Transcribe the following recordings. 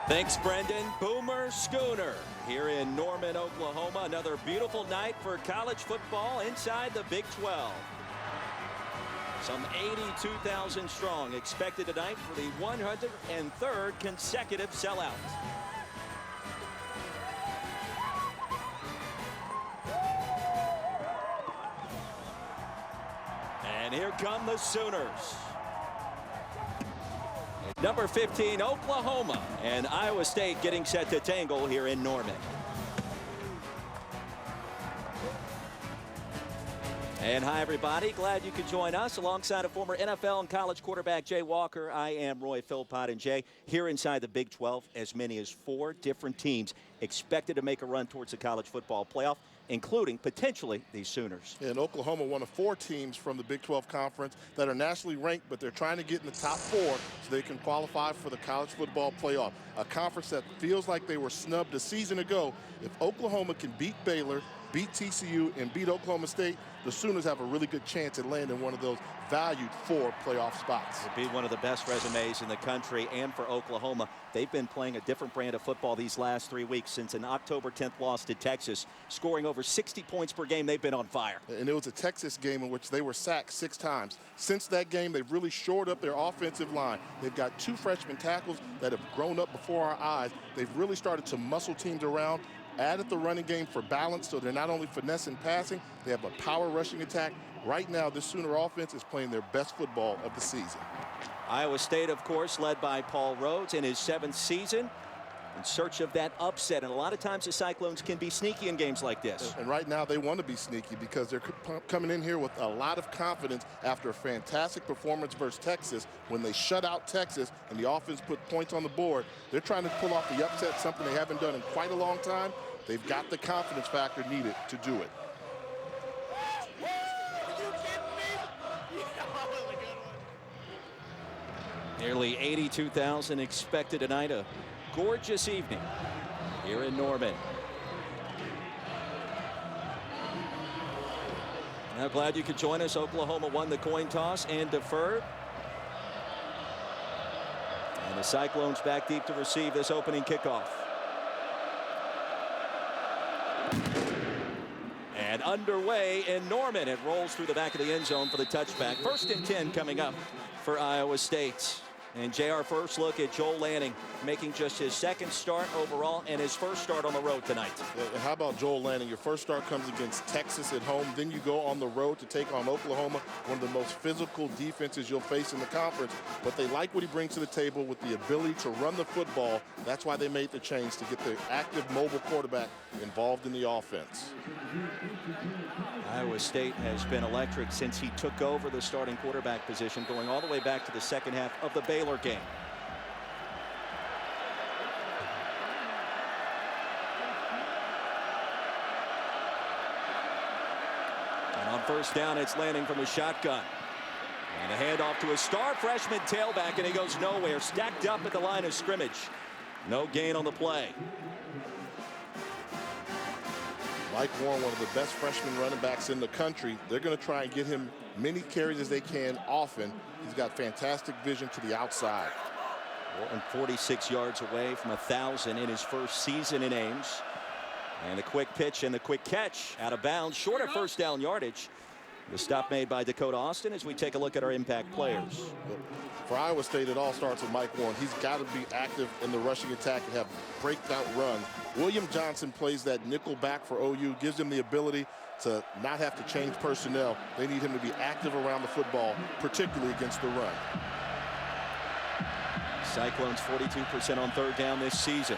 Thanks, Brendan. Boomer Schooner here in Norman, Oklahoma. Another beautiful night for college football inside the Big 12. Some 82,000 strong expected tonight for the 103rd consecutive sellout. And here come the Sooners. Number 15, Oklahoma, and Iowa State getting set to tangle here in Norman. And hi, everybody. Glad you could join us. Alongside a former NFL and college quarterback, Jay Walker, I am Roy Philpott. And Jay, here inside the Big 12, as many as 4 different teams expected to make a run towards the college football playoff, including potentially these Sooners. And Oklahoma, one of 4 teams from the Big 12 Conference that are nationally ranked, but they're trying to get in the top 4 so they can qualify for the college football playoff. A conference that feels like they were snubbed a season ago. If Oklahoma can beat Baylor, beat TCU, and beat Oklahoma State, the Sooners have a really good chance at landing one of those valued 4 playoff spots. It'll be one of the best resumes in the country. And for Oklahoma, they've been playing a different brand of football these last 3 weeks since an October 10th loss to Texas, scoring over 60 points per game. They've been on fire. And it was a Texas game in which they were sacked 6 times. Since that game, they've really shored up their offensive line. They've got 2 freshman tackles that have grown up before our eyes. They've really started to muscle teams around, added the running game for balance, so they're not only finessing passing, they have a power rushing attack. Right now, this Sooner offense is playing their best football of the season. Iowa State, of course, led by Paul Rhodes in his 7th season, in search of that upset. And a lot of times the Cyclones can be sneaky in games like this. And right now they want to be sneaky because they're coming in here with a lot of confidence after a fantastic performance versus Texas. When they shut out Texas and the offense put points on the board, they're trying to pull off the upset, something they haven't done in quite a long time. They've got the confidence factor needed to do it. Nearly 82,000 expected tonight. A gorgeous evening here in Norman. Now, glad you could join us. Oklahoma won the coin toss and deferred. And the Cyclones back deep to receive this opening kickoff. And underway in Norman. It rolls through the back of the end zone for the touchback. 1st and 10 coming up for Iowa State. And JR, first look at Joel Lanning making just his 2nd start overall and his 1st start on the road tonight. Yeah, how about Joel Lanning? Your 1st start comes against Texas at home. Then you go on the road to take on Oklahoma, one of the most physical defenses you'll face in the conference. But they like what he brings to the table with the ability to run the football. That's why they made the change to get the active mobile quarterback involved in the offense. Iowa State has been electric since he took over the starting quarterback position, going all the way back to the 2nd half of the Baylor game. And on 1st down, it's Lanning from a shotgun. And a handoff to a star freshman tailback, and he goes nowhere. Stacked up at the line of scrimmage. No gain on the play. Mike Warren, one of the best freshman running backs in the country. They're going to try and get him many carries as they can often. He's got fantastic vision to the outside. Warren 46 yards away from 1,000 in his 1st season in Ames. And the quick pitch and the quick catch out of bounds, short of 1st down yardage. The stop made by Dakota Austin as we take a look at our impact players. For Iowa State, it all starts with Mike Warren. He's got to be active in the rushing attack and have breakout runs. William Johnson plays that nickel back for OU, gives him the ability to not have to change personnel. They need him to be active around the football, particularly against the run. Cyclones 42% on 3rd down this season.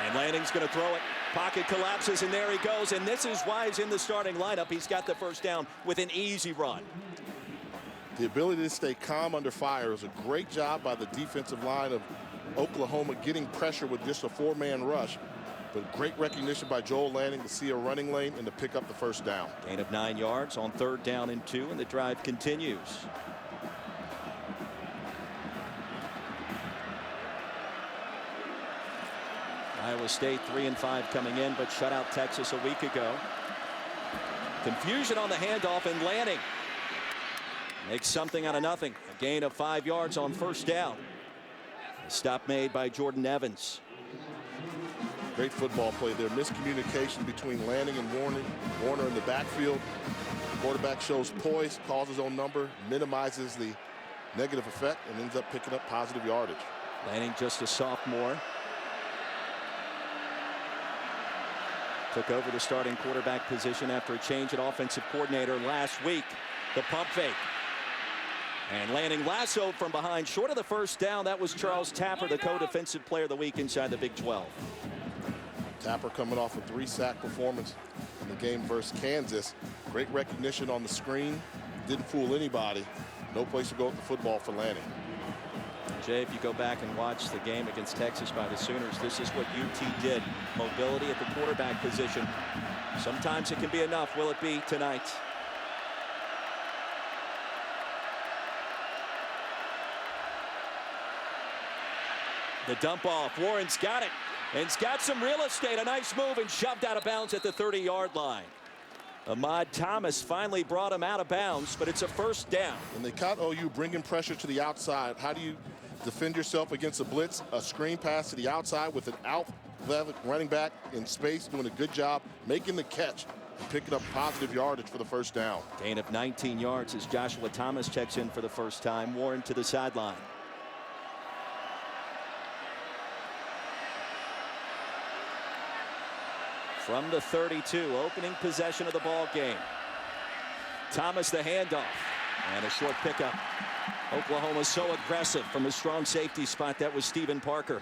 And Lanning's going to throw it. Pocket collapses, and there he goes. And this is why he's in the starting lineup. He's got the 1st down with an easy run. The ability to stay calm under fire is a great job by the defensive line of Oklahoma, getting pressure with just a 4-man rush. But great recognition by Joel Lanning to see a running lane and to pick up the 1st down. Gain of 9 yards on 3rd down and 2, and the drive continues. Iowa State 3-5 coming in, but shut out Texas a week ago. Confusion on the handoff, and Lanning makes something out of nothing. A gain of 5 yards on first down. A stop made by Jordan Evans. Great football play there. Miscommunication between Lanning and Warner in the backfield. Quarterback shows poise, calls his own number, minimizes the negative effect, and ends up picking up positive yardage. Lanning, just a sophomore, took over the starting quarterback position after a change at offensive coordinator last week. The pump fake. And Lanning lassoed from behind, short of the first down. That was Charles Tapper, the co-defensive player of the week inside the Big 12. Tapper coming off a 3-sack performance in the game versus Kansas. Great recognition on the screen. Didn't fool anybody. No place to go with the football for Lanning. Jay, if you go back and watch the game against Texas by the Sooners, this is what UT did. Mobility at the quarterback position. Sometimes it can be enough. Will it be tonight? The dump off. Warren's got it. And he's got some real estate. A nice move, and shoved out of bounds at the 30-yard line. Ahmad Thomas finally brought him out of bounds, but it's a first down. And they caught OU bringing pressure to the outside. How do you defend yourself against a blitz? A screen pass to the outside with an out-level running back in space, doing a good job making the catch and picking up positive yardage for the first down. Gain of 19 yards as Joshua Thomas checks in for the first time. Warren to the sideline. From the 32, opening possession of the ball game. Thomas the handoff, and a short pickup. Oklahoma so aggressive from a strong safety spot. That was Stephen Parker.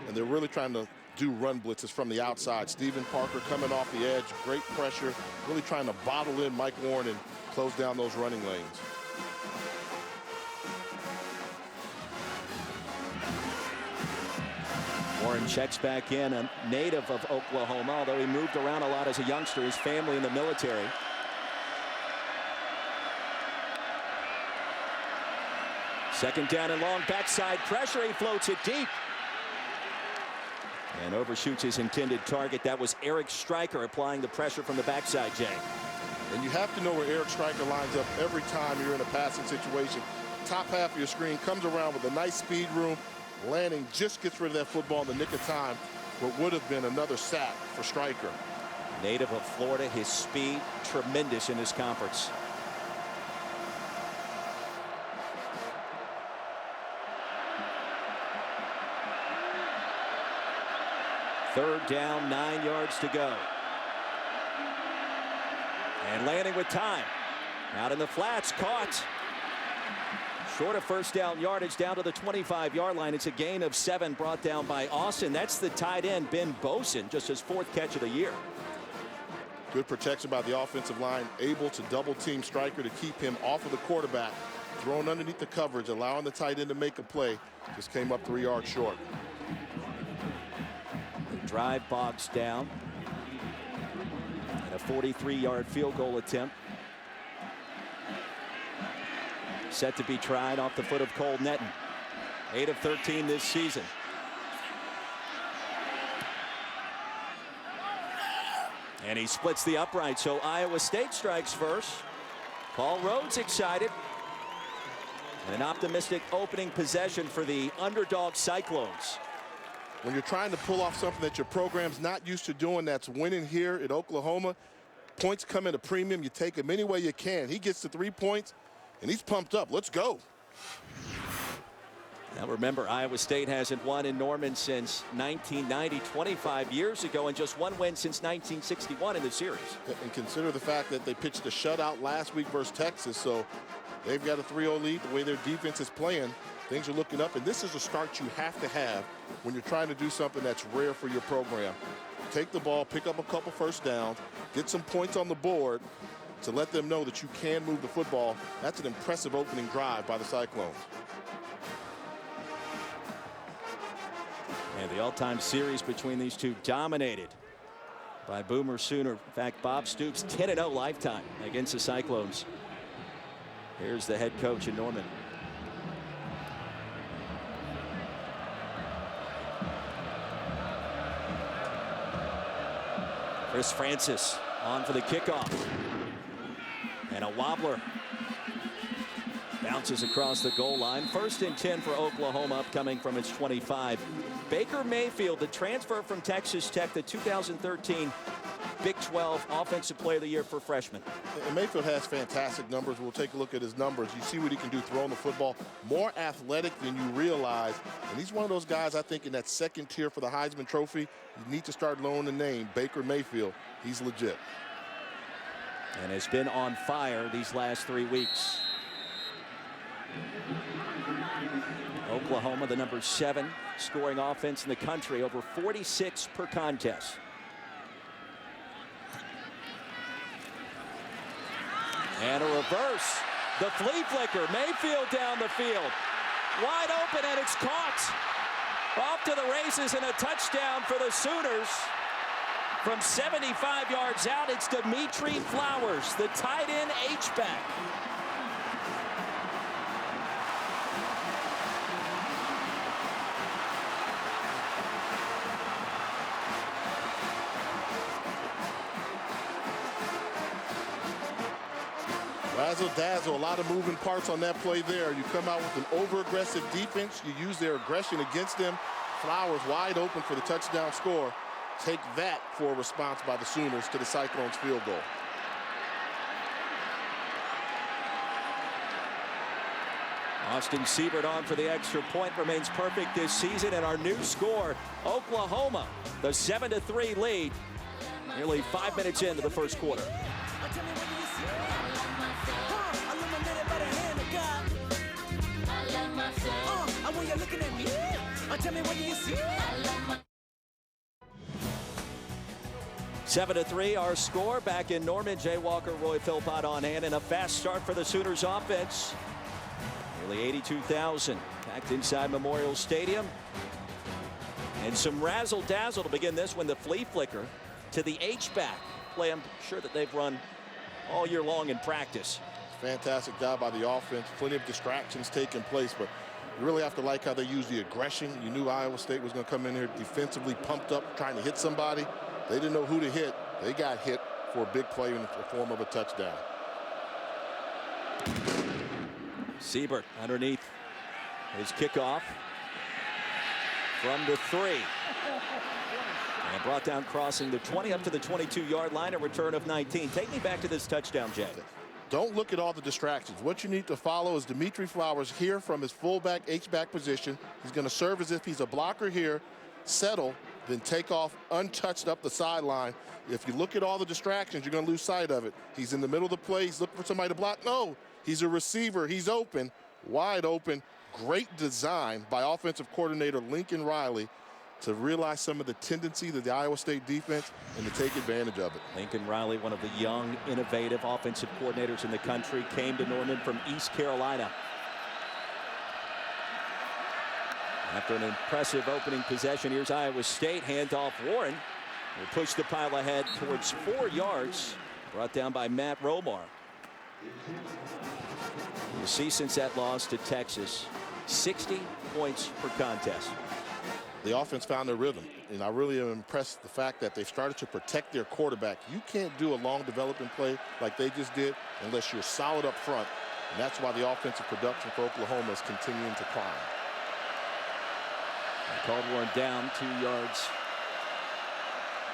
And they're really trying to do run blitzes from the outside. Stephen Parker coming off the edge, great pressure, really trying to bottle in Mike Warren and close down those running lanes. Warren checks back in, a native of Oklahoma, although he moved around a lot as a youngster, his family in the military. Second down and long, backside pressure, he floats it deep. And overshoots his intended target. That was Eric Stryker applying the pressure from the backside, Jay. And you have to know where Eric Stryker lines up every time you're in a passing situation. Top half of your screen comes around with a nice speed room. Lanning just gets rid of that football in the nick of time. What would have been another sack for Stryker. Native of Florida, his speed tremendous in this conference. Third down, 9 yards to go. And Lanning with time. Out in the flats, caught. Short of first down yardage, down to the 25-yard line. It's a gain of 7 brought down by Austin. That's the tight end, Ben Bosin, just his 4th catch of the year. Good protection by the offensive line, able to double team Stryker to keep him off of the quarterback. Thrown underneath the coverage, allowing the tight end to make a play. Just came up 3 yards short. The drive boxed down. And a 43-yard field goal attempt. Set to be tried off the foot of Cole Netton. 8 of 13 this season. And he splits the upright, so Iowa State strikes first. Paul Rhodes excited. And an optimistic opening possession for the underdog Cyclones. When you're trying to pull off something that your program's not used to doing, that's winning here at Oklahoma, points come at a premium. You take them any way you can. He gets to 3 points. And he's pumped up. Let's go. Now remember, Iowa State hasn't won in Norman since 1990, 25 years ago, and just 1 win since 1961 in the series. And consider the fact that they pitched a shutout last week versus Texas, so they've got a 3-0 lead. The way their defense is playing, things are looking up, and this is a start you have to have when you're trying to do something that's rare for your program. Take the ball, pick up a couple first downs, get some points on the board, to let them know that you can move the football. That's an impressive opening drive by the Cyclones. And the all-time series between these two dominated by Boomer Sooner. In fact, Bob Stoops 10-0 lifetime against the Cyclones. Here's the head coach in Norman. Chris Francis On for the kickoff. And a wobbler. Bounces across the goal line. 1st and 10 for Oklahoma, coming from its 25. Baker Mayfield, the transfer from Texas Tech, the 2013 Big 12 Offensive Player of the Year for freshmen. And Mayfield has fantastic numbers. We'll take a look at his numbers. You see what he can do throwing the football. More athletic than you realize. And he's one of those guys, I think, in that second tier for the Heisman Trophy. You need to start knowing the name, Baker Mayfield. He's legit. And has been on fire these last 3 weeks. Oklahoma, the number 7 scoring offense in the country, over 46 per contest. And a reverse. The flea flicker. Mayfield down the field. Wide open, and it's caught. Off to the races and a touchdown for the Sooners. From 75 yards out, it's Dimitri Flowers, the tight end H-back. Razzle dazzle, a lot of moving parts on that play there. You come out with an over-aggressive defense. You use their aggression against them. Flowers wide open for the touchdown score. Take that for a response by the Sooners to the Cyclones' field goal. Austin Siebert on for the extra point, remains perfect this season, and our new score, Oklahoma, the 7-3 lead, nearly 5 minutes into the first quarter. Looking at me. Tell me what do you see? 7-3 our score. Back in Norman, Jay Walker, Roy Philpott on hand, and a fast start for the Sooners offense. Nearly 82,000 packed inside Memorial Stadium. And some razzle dazzle to begin this one. The flea flicker to the H-back play. I'm sure that they've run all year long in practice. Fantastic job by the offense. Plenty of distractions taking place, but you really have to like how they use the aggression. You knew Iowa State was going to come in here defensively pumped up, trying to hit somebody. They didn't know who to hit. They got hit for a big play in the form of a touchdown. Siebert underneath his kickoff from the 3. And brought down crossing the 20 up to the 22-yard line, a return of 19. Take me back to this touchdown, Jay. Don't look at all the distractions. What you need to follow is Dimitri Flowers here from his fullback H-back position. He's going to serve as if he's a blocker here, settle, then take off untouched up the sideline. If you look at all the distractions, you're going to lose sight of it. He's in the middle of the play. He's looking for somebody to block. No, he's a receiver. He's open, wide open. Great design by offensive coordinator Lincoln Riley to realize some of the tendency of the Iowa State defense and to take advantage of it. Lincoln Riley, one of the young, innovative offensive coordinators in the country, came to Norman from East Carolina. After an impressive opening possession, here's Iowa State. Handoff Warren will push the pile ahead towards 4 yards. Brought down by Matt Romar. You see, since that loss to Texas, 60 points per contest. The offense found their rhythm, and I really am impressed with the fact that they've started to protect their quarterback. You can't do a long development play like they just did unless you're solid up front, and that's why the offensive production for Oklahoma is continuing to climb. Called Warren down 2 yards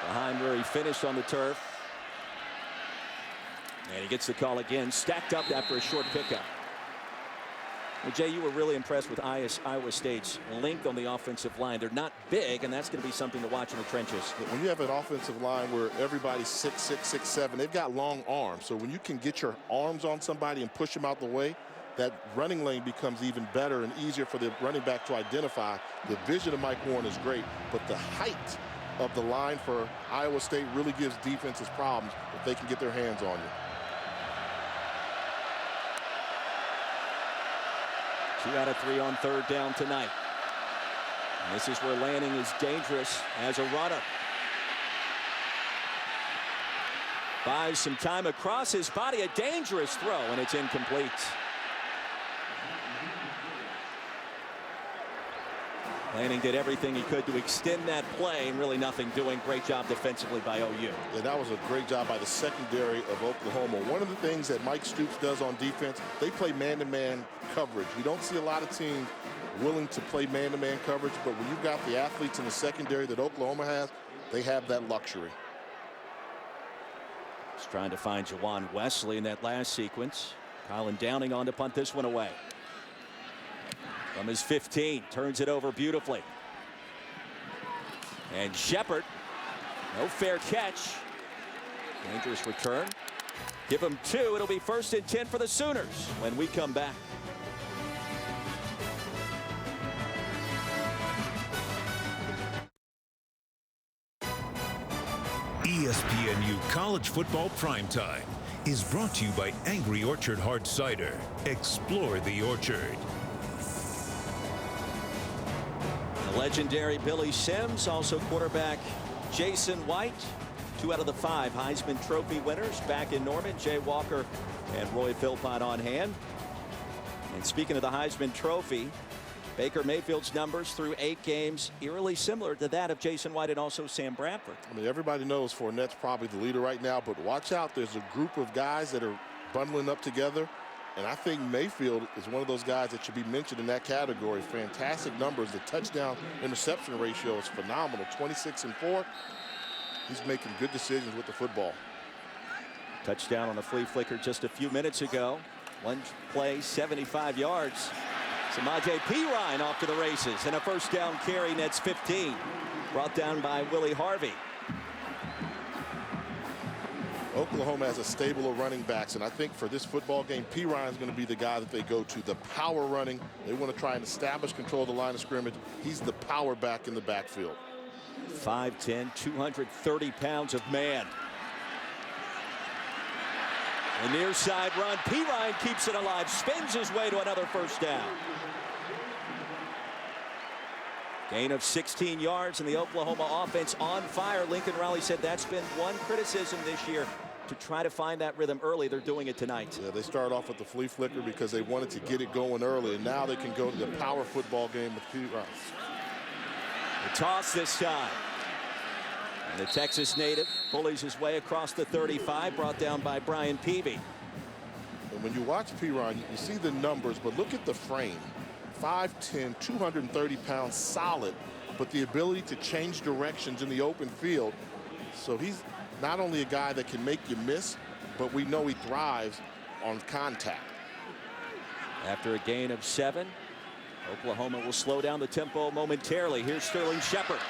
behind where he finished on the turf. And he gets the call again, stacked up after a short pickup. Well, Jay, you were really impressed with Iowa State's length on the offensive line. They're not big, and that's going to be something to watch in the trenches. When you have an offensive line where everybody's 6'6", 6'7", they've got long arms. So when you can get your arms on somebody and push them out the way, that running lane becomes even better and easier for the running back to identify. The vision of Mike Warren is great, but the height of the line for Iowa State really gives defenses problems if they can get their hands on you. 2 out of 3 on third down tonight. And this is where Lanning is dangerous as a runner. Buys some time across his body, a dangerous throw, and it's incomplete. Lanning did everything he could to extend that play, and really nothing doing. Great job defensively by OU. Yeah, that was a great job by the secondary of Oklahoma. One of the things that Mike Stoops does on defense, they play man-to-man coverage. You don't see a lot of teams willing to play man-to-man coverage, but when you've got the athletes in the secondary that Oklahoma has, they have that luxury. He's trying to find Jawan Wesley in that last sequence. Colin Downing on to punt this one away. From his 15, turns it over beautifully. And Shepard, no fair catch. Dangerous return. Give him 2. It'll be 1st and 10 for the Sooners when we come back. ESPNU College Football Primetime is brought to you by Angry Orchard Hard Cider. Explore the orchard. The legendary Billy Sims, also quarterback Jason White, 2 out of the 5 Heisman Trophy winners back in Norman. Jay Walker and Roy Philpott on hand. And speaking of the Heisman Trophy, Baker Mayfield's numbers through 8 games eerily similar to that of Jason White and also Sam Bradford. I mean, everybody knows Fournette's probably the leader right now, but watch out. There's a group of guys that are bundling up together, and I think Mayfield is one of those guys that should be mentioned in that category. Fantastic numbers. The touchdown interception ratio is phenomenal, 26 and 4. He's making good decisions with the football. Touchdown on a flea flicker just a few minutes ago. One play, 75 yards. Samaje Perine off to the races, and a 1st down carry, nets 15. Brought down by Willie Harvey. Oklahoma has a stable of running backs, and I think for this football game, Perine is going to be the guy that they go to. The power running, they want to try and establish control of the line of scrimmage. He's the power back in the backfield. 5'10", 230 pounds of man. A near side run. Perine keeps it alive, spins his way to another 1st down. Gain of 16 yards, and the Oklahoma offense on fire. Lincoln Riley said that's been one criticism this year, to try to find that rhythm early. They're doing it tonight. Yeah, they started off with the flea flicker because they wanted to get it going early, and now they can go to the power football game with Perine. The toss this time. And the Texas native bullies his way across the 35, brought down by Brian Peavy. And when you watch Perine, you see the numbers, but look at the frame. 5'10", 230 pounds, solid, but the ability to change directions in the open field. So he's not only a guy that can make you miss, but we know he thrives on contact. After a gain of 7, Oklahoma will slow down the tempo momentarily. Here's Sterling Shepard.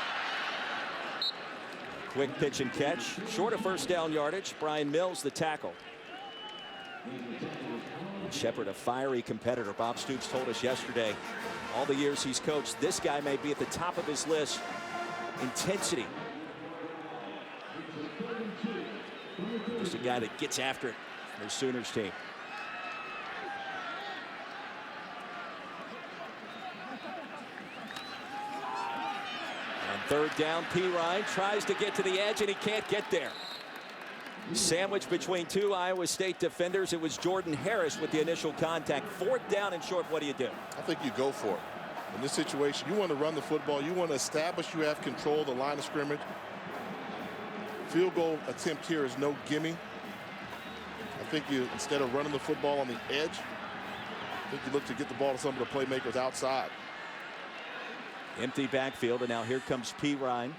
Quick pitch and catch, short of 1st down yardage. Brian Mills the tackle. Shepard, a fiery competitor. Bob Stoops told us yesterday, all the years he's coached, this guy may be at the top of his list. Intensity. Just a guy that gets after it for the Sooners team. On 3rd down, Perine tries to get to the edge, and he can't get there. Sandwiched between 2 Iowa State defenders. It was Jordan Harris with the initial contact. 4th down and short. What do you do? I think you go for it. In this situation, you want to run the football. You want to establish you have control of the line of scrimmage. Field goal attempt here is no gimme. I think you, instead of running the football on the edge, I think you look to get the ball to some of the playmakers outside. Empty backfield, and now here comes Perine.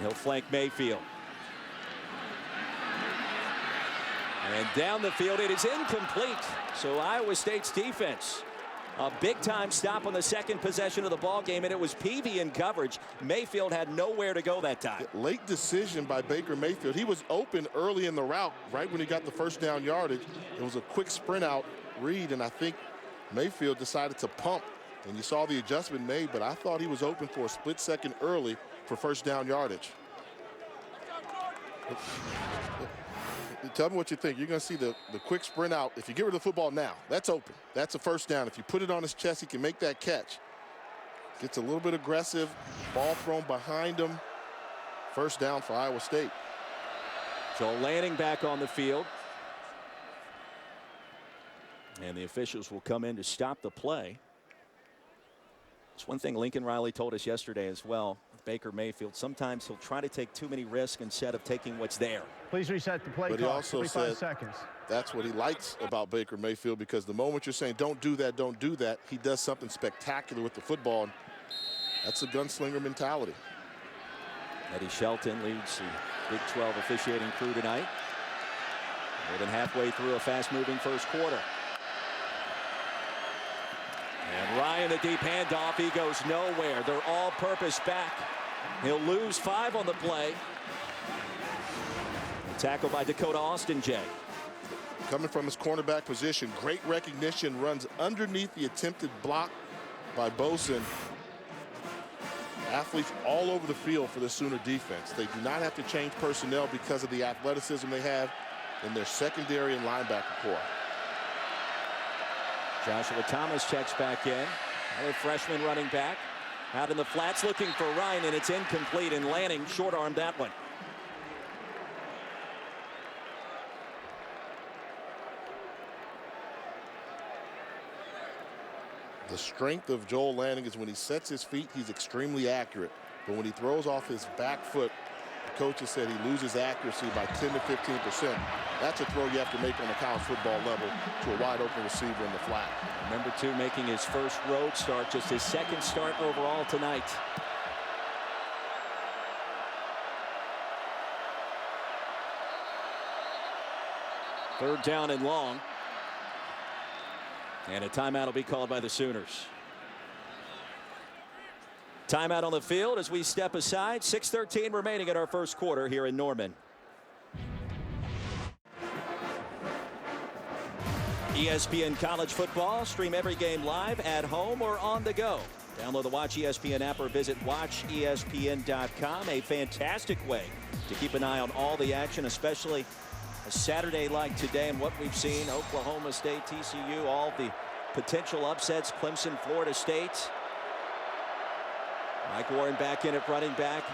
He'll flank Mayfield. And down the field, it is incomplete. So Iowa State's defense, a big-time stop on the 2nd possession of the ball game, and it was Peavy in coverage. Mayfield had nowhere to go that time. Late decision by Baker Mayfield. He was open early in the route, right when he got the 1st down yardage. It was a quick sprint out read, and I think Mayfield decided to pump. And you saw the adjustment made, but I thought he was open for a split second early for 1st down yardage. Tell me what you think. You're going to see the quick sprint out. If you get rid of the football now, that's open. That's a 1st down. If you put it on his chest, he can make that catch. Gets a little bit aggressive. Ball thrown behind him. 1st down for Iowa State. Joel Lanning back on the field. And the officials will come in to stop the play. It's one thing Lincoln Riley told us yesterday as well. Baker Mayfield, sometimes he'll try to take too many risks instead of taking what's there. Please reset the play But he clock. also 45 said seconds. that's what he likes about Baker Mayfield, because the moment you're saying don't do that, he does something spectacular with the football. That's a gunslinger mentality. Eddie Shelton leads the Big 12 officiating crew tonight. More than halfway through a fast-moving first quarter. And Ryan, the deep handoff, he goes nowhere. They're all-purpose back. He'll lose 5 on the play. Tackled by Dakota Austin, Jay. Coming from his cornerback position, great recognition, runs underneath the attempted block by Boson. Athletes all over the field for the Sooner defense. They do not have to change personnel because of the athleticism they have in their secondary and linebacker core. Joshua Thomas checks back in. Another freshman running back. Out in the flats looking for Ryan, and it's incomplete, and Lanning short-armed that one. The strength of Joel Lanning is when he sets his feet, he's extremely accurate. But when he throws off his back foot, the coaches said he loses accuracy by 10 to 15%. That's a throw you have to make on the college football level to a wide open receiver in the flat. Number 2 making his first road start, just his second start overall tonight. Third down and long. And a timeout will be called by the Sooners. Timeout on the field as we step aside. 6:13 remaining in our first quarter here in Norman. ESPN College Football. Stream every game live at home or on the go. Download the Watch ESPN app or visit watchespn.com. A fantastic way to keep an eye on all the action, especially a Saturday like today and what we've seen. Oklahoma State, TCU, all the potential upsets. Clemson, Florida State. Mike Warren back in at running back.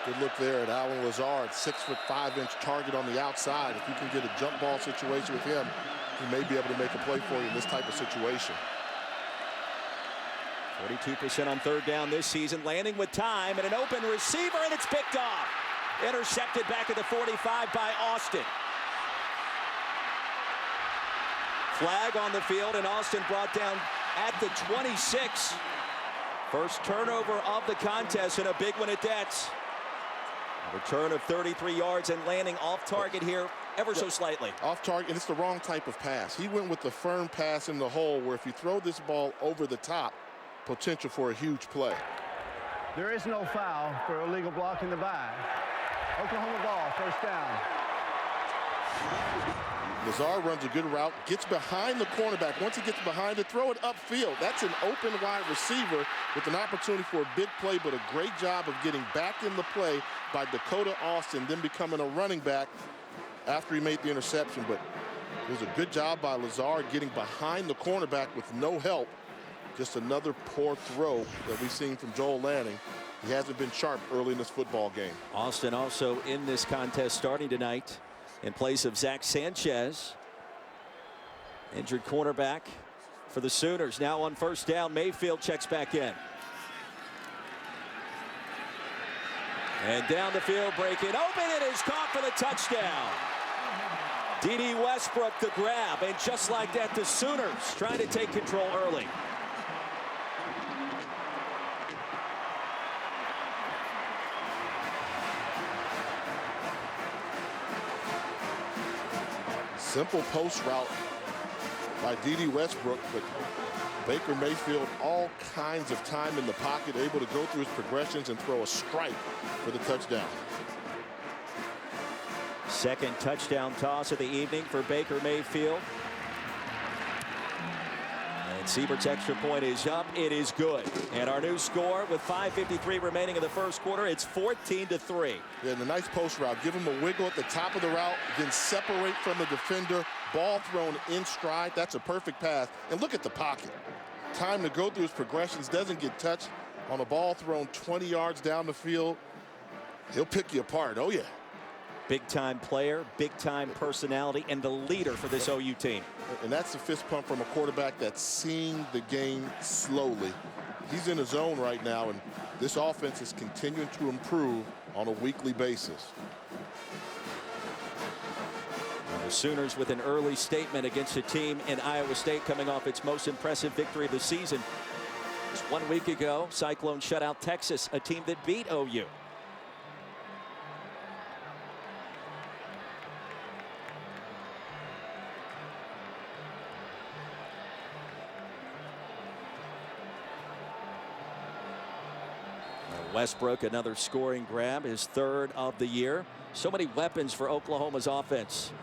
Good look there at Alan Lazard, 6'5" target on the outside. If you can get a jump ball situation with him, he may be able to make a play for you in this type of situation. 42% on third down this season. Landing with time and an open receiver, and it's picked off. Intercepted back at the 45 by Austin. Flag on the field, and Austin brought down at the 26. First turnover of the contest, and a big one at that. A return of 33 yards, and landing off target here ever so slightly. Off target, and it's the wrong type of pass. He went with the firm pass in the hole, where if you throw this ball over the top, potential for a huge play. There is no foul for illegal blocking the back. Oklahoma ball, first down. Lazard runs a good route, gets behind the cornerback. Once he gets behind it, throw it upfield. That's an open wide receiver with an opportunity for a big play, but a great job of getting back in the play by Dakota Austin, then becoming a running back after he made the interception. But it was a good job by Lazard getting behind the cornerback with no help. Just another poor throw that we've seen from Joel Lanning. He hasn't been sharp early in this football game. Austin also in this contest starting tonight in place of Zach Sanchez. Injured cornerback for the Sooners. Now on first down, Mayfield checks back in. And down the field, breaking open. It is caught for the touchdown. D.D. Westbrook the grab, and just like that, the Sooners trying to take control early. Simple post route by D.D. Westbrook, but Baker Mayfield all kinds of time in the pocket, able to go through his progressions and throw a strike for the touchdown. Second touchdown toss of the evening for Baker Mayfield. And Siebert's extra point is up. It is good. And our new score with 5:53 remaining in the first quarter, it's 14-3. Yeah, and a nice post route. Give him a wiggle at the top of the route, then separate from the defender. Ball thrown in stride. That's a perfect pass. And look at the pocket. Time to go through his progressions. Doesn't get touched on a ball thrown 20 yards down the field. He'll pick you apart. Oh, yeah. Big-time player, big-time personality, and the leader for this OU team. And that's a fist pump from a quarterback that's seeing the game slowly. He's in his zone right now, and this offense is continuing to improve on a weekly basis. The Sooners with an early statement against a team in Iowa State coming off its most impressive victory of the season. Just 1 week ago, Cyclones shut out Texas, a team that beat OU. Westbrook, another scoring grab, his third of the year. So many weapons for Oklahoma's offense.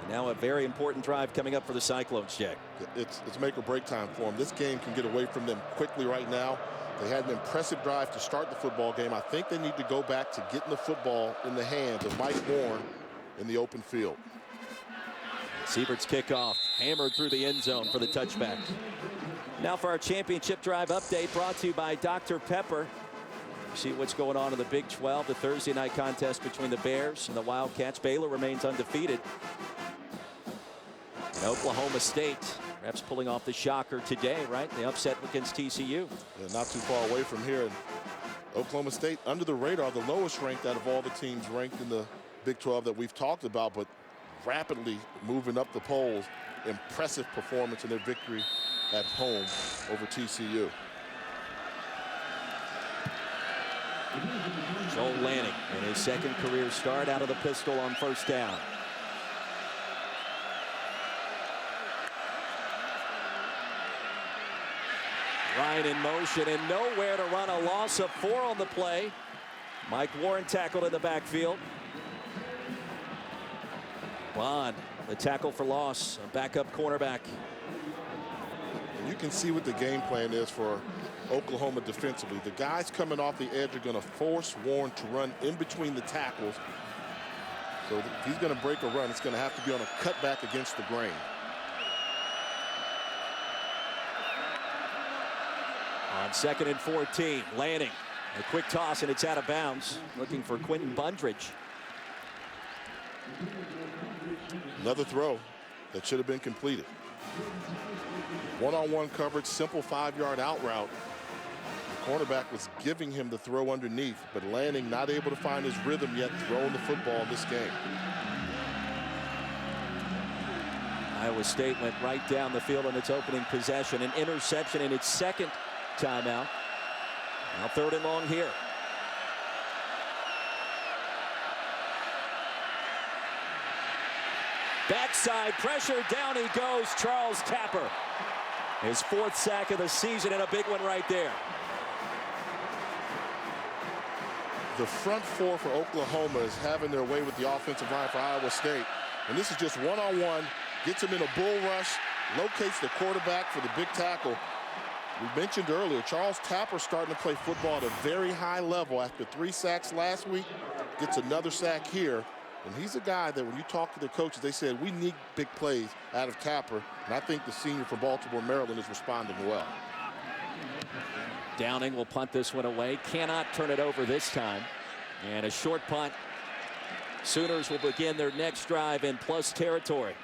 And now a very important drive coming up for the Cyclones, Jay. It's make or break time for them. This game can get away from them quickly right now. They had an impressive drive to start the football game. I think they need to go back to getting the football in the hands of Mike Warren in the open field. Siebert's kickoff, hammered through the end zone for the touchback. Now for our championship drive update, brought to you by Dr. Pepper. See what's going on in the Big 12, the Thursday night contest between the Bears and the Wildcats. Baylor remains undefeated. And Oklahoma State, perhaps pulling off the shocker today, right? The upset against TCU. Yeah, not too far away from here. And Oklahoma State, under the radar, the lowest ranked out of all the teams ranked in the Big 12 that we've talked about, but rapidly moving up the polls. Impressive performance in their victory at home over TCU. Joel Lanning in his second career start out of the pistol on first down. Ryan in motion and nowhere to run, a loss of 4 on the play. Mike Warren tackled in the backfield. Bond, the tackle for loss, a backup cornerback. You can see what the game plan is for Oklahoma defensively. The guys coming off the edge are going to force Warren to run in between the tackles. So if he's going to break a run, it's going to have to be on a cutback against the grain. On 2nd and 14, Lanning, a quick toss and it's out of bounds. Looking for Quentin Bundridge. Another throw that should have been completed. One-on-one coverage, simple 5-yard out route. The cornerback was giving him the throw underneath, but Lanning not able to find his rhythm yet throwing the football in this game. Iowa State went right down the field on its opening possession. An interception in its second timeout. Now 3rd and long here. Backside pressure, down he goes, Charles Tapper. His 4th sack of the season and a big one right there. The front 4 for Oklahoma is having their way with the offensive line for Iowa State. And this is just one-on-one, gets him in a bull rush, locates the quarterback for the big tackle. We mentioned earlier, Charles Tapper starting to play football at a very high level after 3 sacks last week, gets another sack here. And he's a guy that when you talk to the coaches, they said, we need big plays out of Tapper. And I think the senior from Baltimore, Maryland is responding well. Downing will punt this one away. Cannot turn it over this time. And a short punt. Sooners will begin their next drive in plus territory.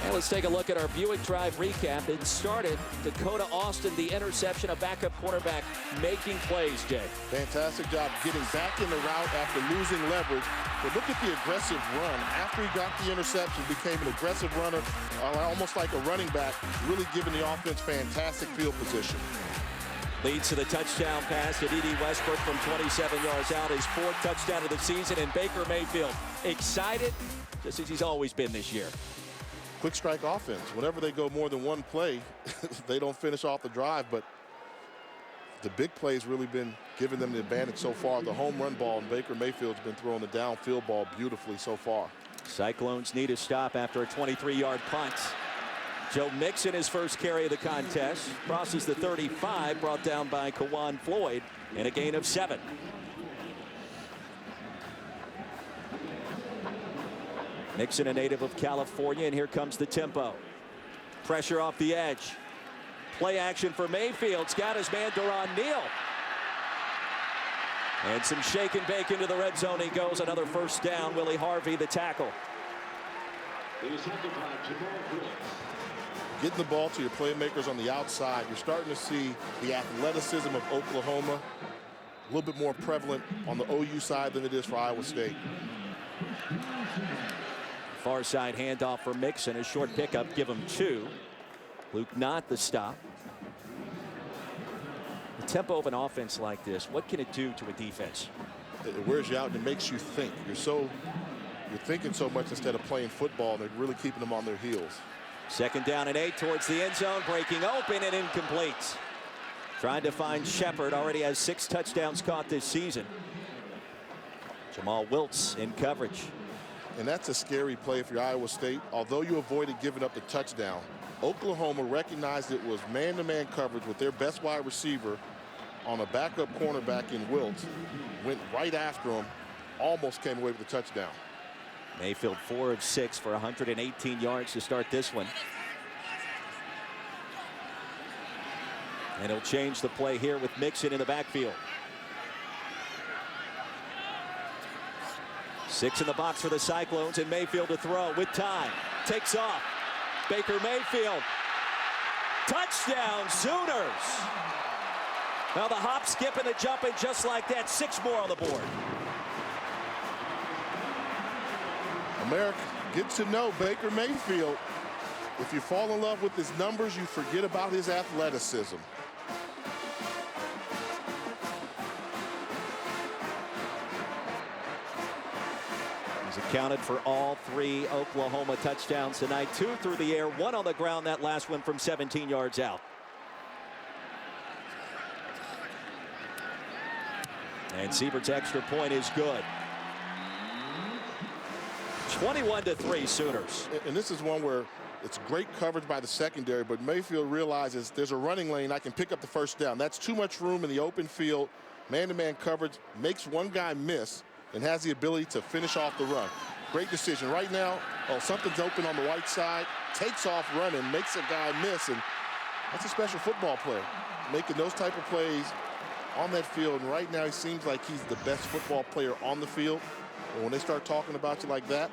And let's take a look at our Buick Drive recap. It started Dakota Austin, the interception, a backup quarterback making plays, Jay. Fantastic job getting back in the route after losing leverage. But look at the aggressive run. After he got the interception, became an aggressive runner, almost like a running back, really giving the offense fantastic field position. Leads to the touchdown pass to D.D. Westbrook from 27 yards out. His 4th touchdown of the season, and Baker Mayfield excited, just as he's always been this year. Quick strike offense. Whenever they go more than one play, they don't finish off the drive, but the big play's really been giving them the advantage so far. The home run ball, and Baker Mayfield's been throwing the downfield ball beautifully so far. Cyclones need a stop after a 23-yard punt. Joe Mixon, his first carry of the contest, crosses the 35, brought down by Kawan Floyd, and a gain of 7. Mixon, a native of California, and here comes the tempo. Pressure off the edge. Play action for Mayfield's got his man Duron Neal. And some shake and bake into the red zone. He goes. Another first down. Willie Harvey, the tackle. Getting the ball to your playmakers on the outside, you're starting to see the athleticism of Oklahoma a little bit more prevalent on the OU side than it is for Iowa State. Far side handoff for Mixon. A short pickup. Give him 2. Luke Knott the stop. The tempo of an offense like this, what can it do to a defense? It wears you out and it makes you think. You're thinking so much instead of playing football. They're really keeping them on their heels. 2nd down and 8 towards the end zone. Breaking open and incomplete. Trying to find Shepard. Already has 6 touchdowns caught this season. Jamal Wiltz in coverage. And that's a scary play for Iowa State. Although you avoided giving up the touchdown, Oklahoma recognized it was man-to-man coverage with their best wide receiver on a backup cornerback in Wiltz. Went right after him. Almost came away with the touchdown. Mayfield 4 of 6 for 118 yards to start this one. And he'll change the play here with Mixon in the backfield. 6 in the box for the Cyclones, and Mayfield to throw with time. Takes off. Baker Mayfield. Touchdown, Sooners. Now the hop, skip, and the jumping just like that. 6 more on the board. America, get to know Baker Mayfield. If you fall in love with his numbers, you forget about his athleticism. Accounted for all 3 Oklahoma touchdowns tonight. 2 through the air, 1 on the ground. That last one from 17 yards out. And Siebert's extra point is good. 21-3 Sooners. And this is one where it's great coverage by the secondary, but Mayfield realizes there's a running lane. I can pick up the first down. That's too much room in the open field. Man-to-man coverage makes one guy miss and has the ability to finish off the run. Great decision. Right now, something's open on the right side, takes off running, makes a guy miss, and that's a special football player, making those type of plays on that field. And right now, he seems like he's the best football player on the field. And when they start talking about you like that,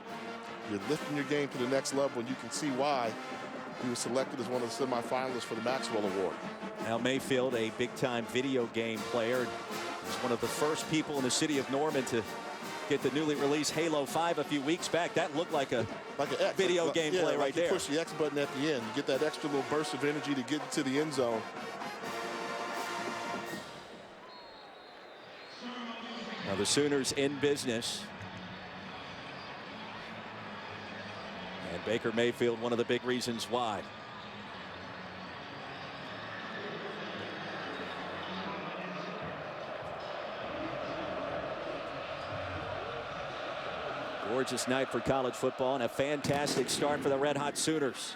you're lifting your game to the next level, and you can see why he was selected as one of the semifinalists for the Maxwell Award. Now Mayfield, a big-time video game player, is one of the first people in the city of Norman to get the newly released Halo 5 a few weeks back. That looked like an video game play right there. You push the X button at the end. You get that extra little burst of energy to get into the end zone. Now the Sooners in business. And Baker Mayfield, one of the big reasons why. Gorgeous night for college football and a fantastic start for the Red Hot Sooners.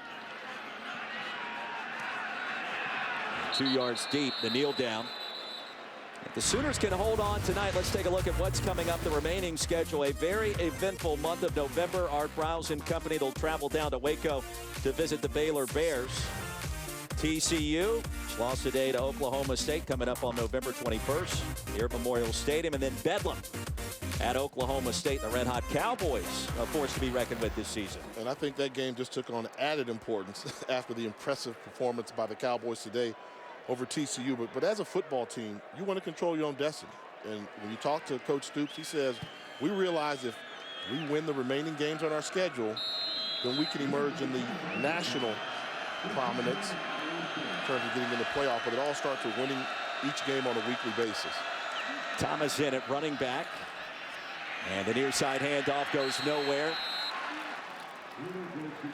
2 yards deep, the kneel down. If the Sooners can hold on tonight, let's take a look at what's coming up the remaining schedule. A very eventful month of November. Art Browse and company will travel down to Waco to visit the Baylor Bears. TCU lost today to Oklahoma State, coming up on November 21st here at Memorial Stadium. And then Bedlam at Oklahoma State. The Red Hot Cowboys, a force to be reckoned with this season. And I think that game just took on added importance after the impressive performance by the Cowboys today over TCU. But as a football team, you want to control your own destiny. And when you talk to Coach Stoops, he says, we realize if we win the remaining games on our schedule, then we can emerge in the national prominence in terms of getting in the playoff. But it all starts with winning each game on a weekly basis. Thomas in at running back. And the near side handoff goes nowhere.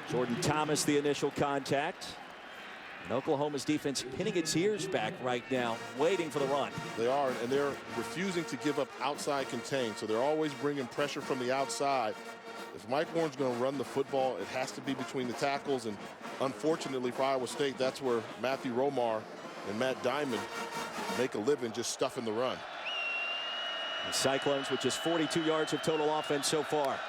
Jordan Thomas, the initial contact. And Oklahoma's defense pinning its ears back right now, waiting for the run. They are, and they're refusing to give up outside contain. So they're always bringing pressure from the outside. If Mike Warren's going to run the football, it has to be between the tackles. And unfortunately for Iowa State, that's where Matthew Romar and Matt Diamond make a living just stuffing the run. The Cyclones with just 42 yards of total offense so far.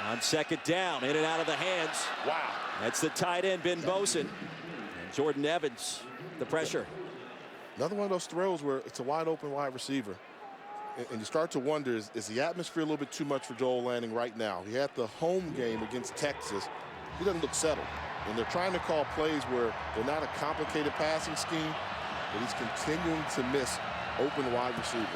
On second down, in and out of the hands. Wow. That's the tight end, Ben Boson. And Jordan Evans, the pressure. Another one of those throws where it's a wide open wide receiver. And you start to wonder, is the atmosphere a little bit too much for Joel Lanning right now? He had the home game against Texas. He doesn't look settled. And they're trying to call plays where they're not a complicated passing scheme, but he's continuing to miss open wide receivers.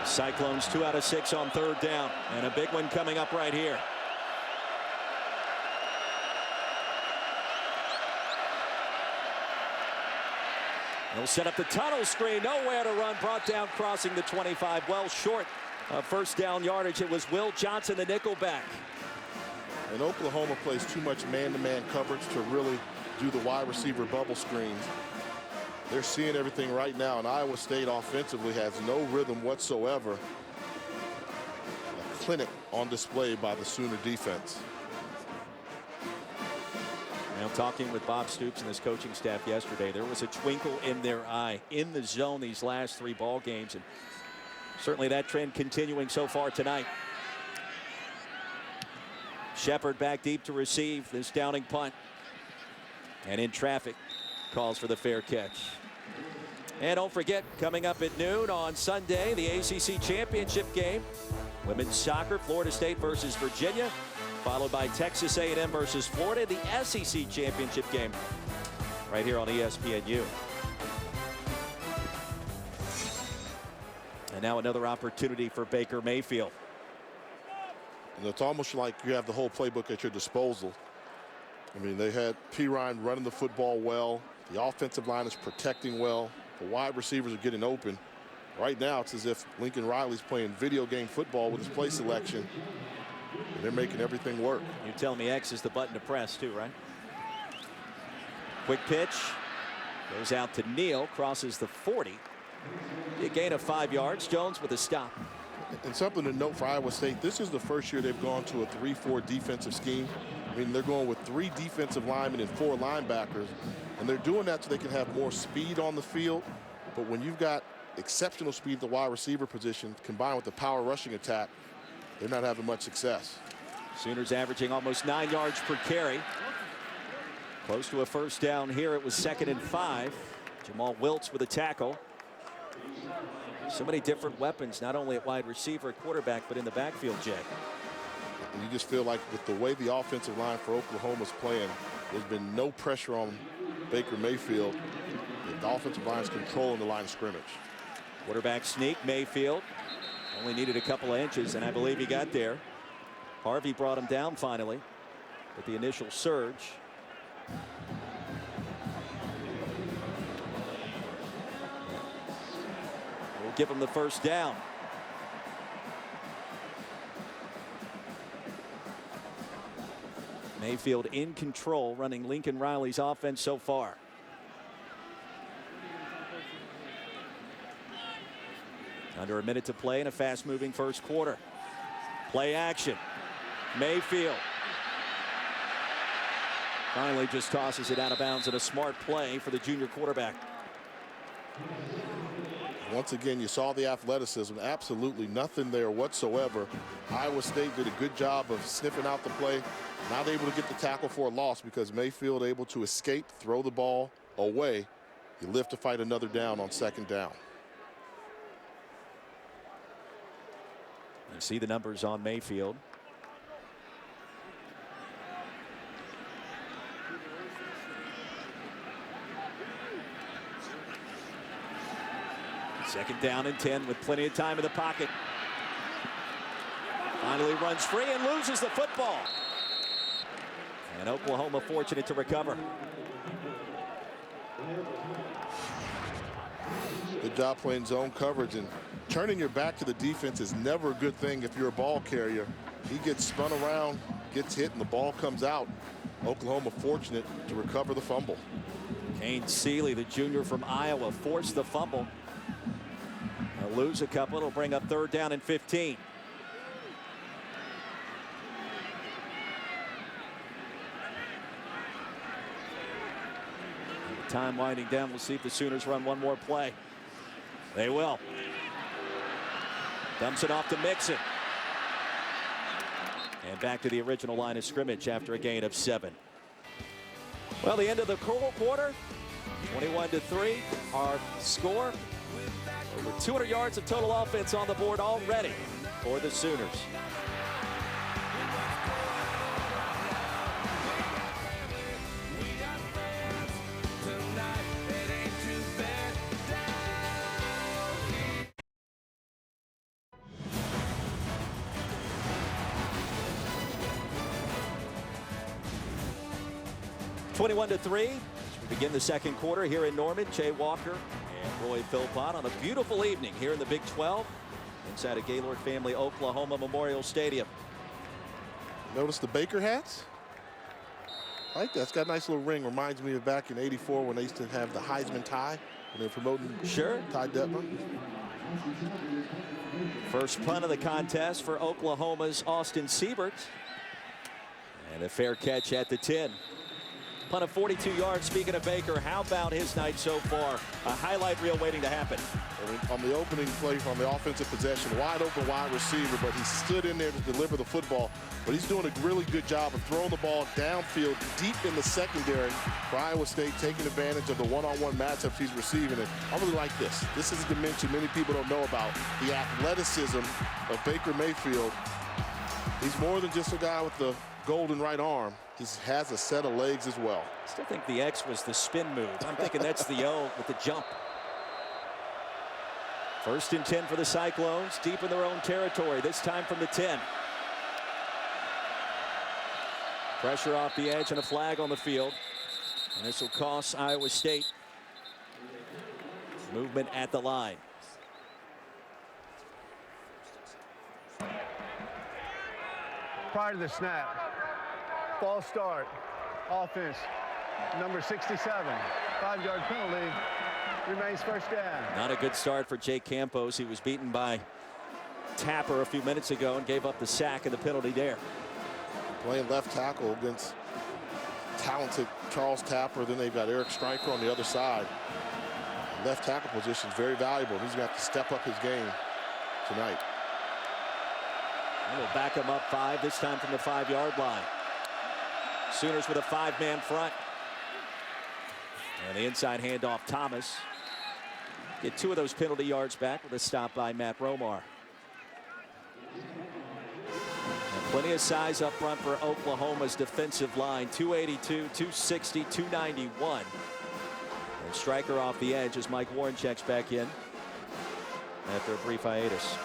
Cyclones 2 out of 6 on 3rd down, and a big one coming up right here. They'll set up the tunnel screen, nowhere to run, brought down crossing the 25, well short of first down yardage. It was Will Johnson, the nickelback. And Oklahoma plays too much man-to-man coverage to really do the wide receiver bubble screens. They're seeing everything right now, and Iowa State offensively has no rhythm whatsoever. A clinic on display by the Sooner defense. Now, talking with Bob Stoops and his coaching staff yesterday, there was a twinkle in their eye in the zone these last 3 ball games, and certainly that trend continuing so far tonight. Shepard back deep to receive this downing punt, and in traffic calls for the fair catch. And don't forget, coming up at noon on Sunday, the ACC championship game. Women's soccer, Florida State versus Virginia, followed by Texas A&M versus Florida, the SEC championship game right here on ESPNU. And now another opportunity for Baker Mayfield. And it's almost like you have the whole playbook at your disposal. I mean, they had Pirine running the football well. The offensive line is protecting well. The wide receivers are getting open. Right now, it's as if Lincoln Riley's playing video game football with his play selection. And they're making everything work. You tell me X is the button to press too, right? Quick pitch. Goes out to Neal. Crosses the 40. A gain of 5 yards. Jones with a stop. And something to note for Iowa State, this is the first year they've gone to a 3-4 defensive scheme. I mean, they're going with 3 defensive linemen and 4 linebackers. And they're doing that so they can have more speed on the field. But when you've got exceptional speed at the wide receiver position combined with the power rushing attack, they're not having much success. Sooners averaging almost 9 yards per carry. Close to a first down here. It was 2nd and 5. Jamal Wiltz with a tackle. So many different weapons, not only at wide receiver, quarterback, but in the backfield, Jay. And you just feel like with the way the offensive line for Oklahoma's playing, there's been no pressure on Baker Mayfield. The offensive line is controlling the line of scrimmage. Quarterback sneak. Mayfield only needed a couple of inches, and I believe he got there. Harvey brought him down finally with the initial surge. We'll give him the first down. Mayfield in control, running Lincoln Riley's offense so far. Under a minute to play in a fast-moving first quarter. Play action. Mayfield finally just tosses it out of bounds, and a smart play for the junior quarterback. Once again, you saw the athleticism. Absolutely nothing there whatsoever. Iowa State did a good job of sniffing out the play. Not able to get the tackle for a loss because Mayfield able to escape, throw the ball away. You live to fight another down on 2nd down. You see the numbers on Mayfield. Second down and 10 with plenty of time in the pocket. Finally runs free and loses the football. And Oklahoma fortunate to recover. Good job playing zone coverage, and turning your back to the defense is never a good thing if you're a ball carrier. He gets spun around, gets hit, and the ball comes out. Oklahoma fortunate to recover the fumble. Kane Seeley, the junior from Iowa, forced the fumble. They'll lose a couple. It'll bring up 3rd down and 15. Time winding down. We'll see if the Sooners run one more play. They will. Dumps it off to Mixon. And back to the original line of scrimmage after a gain of 7. Well, the end of the quarter. 21-3, our score. Over 200 yards of total offense on the board already for the Sooners. Twenty-one to 3. We begin the second quarter here in Norman. Jay Walker and Roy Philpott on a beautiful evening here in the Big 12 inside of Gaylord Family Oklahoma Memorial Stadium. Notice the Baker hats? I like that. It's got a nice little ring. Reminds me of back in '84 when they used to have the Heisman tie when they were promoting Ty Detmer. First punt of the contest for Oklahoma's Austin Siebert. And a fair catch at the 10. Punt of 42 yards. Speaking of Baker, how about his night so far? A highlight reel waiting to happen. On the opening play on the offensive possession, wide open wide receiver, but he stood in there to deliver the football. But he's doing a really good job of throwing the ball downfield deep in the secondary for Iowa State, taking advantage of the one-on-one matchups he's receiving. And I really like this. This is a dimension many people don't know about, the athleticism of Baker Mayfield. He's more than just a guy with the golden right arm. He has a set of legs as well. I still think the X was the spin move. I'm thinking that's the O with the jump. First and 10 for the Cyclones, deep in their own territory, this time from the 10. Pressure off the edge and a flag on the field. And this will cost Iowa State movement at the line. Prior to the snap, false start, offense, number 67, 5-yard penalty, remains first down. Not a good start for Jake Campos. He was beaten by Tapper a few minutes ago and gave up the sack and the penalty there. Playing left tackle against talented Charles Tapper. Then they've got Eric Stryker on the other side. Left tackle position is very valuable. He's going to have to step up his game tonight. And we'll back him up 5, this time from the 5-yard line. Sooners with a 5-man front. And the inside handoff, Thomas. Get 2 of those penalty yards back with a stop by Matt Romar. And plenty of size up front for Oklahoma's defensive line. 282, 260, 291. And Stryker off the edge as Mike Warren checks back in after a brief hiatus.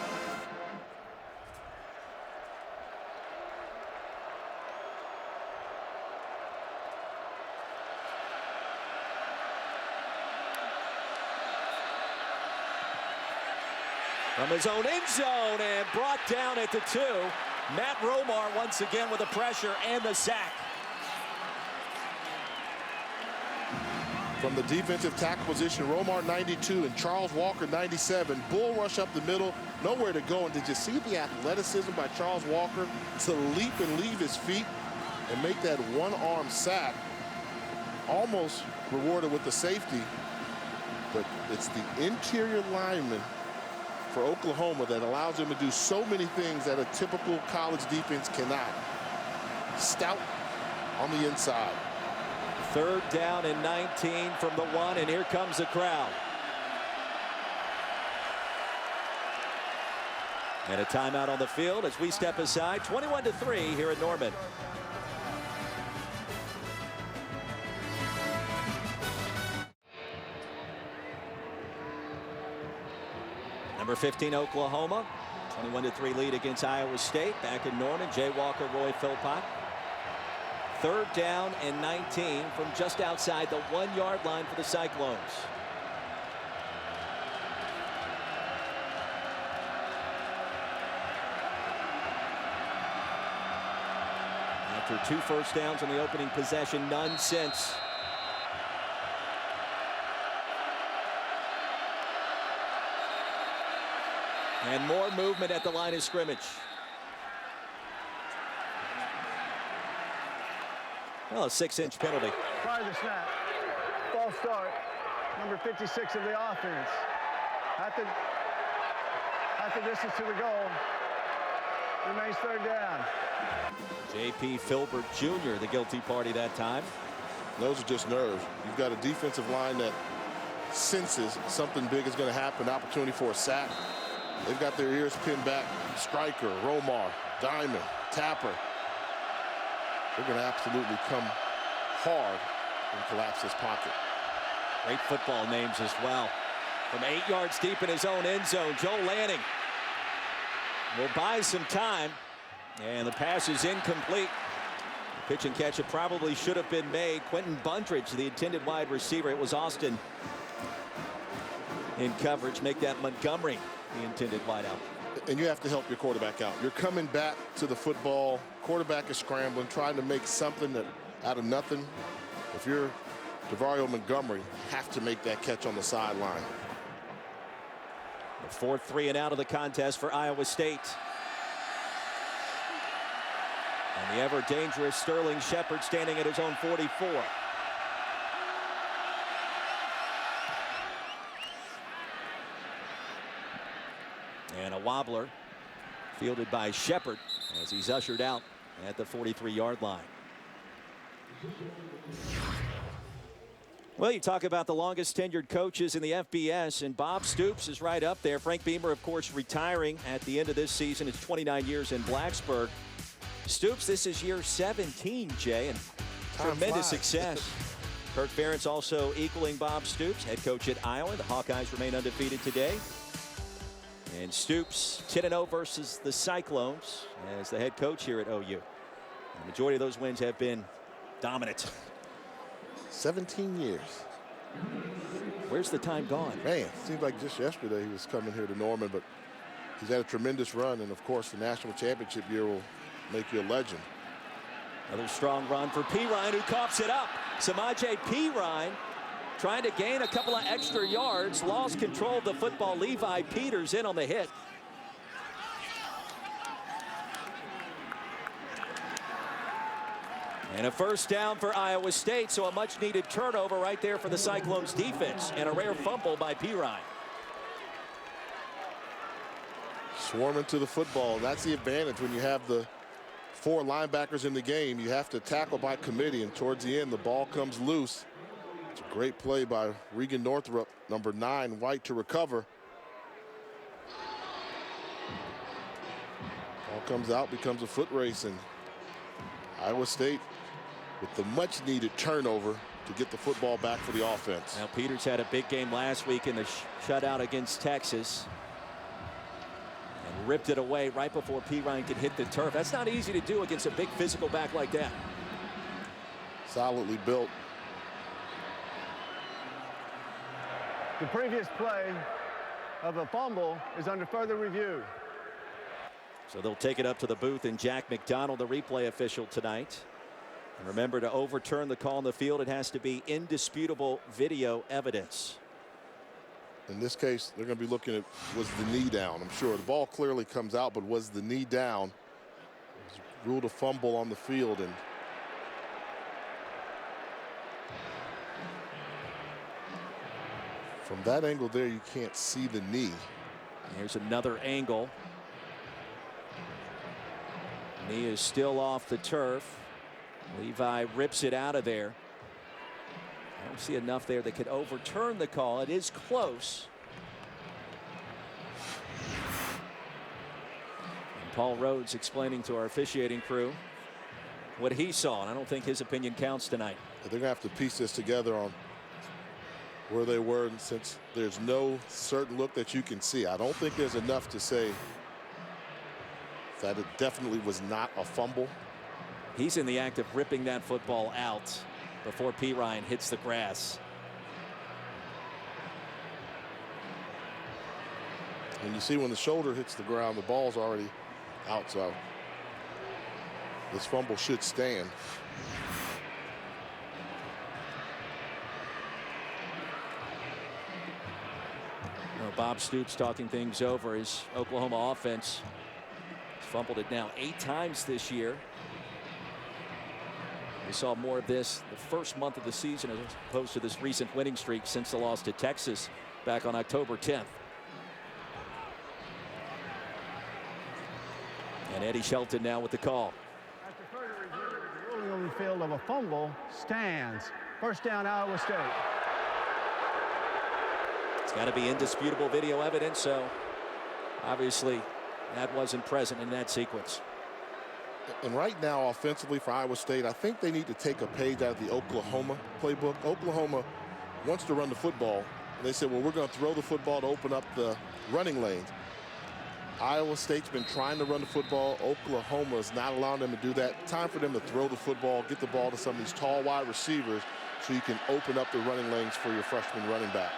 From his own end zone and brought down at the 2. Matt Romar once again with the pressure and the sack. From the defensive tackle position, Romar 92 and Charles Walker 97. Bull rush up the middle, nowhere to go. And did you see the athleticism by Charles Walker to leap and leave his feet and make that one-arm sack? Almost rewarded with the safety, but it's the interior lineman for Oklahoma that allows him to do so many things that a typical college defense cannot. Stout on the inside. 3rd down and 19 from the 1, and here comes the crowd. And a timeout on the field as we step aside. 21-3 here at Norman. Number 15, Oklahoma. 21-3 lead against Iowa State. Back in Norman, Jay Walker, Roy Philpott. 3rd down and 19 from just outside the 1-yard line for the Cyclones. After 2 first downs on the opening possession, none since. And more movement at the line of scrimmage. Well, a 6-inch penalty. Prior to the snap, false start, number 56 of the offense. At the distance to the goal, remains 3rd down. J.P. Filbert Jr., the guilty party that time. Those are just nerves. You've got a defensive line that senses something big is going to happen, opportunity for a sack. They've got their ears pinned back. Stryker, Romar, Diamond, Tapper. They're going to absolutely come hard and collapse this pocket. Great football names as well. From 8 yards deep in his own end zone, Joe Lanning will buy some time. And the pass is incomplete. The pitch and catch it probably should have been made. Quentin Bundridge, the intended wide receiver. It was Austin in coverage. Make that Montgomery the intended wideout. And you have to help your quarterback out. You're coming back to the football. Quarterback is scrambling, trying to make something out of nothing. If you're DeVario Montgomery, you have to make that catch on the sideline. The fourth 3 and out of the contest for Iowa State. And the ever dangerous Sterling Shepard standing at his own 44. And a wobbler fielded by Shepard as he's ushered out at the 43-yard line. Well, you talk about the longest tenured coaches in the FBS, and Bob Stoops is right up there. Frank Beamer, of course, retiring at the end of this season. It's 29 years in Blacksburg. Stoops, this is year 17, Jay, and tremendous success. Kirk Ferentz also equaling Bob Stoops, head coach at Iowa. The Hawkeyes remain undefeated today. And Stoops 10-0 versus the Cyclones as the head coach here at OU. The majority of those wins have been dominant. 17 years. Where's the time gone? Man, seems like just yesterday he was coming here to Norman, but he's had a tremendous run. And, of course, the national championship year will make you a legend. Another strong run for Pirine, who coughs it up. Samaje Pirine trying to gain a couple of extra yards. Lost control of the football. Levi Peters in on the hit. And a first down for Iowa State, so a much-needed turnover right there for the Cyclones defense, and a rare fumble by Pirine. Swarming to the football. That's the advantage when you have the 4 linebackers in the game. You have to tackle by committee, and towards the end, the ball comes loose. It's a great play by Regan Northrup, number 9, White, to recover. Ball comes out, becomes a foot race, and Iowa State with the much-needed turnover to get the football back for the offense. Now, Peters had a big game last week in the shutout against Texas. And ripped it away right before Pirine could hit the turf. That's not easy to do against a big physical back like that. Solidly built. The previous play of a fumble is under further review. So they'll take it up to the booth, and Jack McDonald, the replay official tonight. And remember, to overturn the call on the field, it has to be indisputable video evidence. In this case, they're going to be looking at, was the knee down? I'm sure the ball clearly comes out, but was the knee down? It was ruled a fumble on the field, and from that angle there, you can't see the knee. Here's another angle. Knee is still off the turf. Levi rips it out of there. I don't see enough there that could overturn the call. It is close. And Paul Rhodes explaining to our officiating crew what he saw, and I don't think his opinion counts tonight. They're going to have to piece this together on where they were, and since there's no certain look that you can see, I don't think there's enough to say that it definitely was not a fumble. He's in the act of ripping that football out before Pirine hits the grass. And you see when the shoulder hits the ground, the ball's already out, so this fumble should stand. Well, Bob Stoops talking things over. His Oklahoma offense has fumbled it now 8 times this year. We saw more of this the first month of the season as opposed to this recent winning streak since the loss to Texas back on October 10th. And Eddie Shelton now with the call. After further review, the ruling on on the field of a fumble stands. First down, Iowa State. It's got to be indisputable video evidence, so obviously that wasn't present in that sequence. And right now, offensively for Iowa State, I think they need to take a page out of the Oklahoma playbook. Oklahoma wants to run the football, and they said, well, we're going to throw the football to open up the running lanes. Iowa State's been trying to run the football. Oklahoma is not allowing them to do that. Time for them to throw the football, get the ball to some of these tall wide receivers so you can open up the running lanes for your freshman running back.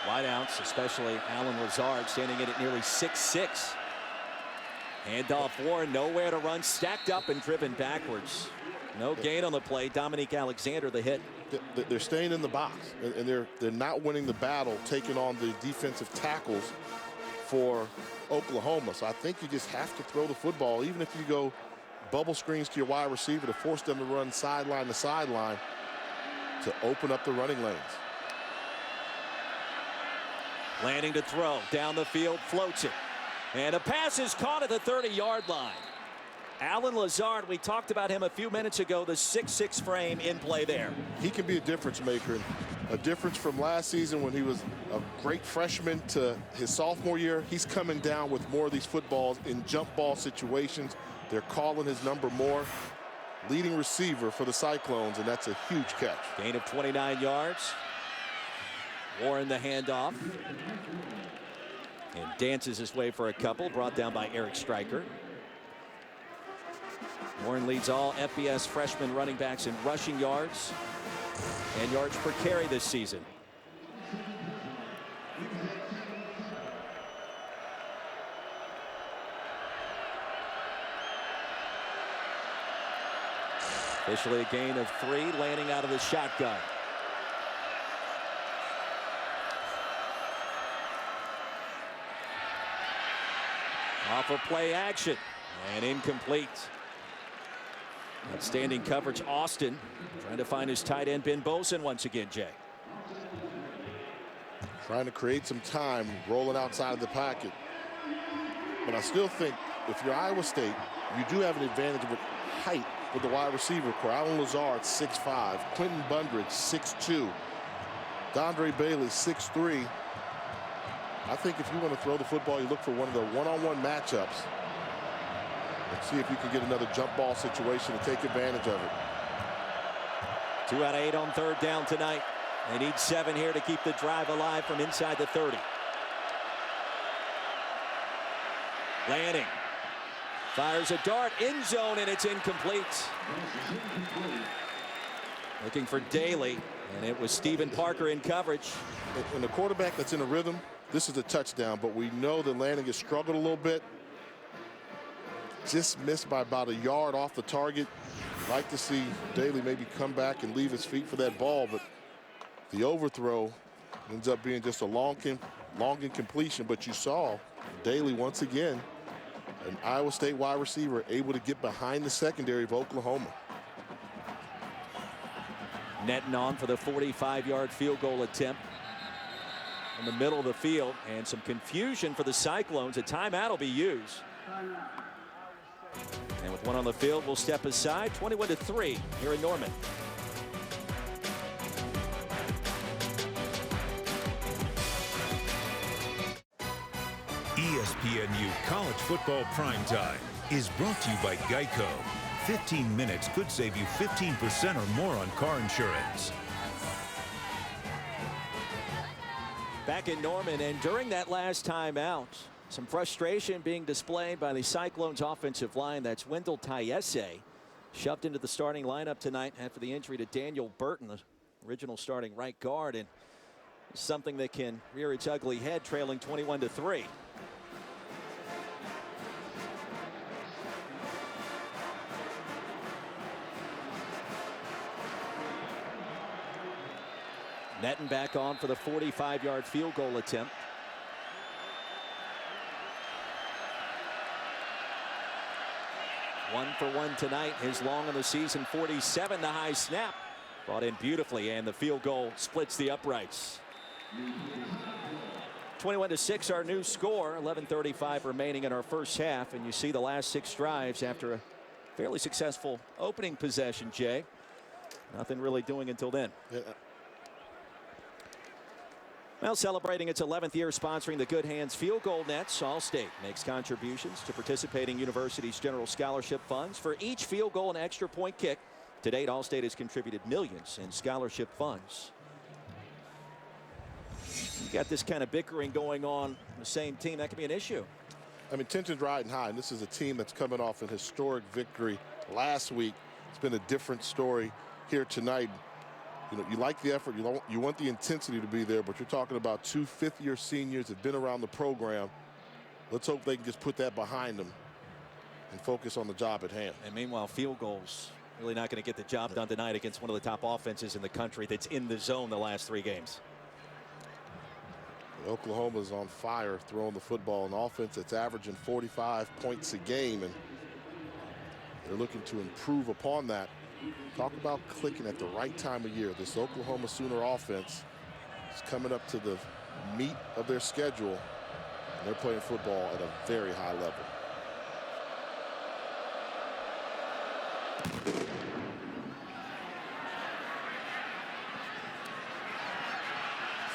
Wideouts, especially Alan Lazard, standing in at nearly 6'6". Handoff Warren, nowhere to run, stacked up and driven backwards. No gain on the play. Dominique Alexander the hit. They're staying in the box, and they're not winning the battle, taking on the defensive tackles for Oklahoma. So I think you just have to throw the football, even if you go bubble screens to your wide receiver to force them to run sideline to sideline to open up the running lanes. Landing to throw, down the field, floats it. And a pass is caught at the 30-yard line. Alan Lazard, we talked about him a few minutes ago, the 6'6" frame in play there. He can be a difference maker. A difference from last season when he was a great freshman to his sophomore year. He's coming down with more of these footballs in jump ball situations. They're calling his number more. Leading receiver for the Cyclones, and that's a huge catch. Gain of 29 yards. Warren the handoff. And dances his way for a couple, brought down by Eric Stryker. Warren leads all FBS freshman running backs in rushing yards and yards per carry this season. Officially a gain of 3, landing out of the shotgun. Off of play action and incomplete. Outstanding coverage. Austin trying to find his tight end Ben Boson once again, Jay. Trying to create some time, rolling outside of the pocket. But I still think if you're Iowa State, you do have an advantage with height with the wide receiver core. Alan Lazard, 6'5". Quentin Bundridge, 6'2". Dondre Bailey, 6'3". I think if you want to throw the football, you look for one of the one-on-one matchups and see if you can get another jump ball situation to take advantage of it. 2 out of 8 on third down tonight. They need 7 here to keep the drive alive from inside the 30. Lanning fires a dart, end zone, and it's incomplete. Looking for Daly, and it was Stephen Parker in coverage. And the quarterback that's in a rhythm, this is a touchdown, but we know that Lanning has struggled a little bit. Just missed by about a yard off the target. Like to see Daly maybe come back and leave his feet for that ball, but the overthrow ends up being just a long incompletion. But you saw Daly once again, an Iowa State wide receiver, able to get behind the secondary of Oklahoma. Netting on for the 45-yard field goal attempt in the middle of the field, and some confusion for the Cyclones. A timeout will be used. And with one on the field, we'll step aside. 21-3 here in Norman. ESPNU College Football Primetime is brought to you by Geico. 15 minutes could save you 15% or more on car insurance. Back in Norman, and during that last timeout, some frustration being displayed by the Cyclones offensive line. That's Wendell Tayese, shoved into the starting lineup tonight after the injury to Daniel Burton, the original starting right guard, and something that can rear its ugly head, trailing 21-3. Netton back on for the 45-yard field goal attempt. One for one tonight. His long on the season, 47. The high snap brought in beautifully, and the field goal splits the uprights. 21-6 our new score. 11:35 remaining in our first half, and you see the last 6 drives after a fairly successful opening possession, Jay. Nothing really doing until then. Yeah. Well, celebrating its 11th year sponsoring the Good Hands Field Goal Nets, Allstate makes contributions to participating universities' general scholarship funds for each field goal and extra point kick. To date, Allstate has contributed millions in scholarship funds. You got this kind of bickering going on the same team. That could be an issue. I mean, tension's riding high, and this is a team that's coming off an historic victory last week. It's been a different story here tonight. You know, you like the effort, you want the intensity to be there, but you're talking about two fifth-year seniors that have been around the program. Let's hope they can just put that behind them and focus on the job at hand. And meanwhile, field goals really not going to get the job done tonight against one of the top offenses in the country that's in the zone the last 3 games. Oklahoma's on fire throwing the football, an offense that's averaging 45 points a game, and they're looking to improve upon that. Talk about clicking at the right time of year. This Oklahoma Sooner offense is coming up to the meat of their schedule, and they're playing football at a very high level.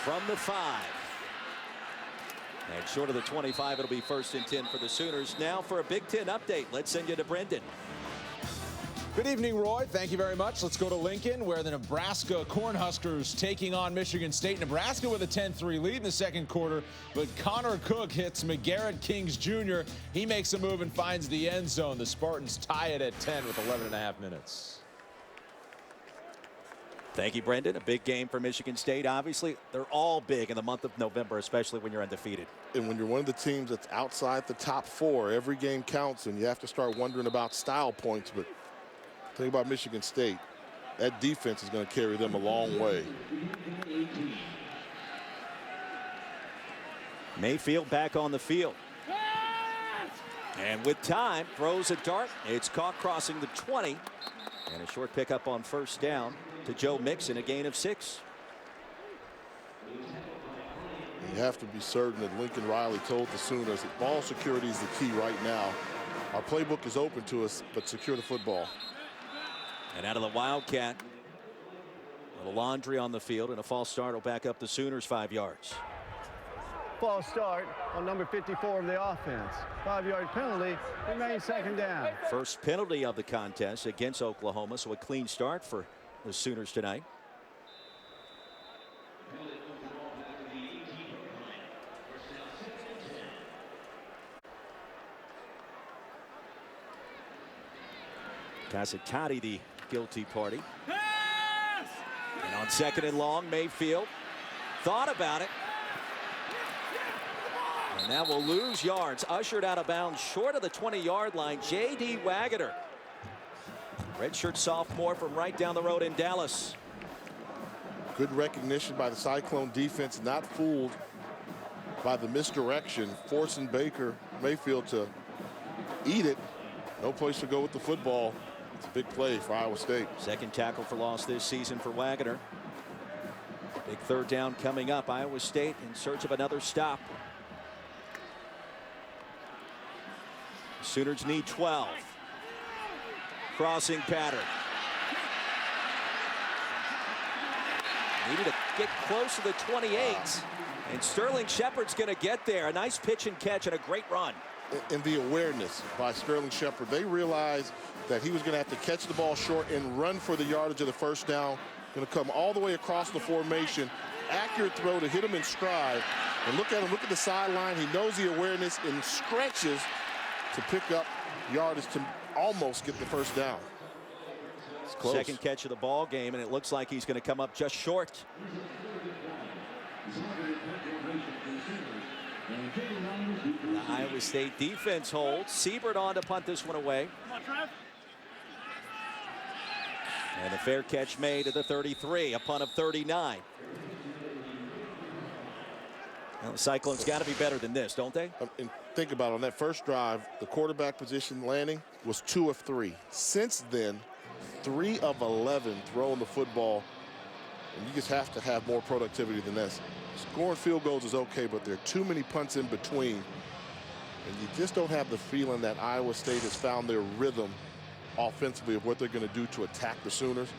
From the 5. And short of the 25, it'll be 1st and 10 for the Sooners. Now for a Big Ten update, let's send you to Brendan. Good evening, Roy. Thank you very much. Let's go to Lincoln, where the Nebraska Cornhuskers taking on Michigan State. Nebraska with a 10-3 lead in the second quarter, but Connor Cook hits McGarrett Kings Jr. He makes a move and finds the end zone. The Spartans tie it at 10 with 11.5 minutes. Thank you, Brendan. A big game for Michigan State. Obviously, they're all big in the month of November, especially when you're undefeated. And when you're one of the teams that's outside the top 4, every game counts, and you have to start wondering about style points. But think about Michigan State. That defense is going to carry them a long way. Mayfield back on the field. And with time, throws a dart. It's caught crossing the 20. And a short pickup on 1st down to Joe Mixon, a gain of 6. You have to be certain that Lincoln Riley told the Sooners that ball security is the key right now. Our playbook is open to us, but secure the football. And out of the Wildcat, a little laundry on the field, and a false start will back up the Sooners 5 yards. False start on number 54 of the offense. 5-yard penalty, remains 2nd down. First penalty of the contest against Oklahoma, so a clean start for the Sooners tonight. Casicati, the guilty party. And on 2nd and long, Mayfield thought about it. And now we'll lose yards. Ushered out of bounds short of the 20-yard line. J.D. Waggoner, redshirt sophomore from right down the road in Dallas. Good recognition by the Cyclone defense, not fooled by the misdirection, forcing Mayfield to eat it. No place to go with the football. It's a big play for Iowa State. 2nd tackle for loss this season for Waggoner. Big 3rd down coming up. Iowa State in search of another stop. Sooners need 12. Crossing pattern. Needed to get close to the 28. And Sterling Shepard's going to get there. A nice pitch and catch and a great run. And the awareness by Sterling Shepard. They realized that he was going to have to catch the ball short and run for the yardage of the 1st down. Going to come all the way across the formation. Accurate throw to hit him in stride. And look at him, look at the sideline. He knows the awareness and stretches to pick up yardage to almost get the 1st down. It's close. 2nd catch of the ball game, and it looks like he's going to come up just short. The Iowa State defense holds. Siebert on to punt this one away. And a fair catch made at the 33, a punt of 39. Well, the Cyclones got to be better than this, don't they? And think about it, on that first drive, the quarterback position landing was 2 of 3. Since then, 3 of 11 throwing the football, and you just have to have more productivity than this. Scoring field goals is okay, but there are too many punts in between, and you just don't have the feeling that Iowa State has found their rhythm offensively of what they're going to do to attack the Sooners.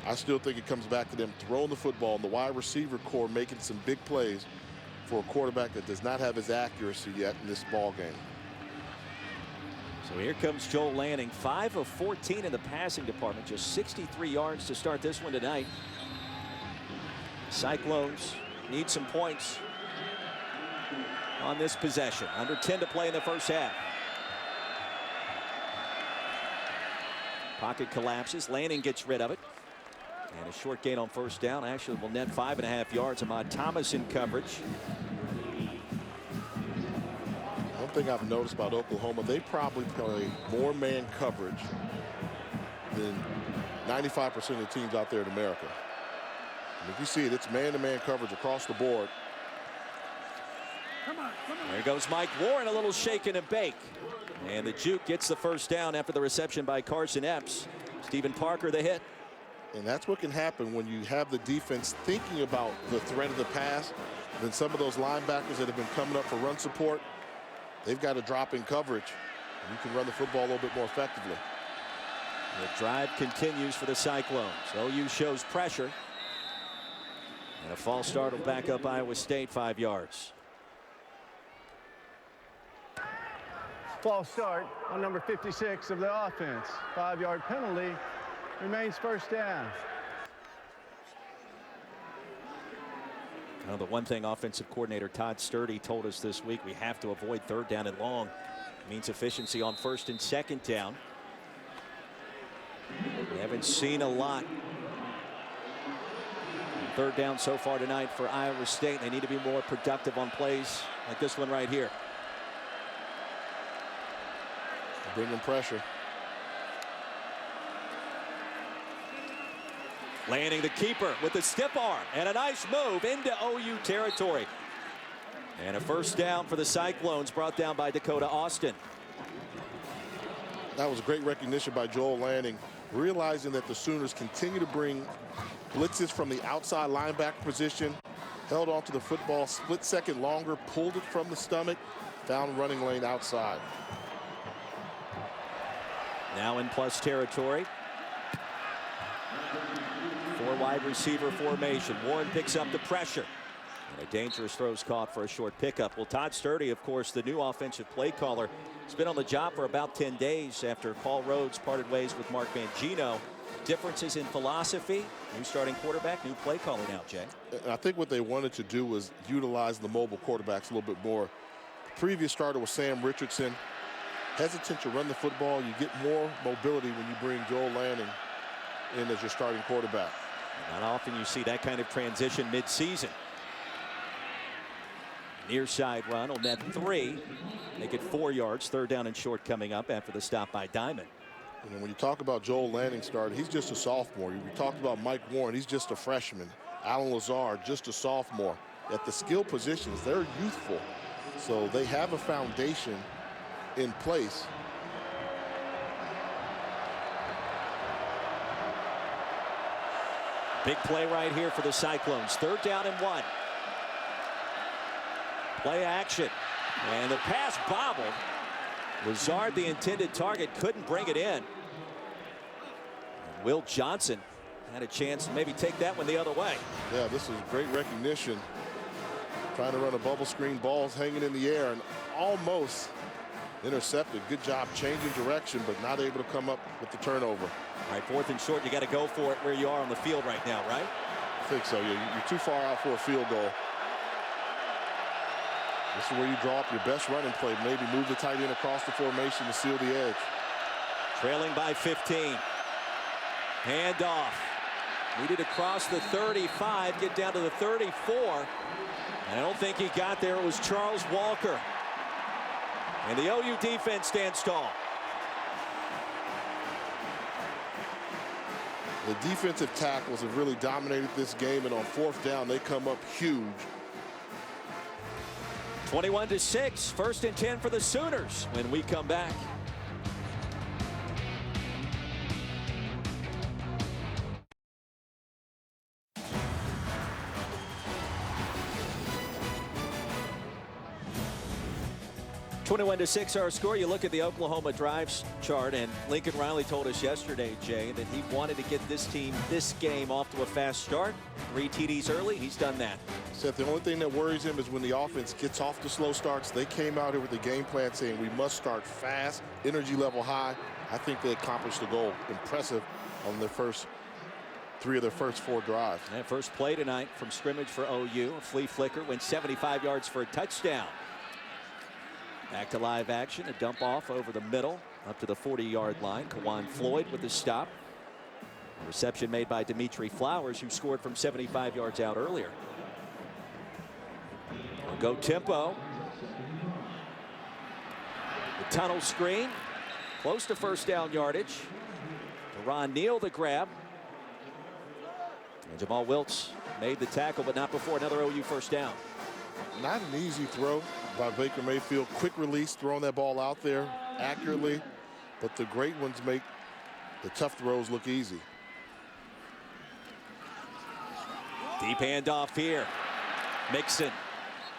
I still think it comes back to them throwing the football and the wide receiver core making some big plays for a quarterback that does not have his accuracy yet in this ball game. So here comes Joel Lanning, 5 of 14 in the passing department, just 63 yards to start this one tonight. Cyclones need some points on this possession. Under 10 to play in the first half. Pocket collapses. Lanning gets rid of it. And a short gain on first down. Actually will net 5.5 yards. Ahmad Thomas in coverage. One thing I've noticed about Oklahoma, they probably play more man coverage than 95% of the teams out there in America. And if you see it, it's man-to-man coverage across the board. There goes Mike Warren, a little shake and a bake. And the juke gets the first down after the reception by Carson Epps. Stephen Parker the hit. And that's what can happen when you have the defense thinking about the threat of the pass. Then some of those linebackers that have been coming up for run support, they've got to drop in coverage. And you can run the football a little bit more effectively. The drive continues for the Cyclones. OU shows pressure. And a false start will back up Iowa State 5 yards. False start on number 56 of the offense. 5-yard penalty. Remains first down. Well, the one thing offensive coordinator Todd Sturdy told us this week, we have to avoid third down and long. It means efficiency on first and second down. We haven't seen a lot. Third down so far tonight for Iowa State. They need to be more productive on plays like this one right here. Bringing pressure. Lanning, the keeper, with the stiff arm and a nice move into OU territory. And a first down for the Cyclones, brought down by Dakota Austin. That was a great recognition by Joel Lanning, realizing that the Sooners continue to bring blitzes from the outside linebacker position, held onto the football split second longer, pulled it from the stomach, found running lane outside. Now in plus territory. 4 wide receiver formation. Warren picks up the pressure. And a dangerous throw's caught for a short pickup. Well, Todd Sturdy, of course, the new offensive play caller, has been on the job for about 10 days after Paul Rhodes parted ways with Mark Mangino. Differences in philosophy. New starting quarterback, new play caller now, Jay. And I think what they wanted to do was utilize the mobile quarterbacks a little bit more. The previous starter was Sam Richardson. Hesitant to run the football. You get more mobility when you bring Joel Lanning in as your starting quarterback. Not often you see that kind of transition mid-season. Near side run will net 3. Make it 4 yards. Third down and short coming up after the stop by Diamond. And when you talk about Joel Lanning starting, he's just a sophomore. We talked about Mike Warren. He's just a freshman. Alan Lazard, just a sophomore. At the skill positions, they're youthful. So they have a foundation in place. Big play right here for the Cyclones. Third down and 1. Play action. And the pass bobbled. Lazard, the intended target, couldn't bring it in. And Will Johnson had a chance to maybe take that one the other way. Yeah, this is great recognition. Trying to run a bubble screen, balls hanging in the air and almost intercepted. Good job changing direction, but not able to come up with the turnover. All right, fourth and short, you got to go for it where you are on the field right now, right? I think so. You're too far out for a field goal. This is where you draw up your best running play. Maybe move the tight end across the formation to seal the edge. Trailing by 15. Hand off. Needed to cross the 35, get down to the 34. And I don't think he got there. It was Charles Walker. And the OU defense stands tall. The defensive tackles have really dominated this game, and on fourth down, they come up huge. 21-6, first and 10 for the Sooners when we come back. 21-6 our score. You look at the Oklahoma drives chart, and Lincoln Riley told us yesterday, Jay, that he wanted to get this team, this game, off to a fast start. 3 TDs early. He's done that. Except the only thing that worries him is when the offense gets off the slow starts. They came out here with a game plan saying we must start fast, energy level high. I think they accomplished the goal. Impressive on their first 3 of their first 4 drives. That first play tonight from scrimmage for OU. A flea flicker, went 75 yards for a touchdown. Back to live action, a dump off over the middle up to the 40-yard line. Kawan Floyd with the stop. A reception made by Dimitri Flowers, who scored from 75 yards out earlier. Go tempo. The tunnel screen, close to first down yardage. Deron Neal the grab. And Jamal Wiltz made the tackle, but not before another OU first down. Not an easy throw by Baker Mayfield. Quick release, throwing that ball out there accurately. But the great ones make the tough throws look easy. Deep handoff here. Mixon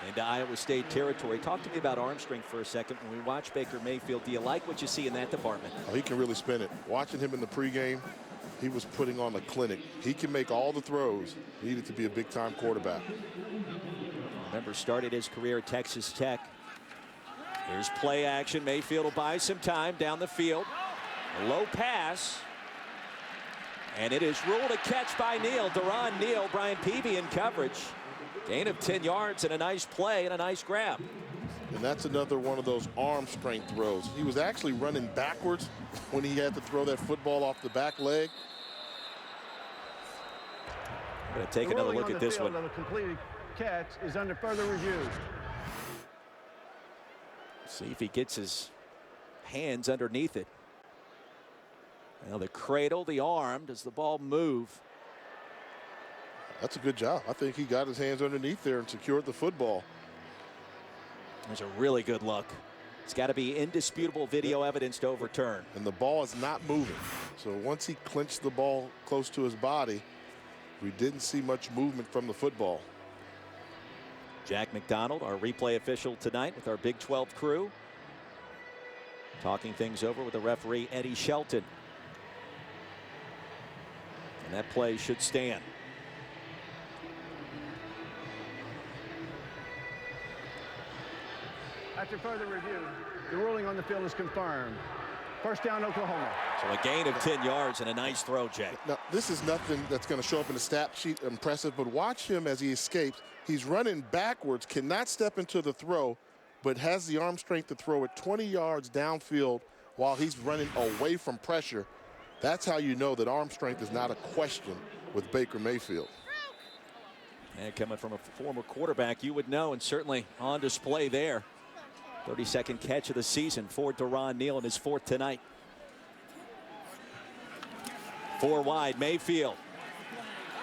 into Iowa State territory. Talk to me about arm strength for a second. When we watch Baker Mayfield, do you like what you see in that department? Oh, he can really spin it. Watching him in the pregame, he was putting on a clinic. He can make all the throws needed to be a big-time quarterback. Remember, started his career at Texas Tech. Here's play action. Mayfield will buy some time down the field. A low pass. And it is ruled a catch by Neal. Deron Neal, Brian Peavy in coverage. Gain of 10 yards and a nice play and a nice grab. And that's another one of those arm strength throws. He was actually running backwards when he had to throw that football off the back leg. I'm going to take another look at this one. The completed catch is under further review. See if he gets his hands underneath it. Now the cradle, the arm. Does the ball move? That's a good job. I think he got his hands underneath there and secured the football. There's a really good look. It's got to be indisputable video evidence to overturn. And the ball is not moving. So once he clinched the ball close to his body, we didn't see much movement from the football. Jack McDonald, our replay official tonight with our Big 12 crew. Talking things over with the referee, Eddie Shelton. And that play should stand. After further review, the ruling on the field is confirmed. First down, Oklahoma. So a gain of 10 yards and a nice throw, Jay. Now, this is nothing that's going to show up in the stat sheet impressive, but watch him as he escapes. He's running backwards, cannot step into the throw, but has the arm strength to throw it 20 yards downfield while he's running away from pressure. That's how you know that arm strength is not a question with Baker Mayfield. And coming from a former quarterback, you would know, and certainly on display there. 32nd catch of the season for Deron Neal in his 4th tonight. 4 wide, Mayfield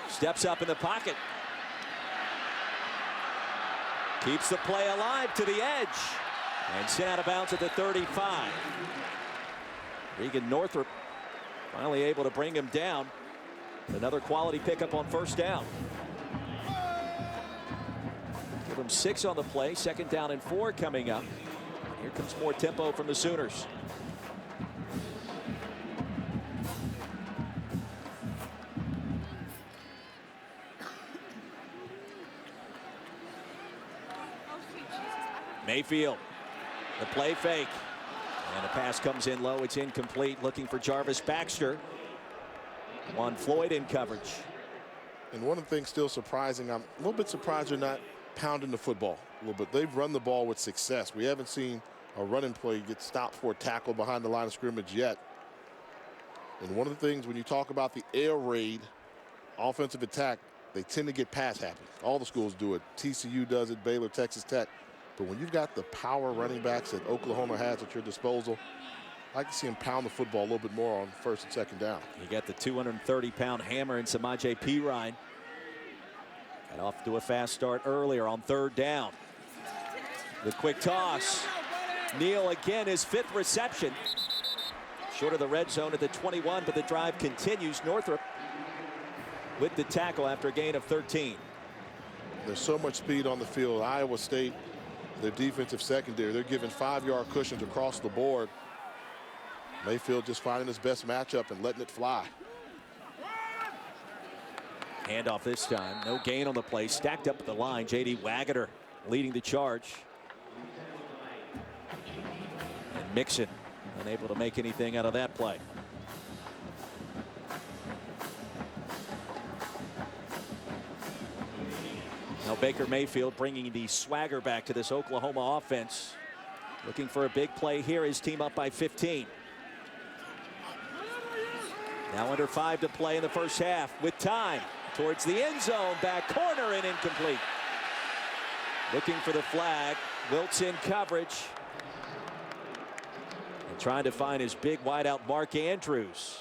steps up in the pocket. Keeps the play alive to the edge and sent out of bounds at the 35. Regan Northrup finally able to bring him down. Another quality pickup on first down. Give him 6 on the play. 2nd down and 4 coming up. Here comes more tempo from the Sooners. Mayfield, the play fake. And the pass comes in low. It's incomplete. Looking for Jarvis Baxter. Juan Floyd in coverage. And one of the things still surprising, I'm a little bit surprised they're not pounding the football a little bit. They've run the ball with success. We haven't seen a running play get stopped for a tackle behind the line of scrimmage yet. And one of the things when you talk about the air raid offensive attack, they tend to get pass happy. All the schools do it. TCU does it, Baylor, Texas Tech. But when you've got the power running backs that Oklahoma has at your disposal, I like to see him pound the football a little bit more on 1st and 2nd down. You got the 230-pound hammer in Samaje Perine. Got off to a fast start earlier on 3rd down. The quick toss. Neal again, his 5th reception. Short of the red zone at the 21, but the drive continues. Northrup with the tackle after a gain of 13. There's so much speed on the field. Iowa State their defensive secondary. They're giving 5-yard cushions across the board. Mayfield just finding his best matchup and letting it fly. Handoff this time. No gain on the play. Stacked up at the line. J.D. Waggoner leading the charge. And Mixon unable to make anything out of that play. Now Baker Mayfield bringing the swagger back to this Oklahoma offense. Looking for a big play here. His team up by 15. Now under 5 to play in the first half with time. Towards the end zone. Back corner and incomplete. Looking for the flag. Wiltz in coverage. And trying to find his big wideout Mark Andrews.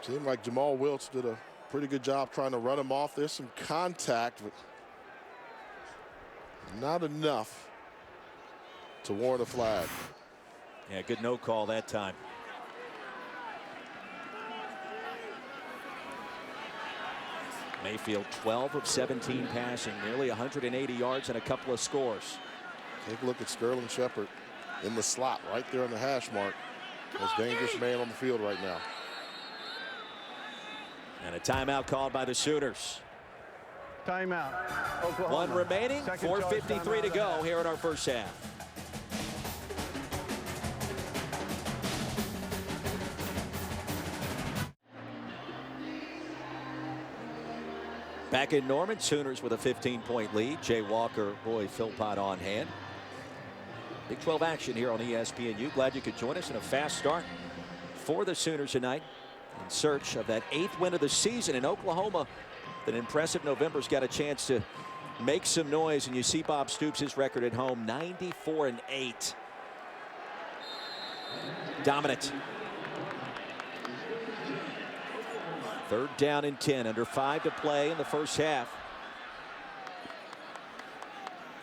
Seemed like Jamal Wiltz did a pretty good job trying to run him off. There's some contact, but not enough to warrant a flag. Yeah, good no call that time. Mayfield 12 of 17 passing, nearly 180 yards and a couple of scores. Take a look at Sterling Shepard in the slot right there on the hash mark. Most dangerous man on the field right now. And a timeout called by the Sooners. Timeout. Oklahoma. 1 remaining, Second charge 4:53 to timeout. go here in our first half. Back in Norman, Sooners with a 15-point lead. Jay Walker, Roy Philpott on hand. Big 12 action here on ESPNU. Glad you could join us in a fast start for the Sooners tonight. In search of that 8th win of the season in Oklahoma. An impressive November's got a chance to make some noise, and you see Bob Stoops, his record at home, 94-8. Dominant. 3rd down and 10, under 5 to play in the first half.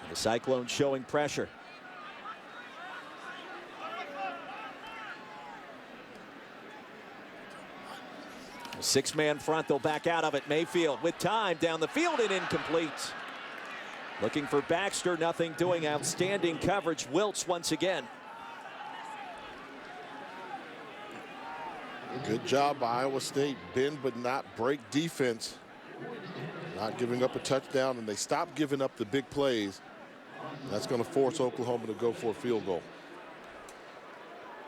And the Cyclones showing pressure. A 6-man front, they'll back out of it. Mayfield with time down the field and incomplete. Looking for Baxter, nothing doing. Outstanding coverage. Wiltz once again. Good job by Iowa State. Bend but not break defense. Not giving up a touchdown, and they stop giving up the big plays. That's going to force Oklahoma to go for a field goal.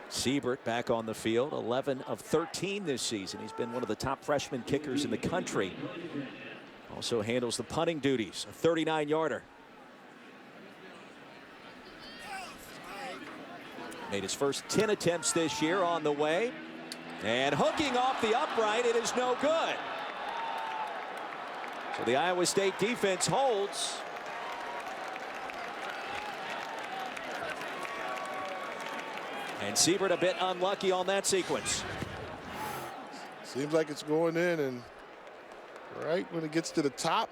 Siebert back on the field, 11 of 13 this season. He's been one of the top freshman kickers in the country. Also handles the punting duties, a 39-yarder. Made his first 10 attempts this year on the way. And hooking off the upright, it is no good. So the Iowa State defense holds. And Siebert a bit unlucky on that sequence. Seems like it's going in, and right when it gets to the top,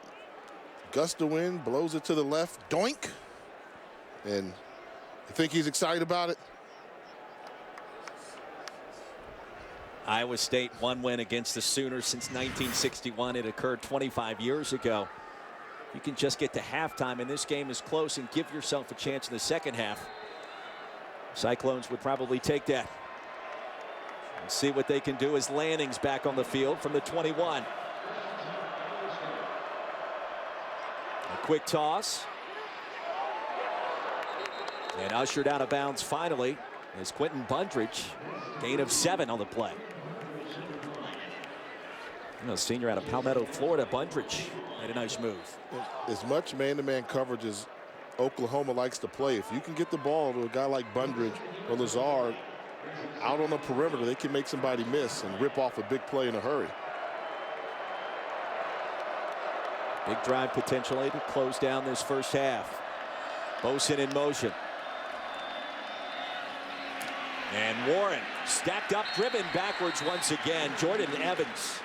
gust of wind blows it to the left, doink. And you think he's excited about it? Iowa State one win against the Sooners since 1961. It occurred 25 years ago. You can just get to halftime, and this game is close, and give yourself a chance in the second half. Cyclones would probably take that. And see what they can do as Lanning's back on the field from the 21. A quick toss. And ushered out of bounds finally is Quentin Bundridge. Gain of 7 on the play. You know, senior out of Palmetto, Florida, Bundridge made a nice move. As much man-to-man coverage as Oklahoma likes to play, if you can get the ball to a guy like Bundridge or Lazard out on the perimeter, they can make somebody miss and rip off a big play in a hurry. Big drive potentially to close down this first half. Bosin in motion. And Warren stacked up, driven backwards once again. Jordan Evans.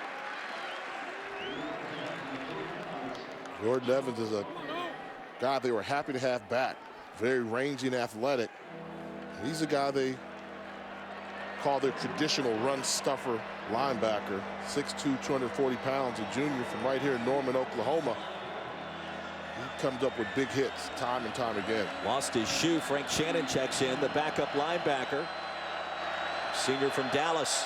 Jordan Evans is a guy they were happy to have back. Very rangy and athletic. He's a guy they call their traditional run stuffer linebacker. 6'2", 240 pounds, a junior from right here in Norman, Oklahoma. He comes up with big hits time and time again. Lost his shoe. Frank Shannon checks in, the backup linebacker. Senior from Dallas.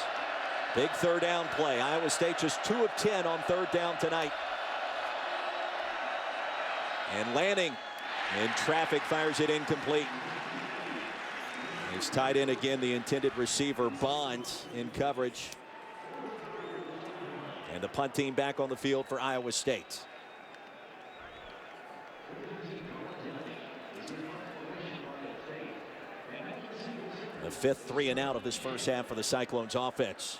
Big third down play. Iowa State just 2 of 10 on third down tonight. And Lanning in traffic fires it incomplete. He's tied in again, the intended receiver Bonds in coverage. And the punt team back on the field for Iowa State. The 5th 3 and out of this first half for the Cyclones offense.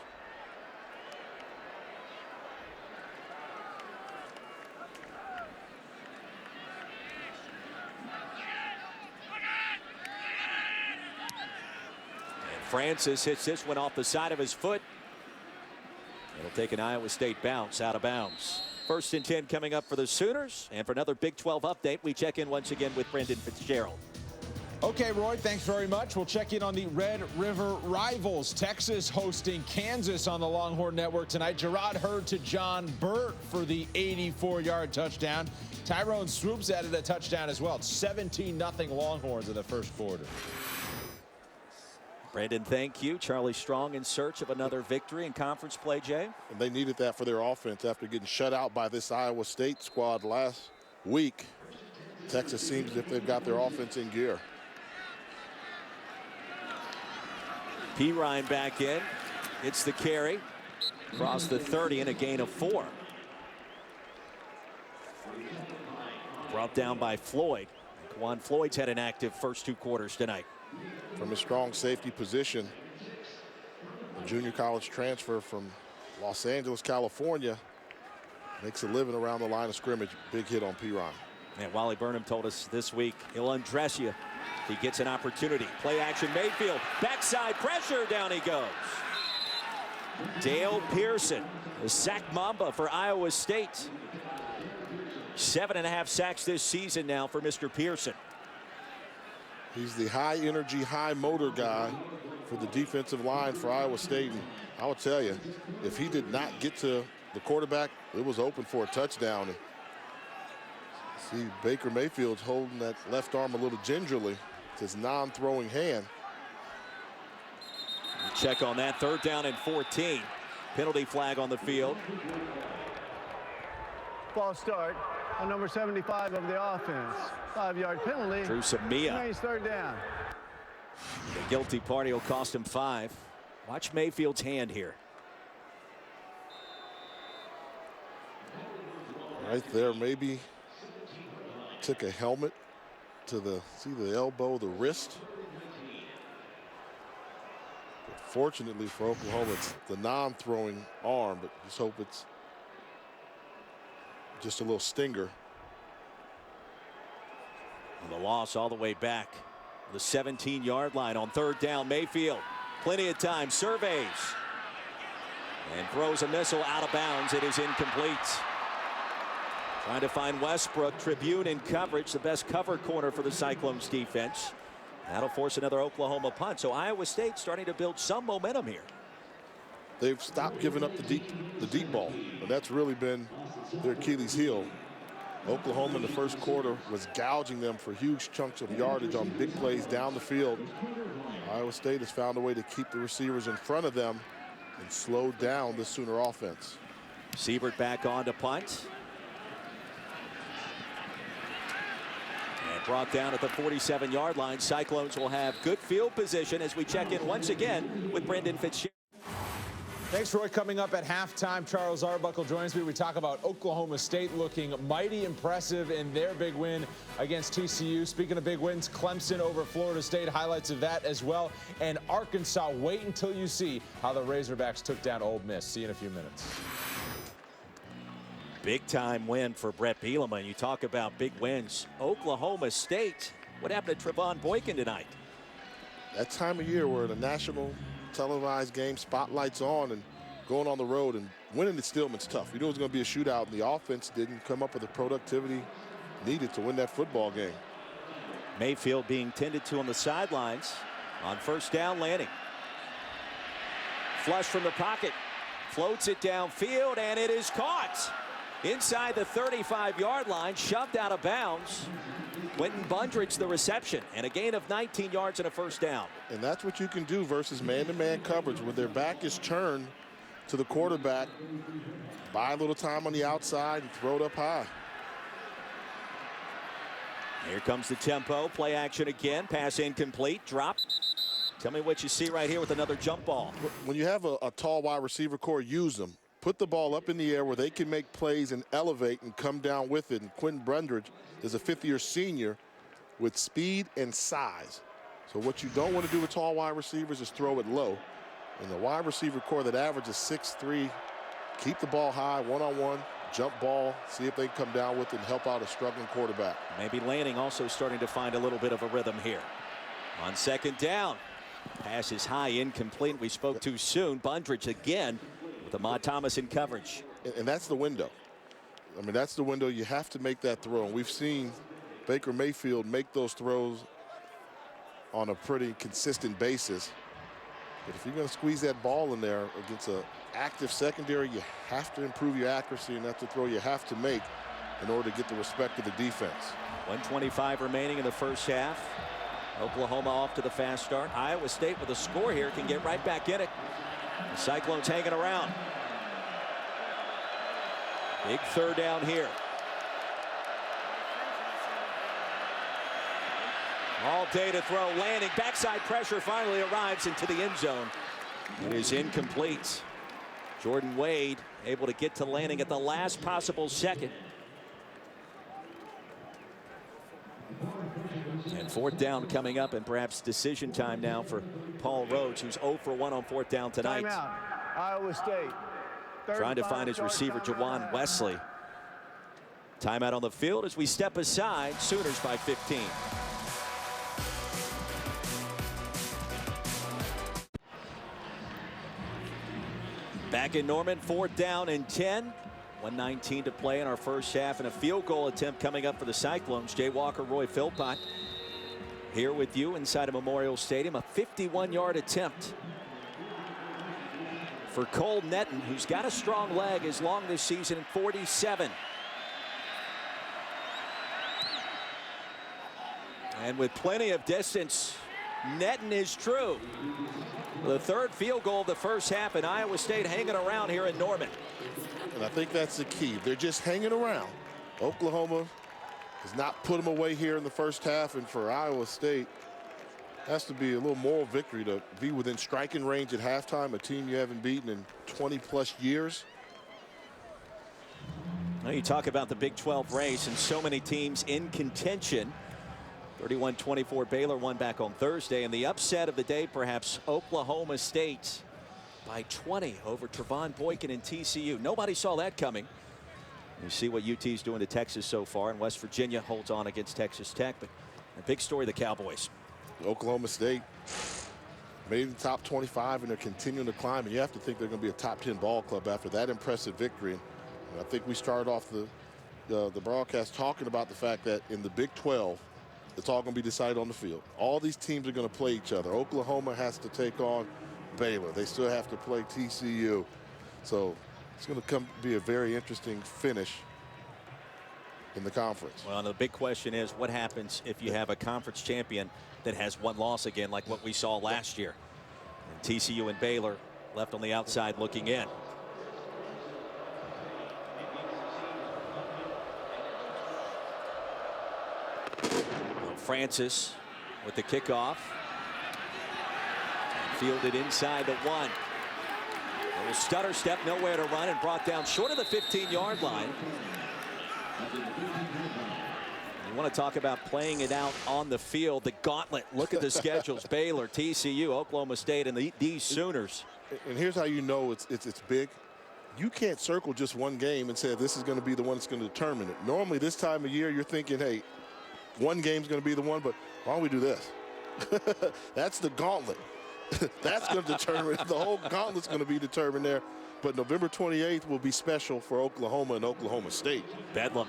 And Francis hits this one off the side of his foot. It'll take an Iowa State bounce out of bounds. 1st and 10 coming up for the Sooners. And for another Big 12 update, we check in once again with Brendan Fitzgerald. Okay, Roy, thanks very much. We'll check in on the Red River Rivals. Texas hosting Kansas on the Longhorn Network tonight. Gerard Hurd to John Burt for the 84-yard touchdown. Tyrone Swoops added a touchdown as well. It's 17-0 Longhorns in the first quarter. Brandon, thank you. Charlie Strong in search of another victory in conference play, Jay. And they needed that for their offense after getting shut out by this Iowa State squad last week. Texas seems as if they've got their offense in gear. P. Ryan back in. It's the carry. Across the 30 and a gain of 4. Brought down by Floyd. Juan Floyd's had an active first 2 quarters tonight. From a strong safety position, a junior college transfer from Los Angeles, California, makes a living around the line of scrimmage. Big hit on P. Ryan. And Wally Burnham told us this week he'll undress you if he gets an opportunity. Play action Mayfield. Backside pressure. Down he goes. Dale Pearson, the sack mamba for Iowa State. 7.5 sacks this season now for Mr. Pearson. He's the high energy, high motor guy for the defensive line for Iowa State. And I will tell you, if he did not get to the quarterback, it was open for a touchdown. And see Baker Mayfield's holding that left arm a little gingerly. It's his non-throwing hand. Check on that. 3rd down and 14. Penalty flag on the field. False start on number 75 of the offense. 5-yard penalty. Drew Samia. Remains 3rd down. The guilty party will cost him 5. Watch Mayfield's hand here. Right there, maybe took a helmet to the, see the elbow, the wrist. But fortunately for Oklahoma, it's the non-throwing arm, but just hope it's just a little stinger. And the loss all the way back. The 17-yard line on 3rd down. Mayfield, plenty of time, surveys. And throws a missile out of bounds. It is incomplete. Trying to find Westbrook. Tribune in coverage, the best cover corner for the Cyclones defense. That'll force another Oklahoma punt. So Iowa State starting to build some momentum here. They've stopped giving up the deep ball, and that's really been their Achilles heel. Oklahoma in the first quarter was gouging them for huge chunks of yardage on big plays down the field. Iowa State has found a way to keep the receivers in front of them and slow down the Sooner offense. Siebert back on to punt. And brought down at the 47-yard line. Cyclones will have good field position as we check in once again with Brendan Fitzgerald. Thanks, Roy. Coming up at halftime, Charles Arbuckle joins me. We talk about Oklahoma State looking mighty impressive in their big win against TCU. Speaking of big wins, Clemson over Florida State, highlights of that as well. And Arkansas, wait until you see how the Razorbacks took down Ole Miss. See you in a few minutes. Big time win for Brett Bielema. You talk about big wins. Oklahoma State. What happened to Trevon Boykin tonight? That time of year where the national televised game, spotlights on, and going on the road and winning at Stillman's tough. You knew it was going to be a shootout, and the offense didn't come up with the productivity needed to win that football game. Mayfield being tended to on the sidelines. On 1st down, Lanning. Flush from the pocket. Floats it downfield, and it is caught. Inside the 35-yard line, shoved out of bounds. Quentin Bundridge the reception, and a gain of 19 yards and a first down. And that's what you can do versus man-to-man coverage. When their back is turned to the quarterback, buy a little time on the outside and throw it up high. Here comes the tempo. Play action again. Pass incomplete. Drop. Tell me what you see right here with another jump ball. When you have a tall wide receiver core, use them. Put the ball up in the air where they can make plays and elevate and come down with it. And Quentin Bundridge is a fifth-year senior with speed and size. So what you don't want to do with tall wide receivers is throw it low. And the wide receiver core that averages 6'3", keep the ball high, one-on-one, jump ball, see if they can come down with it and help out a struggling quarterback. Maybe Lanning also starting to find a little bit of a rhythm here. On second down, pass is high, incomplete. We spoke too soon. Bundridge again with Ahmad Thomas in coverage. And that's the window. I mean, that's the window. You have to make that throw. And we've seen Baker Mayfield make those throws on a pretty consistent basis. But if you're going to squeeze that ball in there against an active secondary, you have to improve your accuracy, and that's the throw you have to make in order to get the respect of the defense. 1:25 remaining in the first half. Oklahoma off to the fast start. Iowa State with a score here can get right back in it. The Cyclones hanging around. Big third down here. All day to throw. Lanning. Backside pressure finally arrives into the end zone. It is incomplete. Jordan Wade able to get to Lanning at the last possible second. And fourth down coming up, and perhaps decision time now for Paul Rhodes, who's 0 for 1 on fourth down tonight. Timeout. Iowa State. Trying to find his receiver, Jawan Wesley. Timeout on the field as we step aside. Sooners by 15. Back in Norman, fourth down and 10. 1:19 to play in our first half, and a field goal attempt coming up for the Cyclones. Jay Walker, Roy Philpott here with you inside of Memorial Stadium. A 51-yard attempt for Cole Netton, who's got a strong leg, as long this season, 47. And with plenty of distance, Netton is true. The third field goal of the first half, and Iowa State hanging around here in Norman. And I think that's the key. They're just hanging around. Oklahoma has not put them away here in the first half, and for Iowa State, has to be a little moral victory to be within striking range at halftime, a team you haven't beaten in 20-plus years. Well, you talk about the Big 12 race and so many teams in contention. 31-24 Baylor won back on Thursday, and the upset of the day, perhaps Oklahoma State by 20 over Trevon Boykin and TCU. Nobody saw that coming. You see what UT's doing to Texas so far, and West Virginia holds on against Texas Tech. But a big story, the Cowboys. Oklahoma State made the top 25, and they're continuing to climb. And you have to think they're going to be a top 10 ball club after that impressive victory. And I think we started off the broadcast talking about the fact that in the Big 12, it's all going to be decided on the field. All these teams are going to play each other. Oklahoma has to take on Baylor. They still have to play TCU. So it's going to be a very interesting finish in the conference. Well, the big question is, what happens if you have a conference champion that has one loss again, like what we saw last year? And TCU and Baylor left on the outside looking in. Francis with the kickoff. Fielded inside the 1. A little stutter step, nowhere to run, and brought down short of the 15-yard line. You want to talk about playing it out on the field, the gauntlet. Look at the schedules. Baylor, TCU, Oklahoma State, and these Sooners. And here's how you know it's big. You can't circle just one game and say this is going to be the one that's going to determine it. Normally this time of year you're thinking, hey, one game's going to be the one, but why don't we do this? That's the gauntlet. That's going to determine. The whole gauntlet's going to be determined there. But November 28th will be special for Oklahoma and Oklahoma State. Bedlam.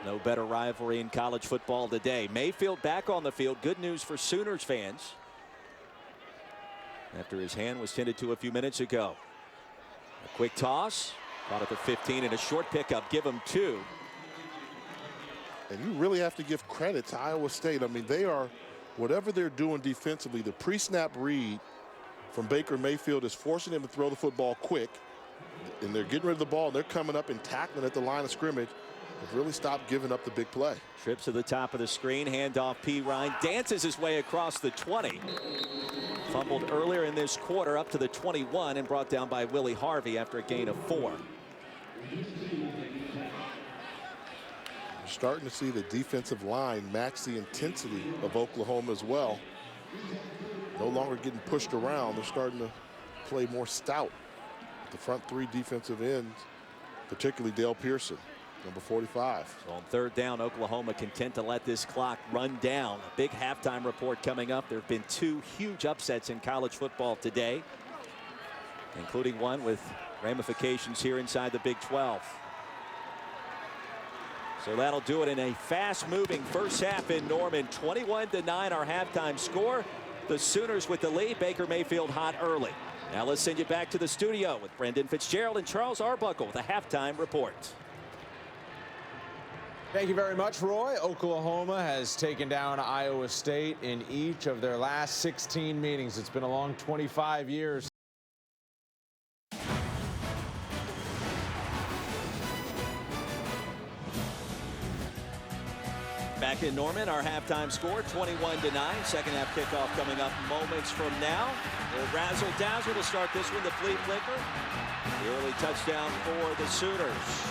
No better rivalry in college football today. Mayfield back on the field. Good news for Sooners fans, after his hand was tended to a few minutes ago. A quick toss. Caught at the 15 and a short pickup. Give them 2. And you really have to give credit to Iowa State. I mean, they are, whatever they're doing defensively, the pre-snap read from Baker Mayfield is forcing them to throw the football quick. And they're getting rid of the ball. They're coming up and tackling at the line of scrimmage. They've really stopped giving up the big play. Trips to the top of the screen. Handoff P. Ryan dances his way across the 20. Fumbled earlier in this quarter up to the 21 and brought down by Willie Harvey after a gain of 4. You're starting to see the defensive line match the intensity of Oklahoma as well. No longer getting pushed around. They're starting to play more stout. The front 3 defensive ends, particularly Dale Pearson, number 45. So on 3rd down, Oklahoma content to let this clock run down. A big halftime report coming up. There have been 2 huge upsets in college football today, including one with ramifications here inside the Big 12. So that'll do it in a fast-moving first half in Norman. 21-9 our halftime score. The Sooners with the lead. Baker Mayfield hot early. Now let's send you back to the studio with Brendan Fitzgerald and Charles Arbuckle with a halftime report. Thank you very much, Roy. Oklahoma has taken down Iowa State in each of their last 16 meetings. It's been a long 25 years. Back in Norman, our halftime score 21-9. Second half kickoff coming up moments from now. The razzle dazzle to start this one. The flea flicker. The early touchdown for the Sooners.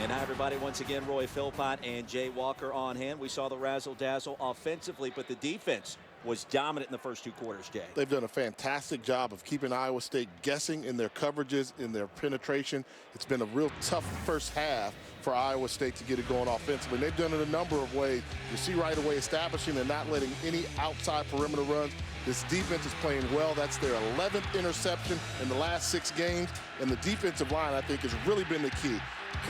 And hi, everybody. Once again, Roy Philpott and Jay Walker on hand. We saw the razzle dazzle offensively, but the defense was dominant in the first 2 quarters, Jay. They've done a fantastic job of keeping Iowa State guessing in their coverages, in their penetration. It's been a real tough first half for Iowa State to get it going offensively. And they've done it a number of ways. You see right away establishing and not letting any outside perimeter runs. This defense is playing well. That's their 11th interception in the last 6 games. And the defensive line, I think, has really been the key.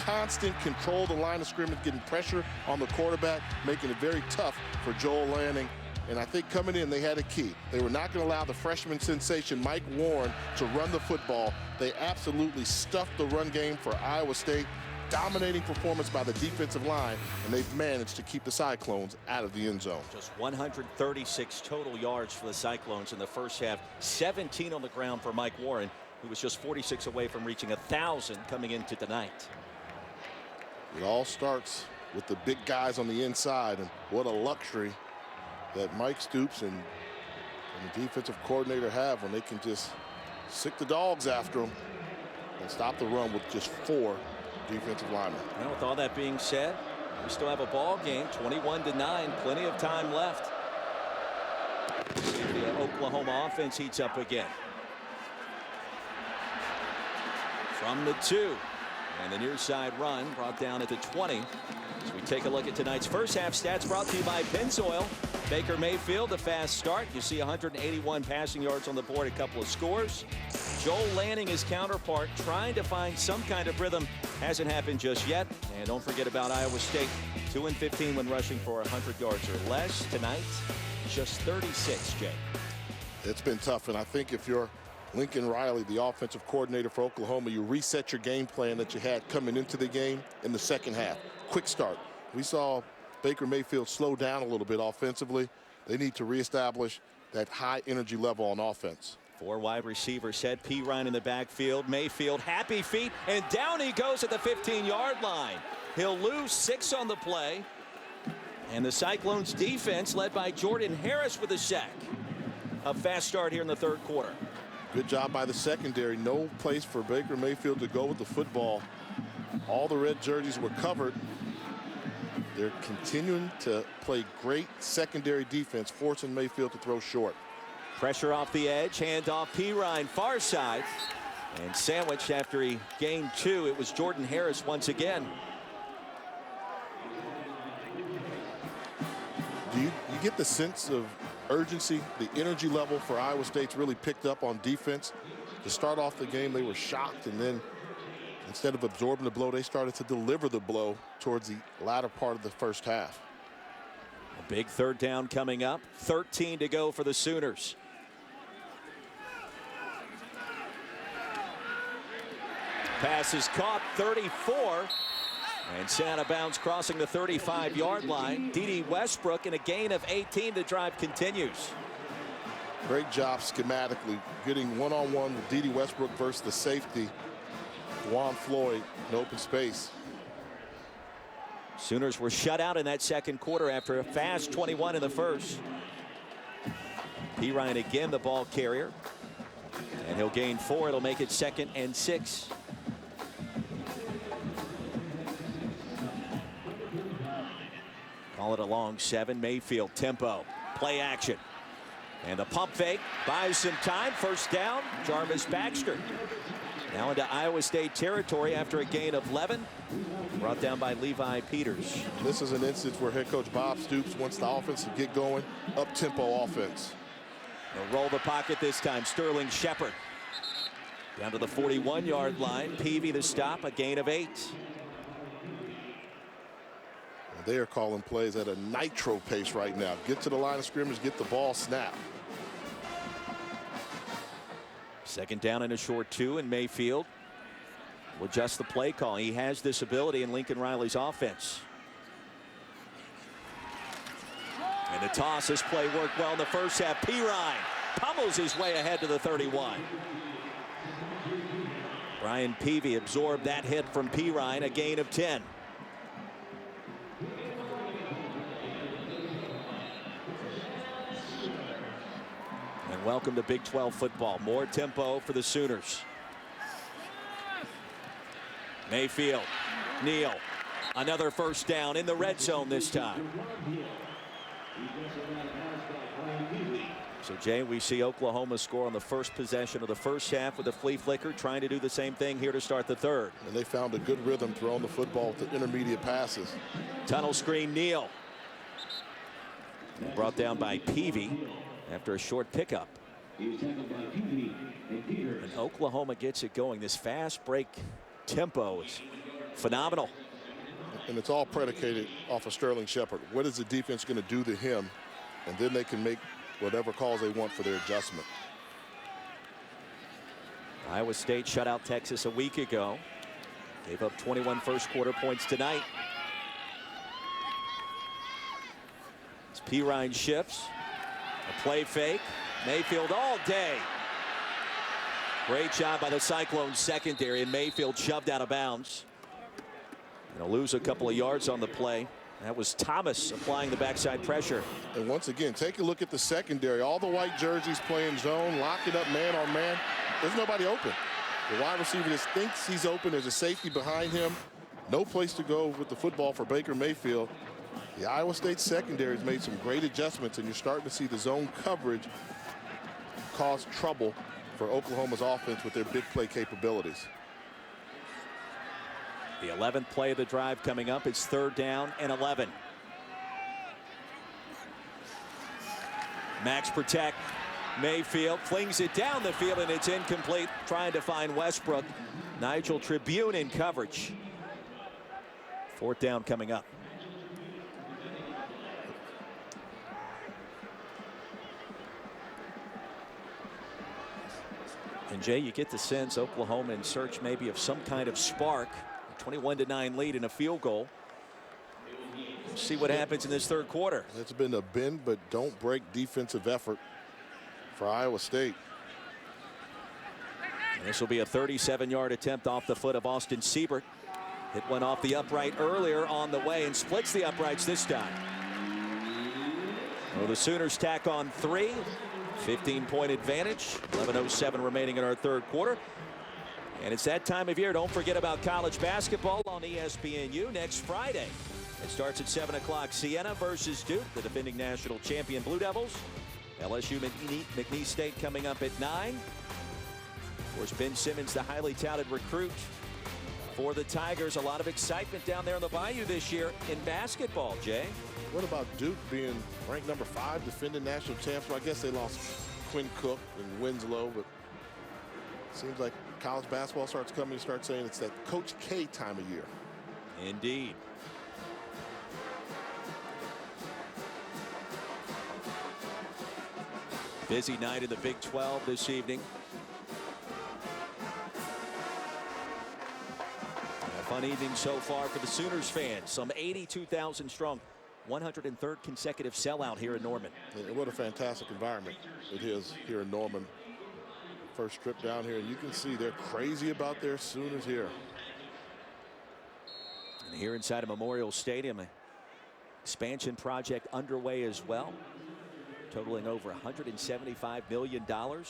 Constant control of the line of scrimmage, getting pressure on the quarterback, making it very tough for Joel Lanning. And I think coming in, they had a key. They were not going to allow the freshman sensation, Mike Warren, to run the football. They absolutely stuffed the run game for Iowa State. Dominating performance by the defensive line, and they've managed to keep the Cyclones out of the end zone. Just 136 total yards for the Cyclones in the first half. 17 on the ground for Mike Warren, who was just 46 away from reaching 1,000 coming into tonight. It all starts with the big guys on the inside, and what a luxury that Mike Stoops and the defensive coordinator have when they can just sick the dogs after them and stop the run with just 4 defensive linemen. Well, with all that being said, we still have a ball game, 21-9, plenty of time left. See if the Oklahoma offense heats up again. From the 2, and the near side run brought down at the 20. As we take a look at tonight's first half stats, brought to you by Pennzoil. Baker Mayfield, a fast start. You see 181 passing yards on the board, a couple of scores. Joel Lanning, his counterpart, trying to find some kind of rhythm. Hasn't happened just yet. And don't forget about Iowa State, 2-15 when rushing for 100 yards or less. Tonight, just 36, Jay. It's been tough, and I think if you're Lincoln Riley, the offensive coordinator for Oklahoma, you reset your game plan that you had coming into the game in the second half. Quick start. We saw Baker Mayfield slow down a little bit offensively. They need to reestablish that high energy level on offense. 4 wide receivers set. P. Ryan in the backfield. Mayfield, happy feet, and down he goes at the 15-yard line. He'll lose 6 on the play. And the Cyclones defense led by Jordan Harris with a sack. A fast start here in the 3rd quarter. Good job by the secondary. No place for Baker Mayfield to go with the football. All the red jerseys were covered. They're continuing to play great secondary defense, forcing Mayfield to throw short. Pressure off the edge, handoff P. Ryan, far side. And sandwiched after he gained 2. It was Jordan Harris once again. Do you get the sense of urgency, the energy level for Iowa State's really picked up on defense? To start off the game, they were shocked, and then instead of absorbing the blow, they started to deliver the blow towards the latter part of the first half. A big 3rd down coming up. 13 to go for the Sooners. Pass is caught, 34. And sent out of bounds crossing the 35-yard line. D.D. Westbrook in a gain of 18. The drive continues. Great job schematically getting one-on-one with D.D. Westbrook versus the safety, Juan Floyd, in open space. Sooners were shut out in that second quarter after a fast 21 in the first. Perine again the ball carrier. And he'll gain 4. It'll make it 2nd and 6. Call it a long 7. Mayfield tempo. Play action. And the pump fake buys some time. First down. Jarvis Baxter. Now into Iowa State territory after a gain of 11. Brought down by Levi Peters. This is an instance where head coach Bob Stoops wants the offense to get going. Up-tempo offense. They'll roll the pocket this time. Sterling Shepard. Down to the 41-yard line. Peavy the stop. A gain of 8. They are calling plays at a nitro pace right now. Get to the line of scrimmage, get the ball snapped. Second down and a short 2, and Mayfield will adjust the play call. He has this ability in Lincoln Riley's offense. And the toss, this play worked well in the first half. Perine pummels his way ahead to the 31. Brian Peavy absorbed that hit from Perine, a gain of 10. And welcome to Big 12 football. More tempo for the Sooners. Mayfield, Neal, another first down in the red zone this time. So, Jay, we see Oklahoma score on the first possession of the first half with a flea flicker, trying to do the same thing here to start the third. And they found a good rhythm throwing the football with the intermediate passes. Tunnel screen, Neal. Brought down by Peavy after a short pickup. And Oklahoma gets it going. This fast break tempo is phenomenal. And it's all predicated off of Sterling Shepard. What is the defense going to do to him? And then they can make whatever calls they want for their adjustment. Iowa State shut out Texas a week ago. Gave up 21 first quarter points tonight. As Perine shifts. A play fake. Mayfield all day. Great job by the Cyclones secondary, and Mayfield shoved out of bounds. Gonna lose a couple of yards on the play. That was Thomas applying the backside pressure. And once again, take a look at the secondary. All the white jerseys playing zone, locking up man on man. There's nobody open. The wide receiver just thinks he's open. There's a safety behind him. No place to go with the football for Baker Mayfield. The Iowa State secondary has made some great adjustments, and you're starting to see the zone coverage cause trouble for Oklahoma's offense with their big play capabilities. The 11th play of the drive coming up. It's 3rd down and 11. Max protect. Mayfield flings it down the field, and it's incomplete. Trying to find Westbrook. Nigel Tribune in coverage. 4th down coming up. And Jay, you get the sense Oklahoma in search maybe of some kind of spark. 21-9 lead in a field goal. See what happens in this third quarter. It's been a bend but don't break defensive effort for Iowa State. And this will be a 37-yard attempt off the foot of Austin Siebert. Hit one off the upright earlier on the way and splits the uprights this time. Well, the Sooners tack on 3. 15-point advantage. 11:07 remaining in our third quarter. And it's that time of year. Don't forget about college basketball on ESPNU next Friday. It starts at 7 o'clock. Siena versus Duke, the defending national champion Blue Devils. LSU McNeese State coming up at 9. Of course, Ben Simmons, the highly touted recruit for the Tigers. A lot of excitement down there in the Bayou this year in basketball, Jay. What about Duke being ranked number 5, defending national champs? Well, I guess they lost Quinn Cook and Winslow, but it seems like college basketball starts coming and starts saying it's that Coach K time of year. Indeed. Busy night in the Big 12 this evening. fun evening so far for the Sooners fans. Some 82,000 strong. 103rd consecutive sellout here in Norman. And what a fantastic environment it is here in Norman. First trip down here, and you can see they're crazy about their Sooners here. And here inside of Memorial Stadium, an expansion project underway as well, totaling over $175 million. I'll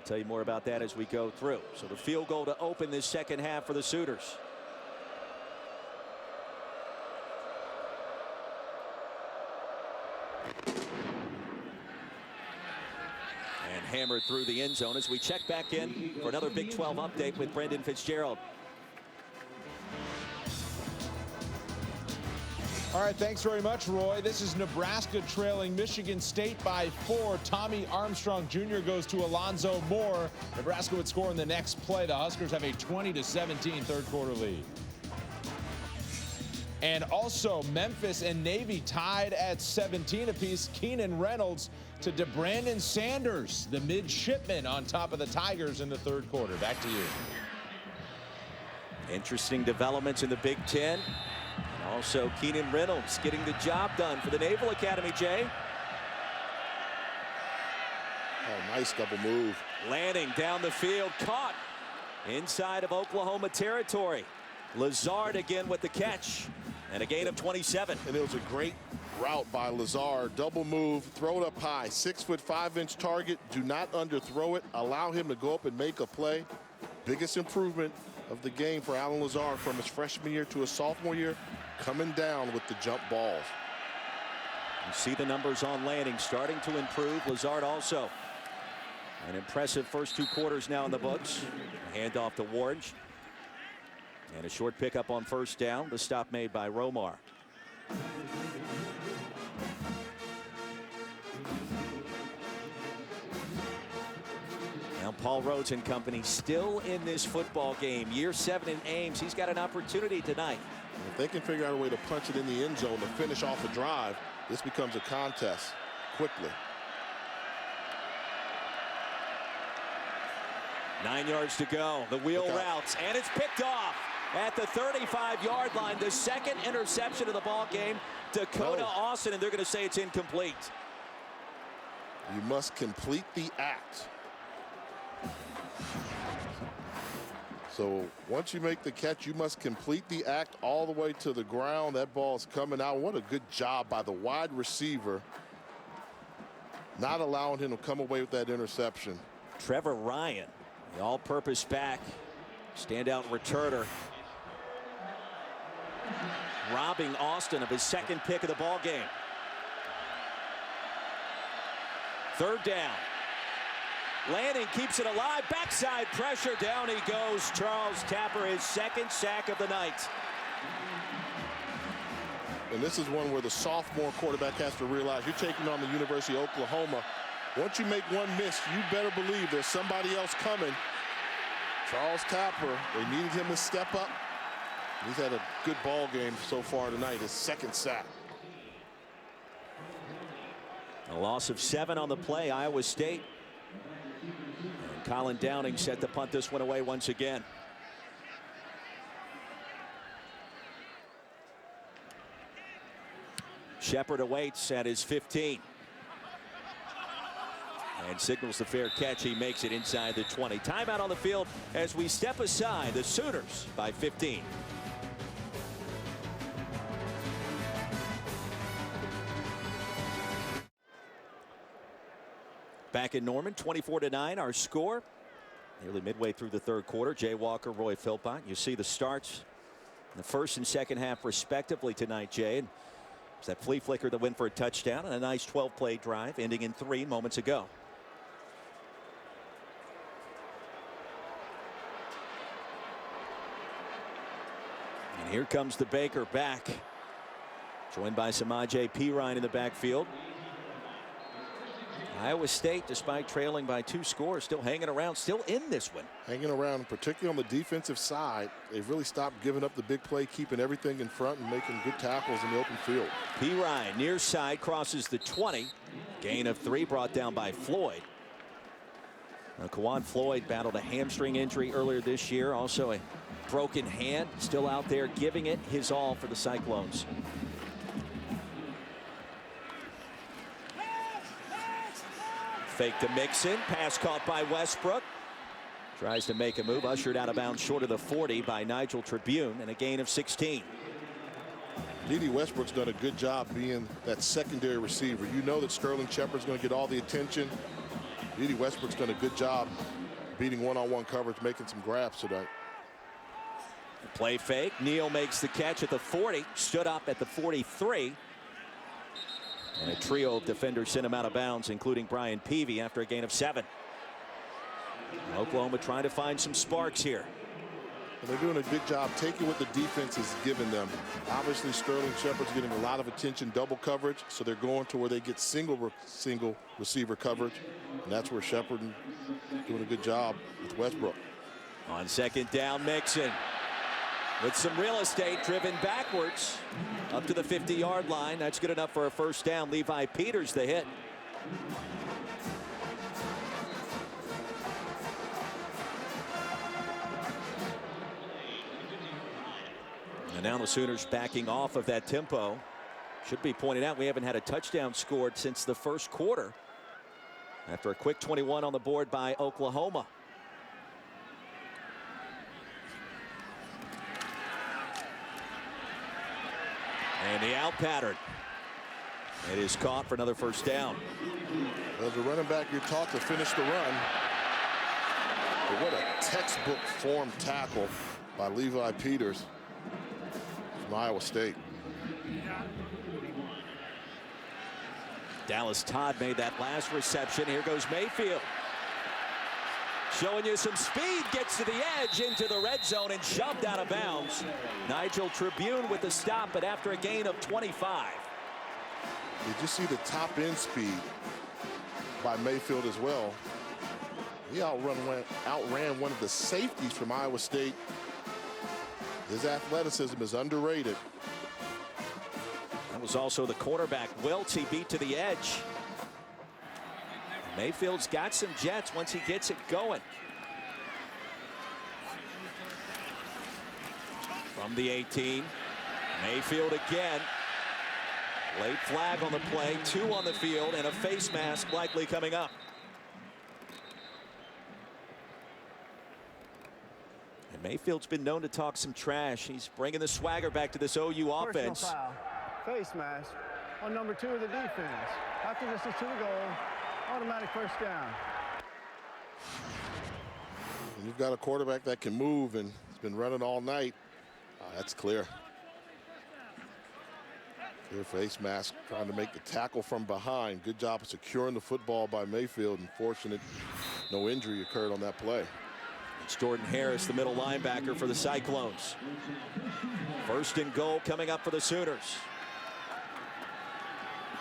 tell you more about that as we go through. So the field goal to open this second half for the Sooners. And hammered through the end zone as we check back in for another Big 12 update with Brendan Fitzgerald. All right, thanks very much, Roy. This is Nebraska trailing Michigan State by 4. Tommy Armstrong Jr. goes to Alonzo Moore. Nebraska would score in the next play. The Huskers have a 20-17 third quarter lead. And also Memphis and Navy tied at 17 apiece. Keenan Reynolds to DeBrandon Sanders, the midshipman, on top of the Tigers in the third quarter. Back to you. Interesting developments in the Big Ten. And also Keenan Reynolds getting the job done for the Naval Academy, Jay. Oh, nice double move. Landing down the field, caught inside of Oklahoma territory. Lazard again with the catch and a gain of 27. And it was a great route by Lazard. Double move, throw it up high. 6'5" target. Do not underthrow it. Allow him to go up and make a play. Biggest improvement of the game for Alan Lazard from his freshman year to his sophomore year, coming down with the jump balls. You see the numbers on landing starting to improve. Lazard also an impressive first 2 quarters now in the books. Handoff to Warren. And a short pickup on first down. The stop made by Romar. Now Paul Rhodes and company still in this football game. Year 7 in Ames. He's got an opportunity tonight. If they can figure out a way to punch it in the end zone to finish off a drive, this becomes a contest quickly. 9 yards to go. The wheel routes, and it's picked off at the 35-yard line. The second interception of the ball game. Dakota Austin, and they're going to say it's incomplete. You must complete the act. So once you make the catch, you must complete the act all the way to the ground. That ball is coming out. What a good job by the wide receiver, not allowing him to come away with that interception. Trevor Ryan, the all-purpose back, standout returner, robbing Austin of his second pick of the ball game. Third down. Lanning keeps it alive. Backside pressure. Down he goes. Charles Tapper, his second sack of the night. And this is one where the sophomore quarterback has to realize you're taking on the University of Oklahoma. Once you make one miss, you better believe there's somebody else coming. Charles Tapper, they needed him to step up. He's had a good ball game so far tonight, his second sack. A loss of 7 on the play, Iowa State. And Colin Downing set to punt this one away once again. Shepard awaits at his 15. And signals the fair catch. He makes it inside the 20. Timeout on the field as we step aside. The Sooners by 15. Back in Norman, 24-9 our score. Nearly midway through the third quarter. Jay Walker, Roy Philpott. You see the starts in the first and second half respectively tonight, Jay. And it's that flea flicker that went for a touchdown and a nice 12-play drive ending in 3 moments ago. And here comes the Baker back, joined by Samaje Perine in the backfield. Iowa State, despite trailing by 2 scores, still hanging around, still in this one. Hanging around, particularly on the defensive side. They've really stopped giving up the big play, keeping everything in front and making good tackles in the open field. Perine near side crosses the 20. Gain of 3 brought down by Floyd. Now, Kawan Floyd battled a hamstring injury earlier this year. Also a broken hand, still out there giving it his all for the Cyclones. Fake to Mixon, pass caught by Westbrook. Tries to make a move, ushered out of bounds short of the 40 by Nigel Tribune, and a gain of 16. D.D. Westbrook's done a good job being that secondary receiver. You know that Sterling Shepard's going to get all the attention. D.D. Westbrook's done a good job beating one-on-one coverage, making some grabs tonight. Play fake. Neal makes the catch at the 40, stood up at the 43. And a trio of defenders sent him out of bounds, including Brian Peavy, after a gain of 7. Oklahoma trying to find some sparks here. And they're doing a good job taking what the defense is giving them. Obviously, Sterling Shepard's getting a lot of attention, double coverage, so they're going to where they get single receiver coverage, and that's where Shepard doing a good job with Westbrook. On second down, Mixon with some real estate, driven backwards up to the 50-yard line. That's good enough for a first down. Levi Peters the hit. And now the Sooners backing off of that tempo. Should be pointed out we haven't had a touchdown scored since the first quarter, after a quick 21 on the board by Oklahoma. And the out pattern. It is caught for another first down. As a running back, you're taught to finish the run. But what a textbook form tackle by Levi Peters from Iowa State. Dallas Todd made that last reception. Here goes Mayfield. Showing you some speed, gets to the edge into the red zone and shoved out of bounds. Nigel Tribune with the stop, but after a gain of 25. Did you see the top end speed by Mayfield as well? He outran one of the safeties from Iowa State. His athleticism is underrated. That was also the quarterback, Wiltz, he beat to the edge. Mayfield's got some jets once he gets it going. From the 18, Mayfield again. Late flag on the play, 2 on the field, and a face mask likely coming up. And Mayfield's been known to talk some trash. He's bringing the swagger back to this OU offense. Personal foul, face mask on number 2 of the defense. After this is to the goal, automatic first down. And you've got a quarterback that can move, and he's been running all night. That's clear. Clear face mask, trying to make the tackle from behind. Good job of securing the football by Mayfield, and fortunate no injury occurred on that play. It's Jordan Harris, the middle linebacker for the Cyclones. First and goal coming up for the Sooners.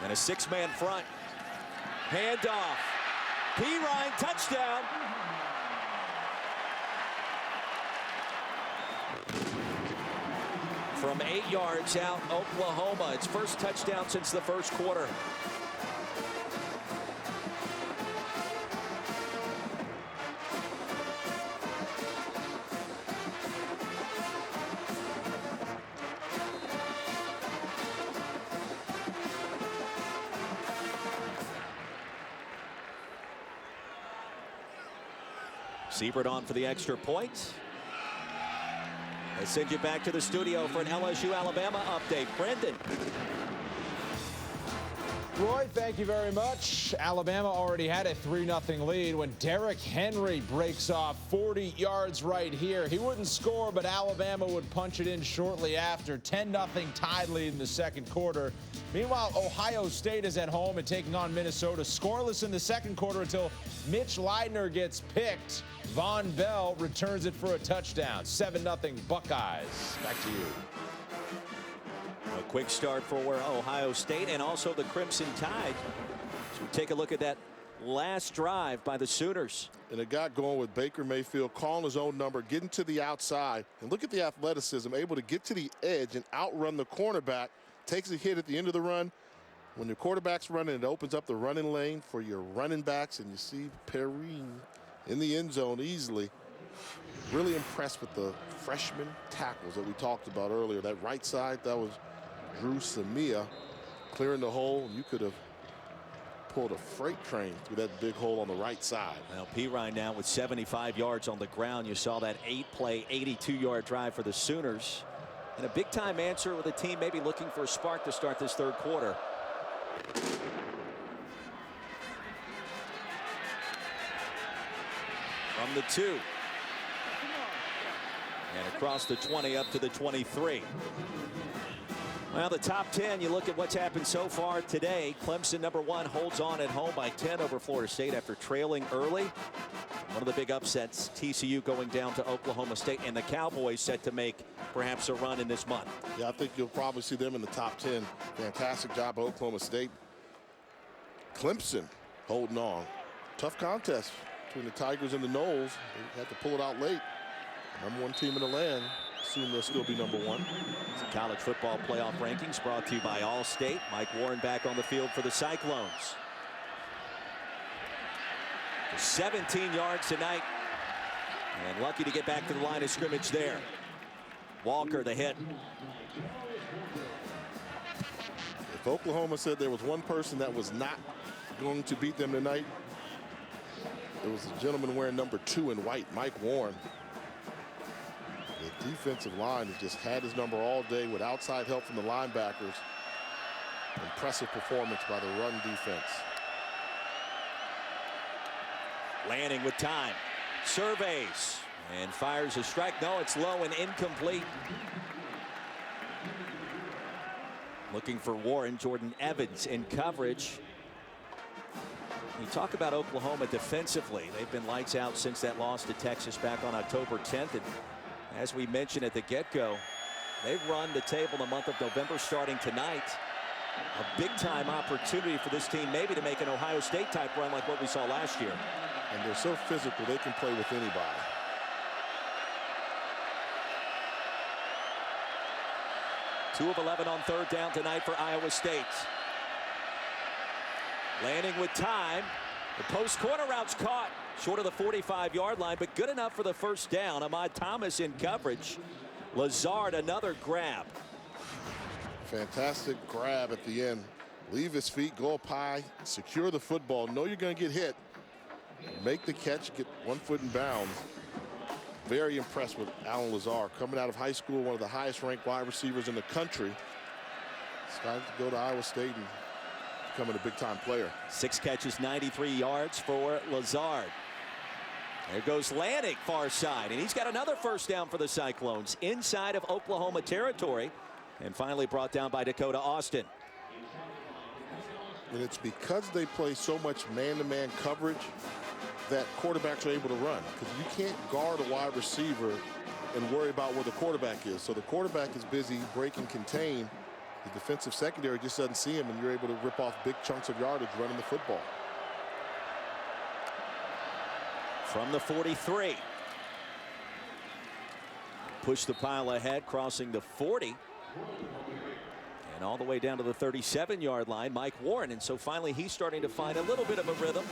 And a 6-man front. Handoff. P-Ryan, touchdown. From 8 yards out, Oklahoma. Its first touchdown since the first quarter. Siebert on for the extra point. Let's send you back to the studio for an LSU-Alabama update. Brendan. Roy, thank you very much. Alabama already had a 3-0 lead when Derrick Henry breaks off 40 yards right here. He wouldn't score, but Alabama would punch it in shortly after. 10-0 tied lead in the second quarter. Meanwhile, Ohio State is at home and taking on Minnesota. Scoreless in the second quarter until Mitch Leidner gets picked. Von Bell returns it for a touchdown. 7-0 Buckeyes. Back to you. A quick start for Ohio State and also the Crimson Tide. So take a look at that last drive by the Sooners. And it got going with Baker Mayfield calling his own number, getting to the outside. And look at the athleticism, able to get to the edge and outrun the cornerback. Takes a hit at the end of the run. When your quarterback's running, it opens up the running lane for your running backs. And you see Perrine in the end zone easily. Really impressed with the freshman tackles that we talked about earlier. That right side, that was Drew Samia clearing the hole. You could have pulled a freight train through that big hole on the right side. Well, Pirine now with 75 yards on the ground. You saw that 8-play, 82-yard drive for the Sooners. And a big-time answer with a team maybe looking for a spark to start this third quarter. From the 2. And across the 20 up to the 23. Well, the top 10, you look at what's happened so far today. Clemson, #1, holds on at home by 10 over Florida State after trailing early. One of the big upsets, TCU going down to Oklahoma State, and the Cowboys set to make perhaps a run in this month. Yeah, I think you'll probably see them in the top 10. Fantastic job by Oklahoma State. Clemson holding on. Tough contest between the Tigers and the Noles. They had to pull it out late. #1 team in the land. Soon they'll still be #1. The college football playoff rankings brought to you by Allstate. Mike Warren back on the field for the Cyclones. 17 yards tonight. And lucky to get back to the line of scrimmage there. Walker the hit. If Oklahoma said there was one person that was not going to beat them tonight, it was the gentleman wearing #2 in white, Mike Warren. The defensive line has just had his number all day with outside help from the linebackers. Impressive performance by the run defense. Lanning with time. Surveys. And fires a strike. No, it's low and incomplete. Looking for Warren. Jordan Evans in coverage. You talk about Oklahoma defensively. They've been lights out since that loss to Texas back on October 10th. And as we mentioned at the get-go, they've run the table in the month of November starting tonight. A big-time opportunity for this team maybe to make an Ohio State-type run like what we saw last year. And they're so physical, they can play with anybody. Two of 11 on third down tonight for Iowa State. Lanning with time. The post corner route's caught short of the 45-yard line, but good enough for the first down. Ahmad Thomas in coverage. Lazard another grab. Fantastic grab at the end. Leave his feet, go up high, secure the football. Know you're going to get hit. Make the catch, get 1 foot in bounds. Very impressed with Alan Lazard. Coming out of high school, one of the highest ranked wide receivers in the country. Decided to go to Iowa State and becoming a big time player. 6 catches, 93 yards for Lazard. There goes Lanning far side, and he's got another first down for the Cyclones inside of Oklahoma territory, and finally brought down by Dakota Austin. And it's because they play so much man-to-man coverage that quarterbacks are able to run, because you can't guard a wide receiver and worry about where the quarterback is. So the quarterback is busy break and contain. The defensive secondary just doesn't see him, and you're able to rip off big chunks of yardage running the football. From the 43. Push the pile ahead, crossing the 40. And all the way down to the 37-yard line, Mike Warren. And so finally he's starting to find a little bit of a rhythm.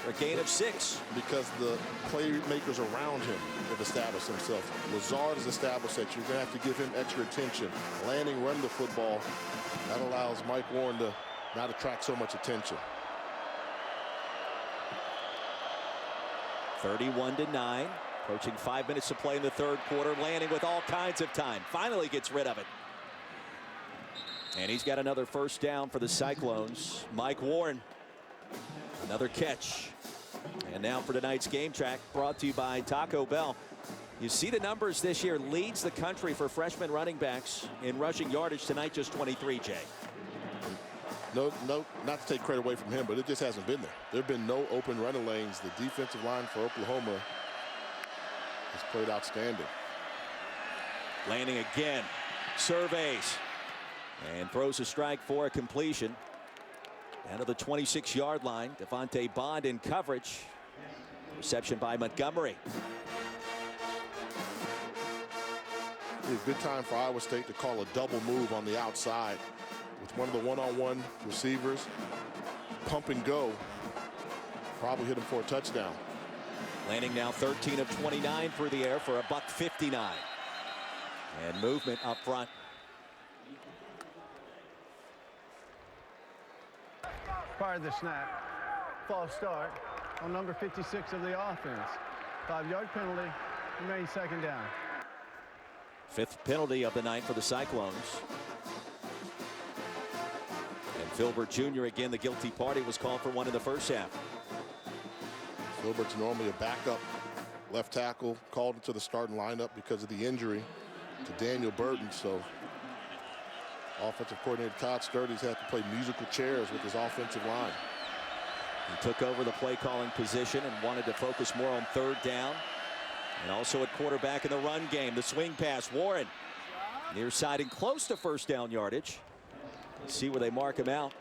For a gain of 6. Because the playmakers around him have established themselves. Lazard has established that you're going to have to give him extra attention. Lanning run the football. That allows Mike Warren to not attract so much attention. 31-9. Approaching 5 minutes to play in the third quarter. Lanning with all kinds of time. Finally gets rid of it. And he's got another first down for the Cyclones. Mike Warren. Another catch. And now for tonight's game track, brought to you by Taco Bell. You see the numbers this year. Leads the country for freshman running backs in rushing yardage tonight, just 23, Jay. No, not to take credit away from him, but it just hasn't been there. There have been no open running lanes. The defensive line for Oklahoma has played outstanding. Lanning again. Surveys. And throws a strike for a completion. Down to the 26-yard line. Devontae Bond in coverage. Reception by Montgomery. It's a good time for Iowa State to call a double move on the outside with one of the one-on-one receivers. Pump and go. Probably hit him for a touchdown. Landing now 13 of 29 through the air for a $159. And movement up front. Prior to the snap, false start on number 56 of the offense. 5-yard penalty, remains second down. 5th penalty of the night for the Cyclones. And Filbert Jr. again, the guilty party, was called for one in the first half. Filbert's normally a backup left tackle, called into the starting lineup because of the injury to Daniel Burton. So offensive coordinator Todd Sturdy's had to play musical chairs with his offensive line. He took over the play calling position and wanted to focus more on 3rd down. And also at quarterback in the run game. The swing pass, Warren near side and close to first down yardage. Let's see where they mark him out.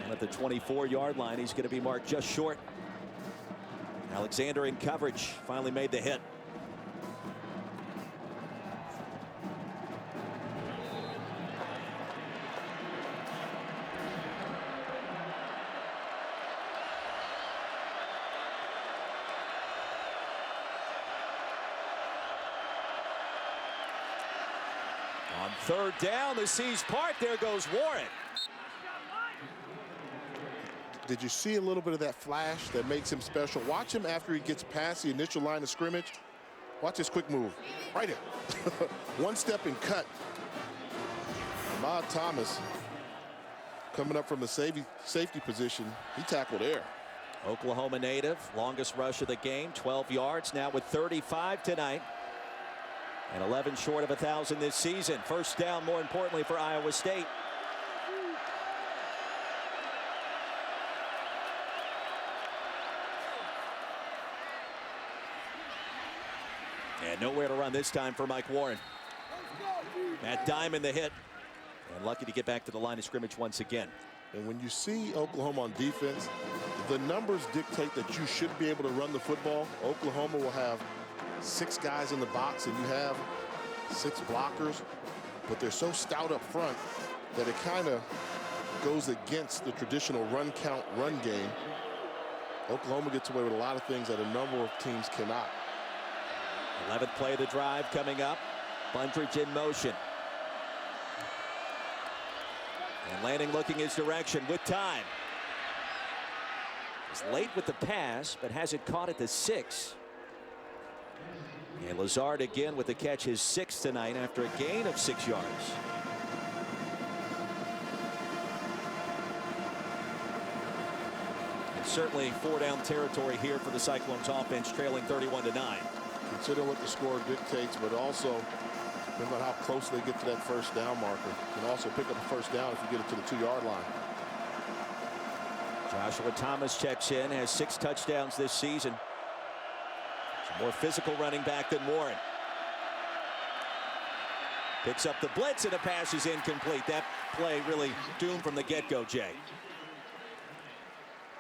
And at the 24-yard line, he's going to be marked just short. Alexander in coverage, finally made the hit. On 3rd down, the C's part. There goes Warren. Did you see a little bit of that flash that makes him special? Watch him after he gets past the initial line of scrimmage. Watch his quick move. Right here. One step and cut. Ahmad Thomas coming up from the safety position. He tackled there. Oklahoma native, longest rush of the game, 12 yards, now with 35 tonight. And 11 short of 1,000 this season. First down, more importantly, for Iowa State. And nowhere to run this time for Mike Warren. That dime in the hit. And lucky to get back to the line of scrimmage once again. And when you see Oklahoma on defense, the numbers dictate that you should be able to run the football. Oklahoma will have 6 guys in the box, and you have 6 blockers, but they're so stout up front that it kind of goes against the traditional run count run game. Oklahoma gets away with a lot of things that a number of teams cannot. 11th play of the drive coming up. Bundridge in motion. And Lanning looking his direction with time. He's late with the pass, but has it caught at the 6. And Lazard again with the catch, his 6th tonight after a gain of 6 yards. And certainly 4-down territory here for the Cyclones offense, trailing 31-9. Consider what the score dictates, but also depends on how close they get to that first down marker. You can also pick up a first down if you get it to the 2-yard line. Joshua Thomas checks in, has 6 touchdowns this season. He's a more physical running back than Warren. Picks up the blitz and the pass is incomplete. That play really doomed from the get-go, Jay.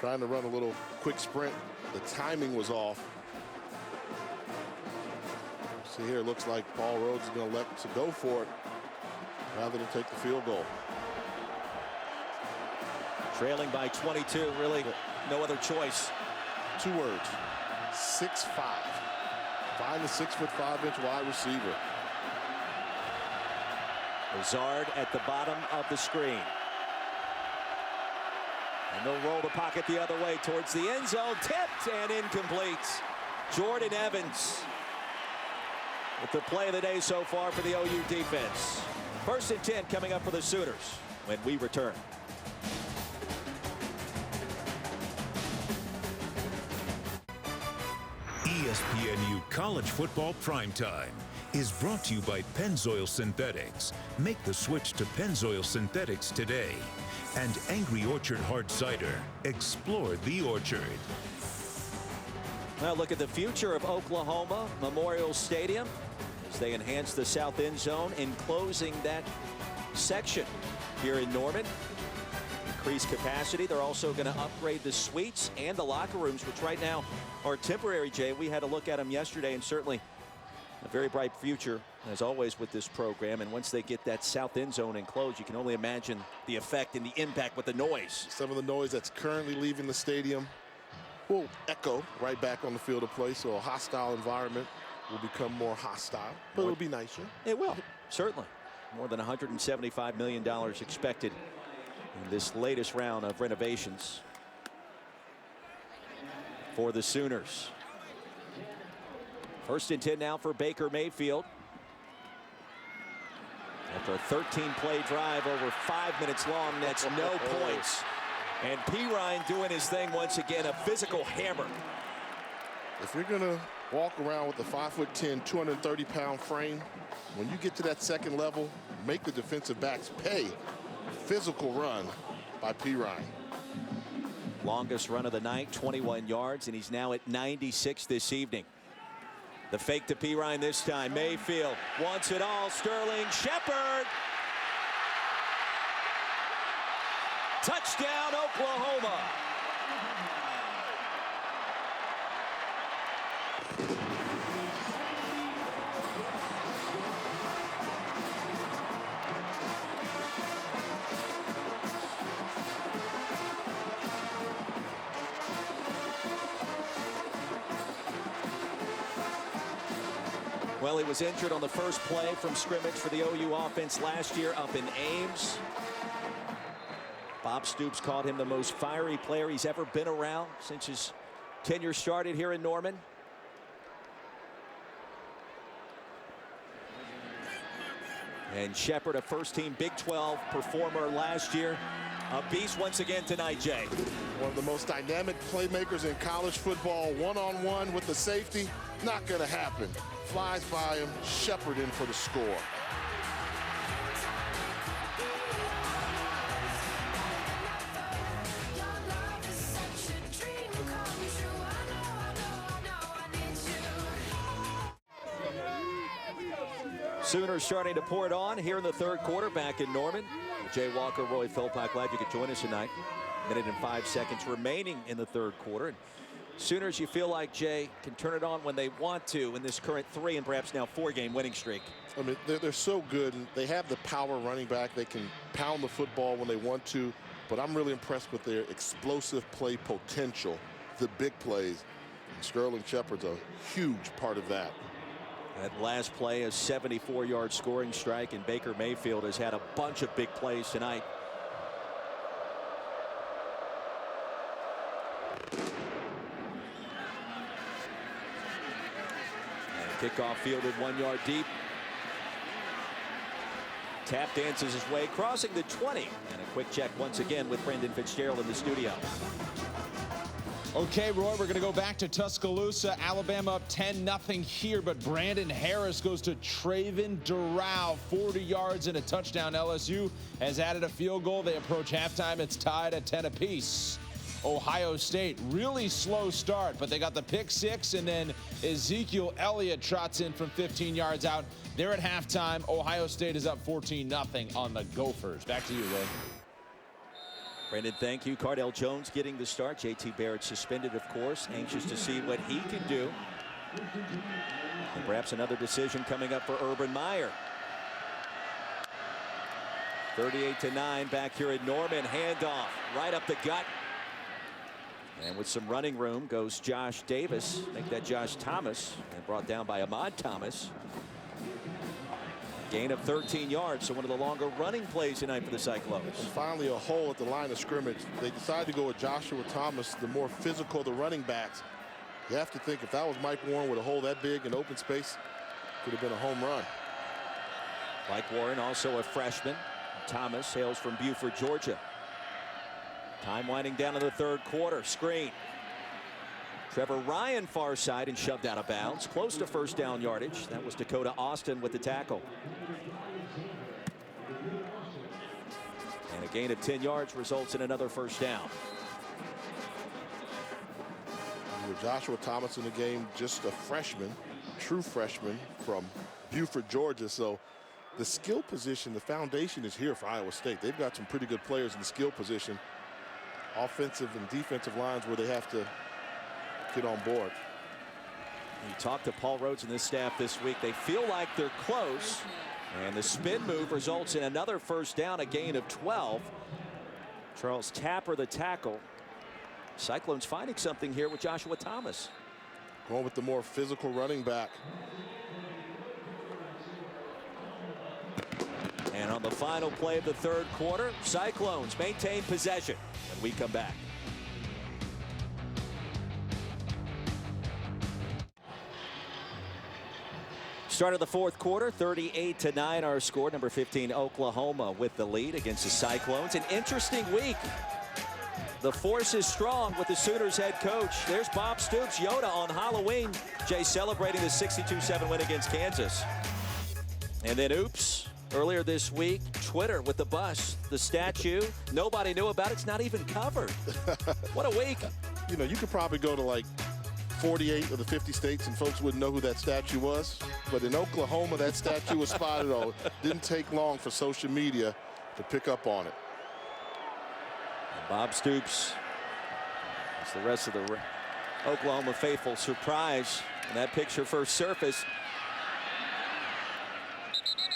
Trying to run a little quick sprint. The timing was off. See here, it looks like Paul Rhodes is going to let to go for it rather than take the field goal. Trailing by 22, really no other choice. 2 words, 6'5". Find the 6'5" wide receiver. Lazard at the bottom of the screen. And they'll roll the pocket the other way towards the end zone. Tipped and incomplete. Jordan Evans with the play of the day so far for the OU defense. 1st and 10 coming up for the Sooners when we return. ESPNU College Football Primetime is brought to you by Pennzoil Synthetics. Make the switch to Pennzoil Synthetics today. And Angry Orchard Hard Cider. Explore the orchard. Well, look at the future of Oklahoma Memorial Stadium as they enhance the south end zone, enclosing that section here in Norman. Increased capacity. They're also going to upgrade the suites and the locker rooms, which right now are temporary, Jay. We had a look at them yesterday, and certainly a very bright future, as always, with this program. And once they get that south end zone enclosed, you can only imagine the effect and the impact with the noise. Some of the noise that's currently leaving the stadium will echo right back on the field of play, so a hostile environment will become more hostile, but it'll be nicer. It will, certainly. More than $175 million expected in this latest round of renovations for the Sooners. 1st and 10 now for Baker Mayfield. After a 13-play drive over 5 minutes long, that's no points. And Perine doing his thing once again, a physical hammer. If you're going to walk around with a 5'10", 230-pound frame, when you get to that second level, make the defensive backs pay. Physical run by Perine. Longest run of the night, 21 yards, and he's now at 96 this evening. The fake to Perine this time. Mayfield wants it all. Sterling Shepard. Touchdown, Oklahoma. Well, he was injured on the first play from scrimmage for the OU offense last year up in Ames. Bob Stoops called him the most fiery player he's ever been around since his tenure started here in Norman. And Shepard, a first-team Big 12 performer last year. A beast once again tonight, Jay. One of the most dynamic playmakers in college football, one-on-one with the safety. Not going to happen. Flies by him, Shepard in for the score. Sooners starting to pour it on here in the third quarter back in Norman. Jay Walker, Roy Philpott, glad you could join us tonight. 1:05 remaining in the third quarter. Sooners, you feel like, Jay, can turn it on when they want to in this current 3 and perhaps now 4-game winning streak. I mean, they're so good. And they have the power running back. They can pound the football when they want to. But I'm really impressed with their explosive play potential, the big plays. And Sterling Shepard's a huge part of that. That last play, a 74-yard scoring strike, and Baker Mayfield has had a bunch of big plays tonight. Kickoff fielded 1 yard deep. Tap dances his way, crossing the 20. And a quick check once again with Brendan Fitzgerald in the studio. Okay, Roy, we're going to go back to Tuscaloosa. Alabama up 10-0 here, but Brandon Harris goes to Traven Durrell. 40 yards and a touchdown. LSU has added a field goal. They approach halftime. It's tied at 10 apiece. Ohio State, really slow start, but they got the pick 6, and then Ezekiel Elliott trots in from 15 yards out. They're at halftime. Ohio State is up 14-0 on the Gophers. Back to you, Ray. Brendan, thank you. Cardell Jones getting the start. JT Barrett suspended, of course. Anxious to see what he can do. And perhaps another decision coming up for Urban Meyer. 38-9 back here at Norman. Handoff right up the gut. And with some running room goes Josh Davis. Make that Josh Thomas. And brought down by Ahmad Thomas. Gain of 13 yards, so one of the longer running plays tonight for the Cyclones. And finally a hole at the line of scrimmage. They decided to go with Joshua Thomas, the more physical of the running backs. You have to think if that was Mike Warren with a hole that big in open space, could have been a home run. Mike Warren, also a freshman. Thomas hails from Buford, Georgia. Time winding down in the third quarter. Screen. Trevor Ryan far side and shoved out of bounds. Close to first down yardage. That was Dakota Austin with the tackle. And a gain of 10 yards results in another first down. With Joshua Thomas in the game, just a freshman, true freshman from Buford, Georgia. So the skill position, the foundation is here for Iowa State. They've got some pretty good players in the skill position. Offensive and defensive lines where they have to get on board. You talked to Paul Rhodes and this staff this week. They feel like they're close. And the spin move results in another first down, a gain of 12. Charles Tapper, the tackle. Cyclones finding something here with Joshua Thomas. Going with the more physical running back. And on the final play of the third quarter, Cyclones maintain possession when we come back. Start of the fourth quarter, 38-9 our score. Number 15 Oklahoma with the lead against the Cyclones. An interesting week. The force is strong with the Sooners head coach. There's Bob Stoops, Yoda on Halloween. Jay celebrating the 62-7 win against Kansas. And then oops, earlier this week, Twitter with the bus, the statue. Nobody knew about it. It's not even covered. What a week. You know, you could probably go to like 48 of the 50 states and folks wouldn't know who that statue was. But in Oklahoma, that statue was spotted. Oh, it didn't take long for social media to pick up on it. And Bob Stoops, as the rest of the Oklahoma faithful, surprised when that picture first surfaced.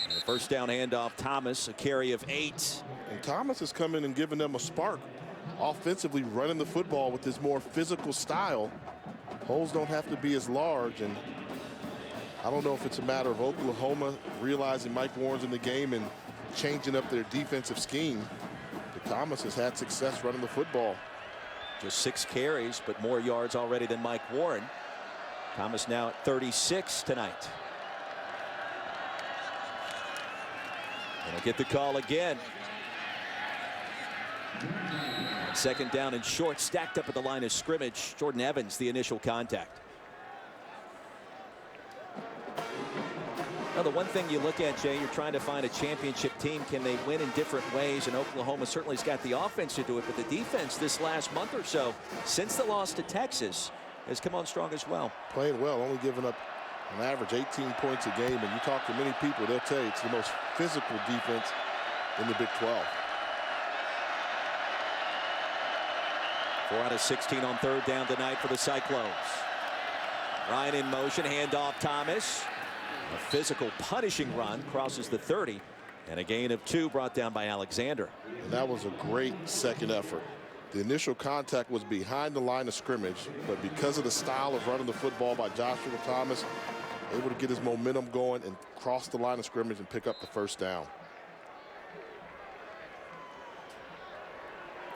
And the first down handoff, Thomas, a carry of 8. And Thomas is coming and giving them a spark. Offensively running the football with his more physical style. Holes don't have to be as large, and I don't know if it's a matter of Oklahoma realizing Mike Warren's in the game and changing up their defensive scheme. But Thomas has had success running the football. Just 6 carries, but more yards already than Mike Warren. Thomas now at 36 tonight. And he'll get the call again. Second down and short, stacked up at the line of scrimmage. Jordan Evans, the initial contact. Now, the one thing you look at, Jay, you're trying to find a championship team. Can they win in different ways? And Oklahoma certainly has got the offense to do it, but the defense this last month or so, since the loss to Texas, has come on strong as well. Playing well, only giving up an average 18 points a game. And you talk to many people, they'll tell you it's the most physical defense in the Big 12. 4 out of 16 on third down tonight for the Cyclones. Ryan in motion, handoff Thomas. A physical punishing run, crosses the 30, and a gain of 2 brought down by Alexander. And that was a great second effort. The initial contact was behind the line of scrimmage, but because of the style of running the football by Joshua Thomas, able to get his momentum going and cross the line of scrimmage and pick up the first down.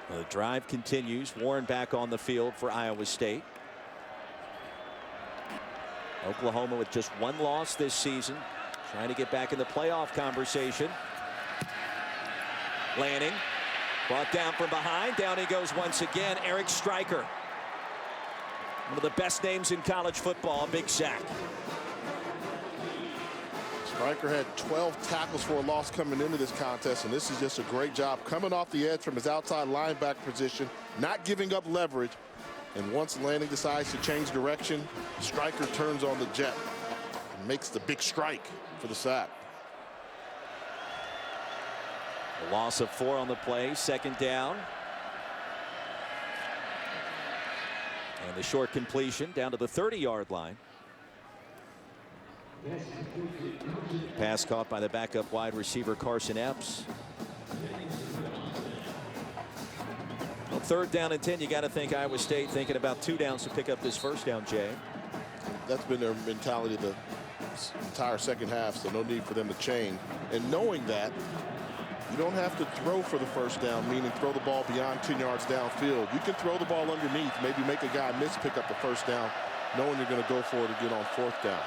Well, the drive continues. Warren back on the field for Iowa State. Oklahoma with just 1 loss this season, trying to get back in the playoff conversation. Lanning brought down from behind. Down he goes once again. Eric Stryker, one of the best names in college football. Big sack. Stryker had 12 tackles for a loss coming into this contest, and this is just a great job coming off the edge from his outside linebacker position, not giving up leverage. And once Lanning decides to change direction, Stryker turns on the jet and makes the big strike for the sack. A loss of 4 on the play, second down. And the short completion down to the 30-yard line. Pass caught by the backup wide receiver Carson Epps. Well, third down and 10, you got to think Iowa State thinking about 2 downs to pick up this first down, Jay. That's been their mentality the entire second half, so no need for them to change. And knowing that, you don't have to throw for the first down, meaning throw the ball beyond 10 yards downfield. You can throw the ball underneath, maybe make a guy miss, pick up the first down, knowing you're going to go for it again on 4th down.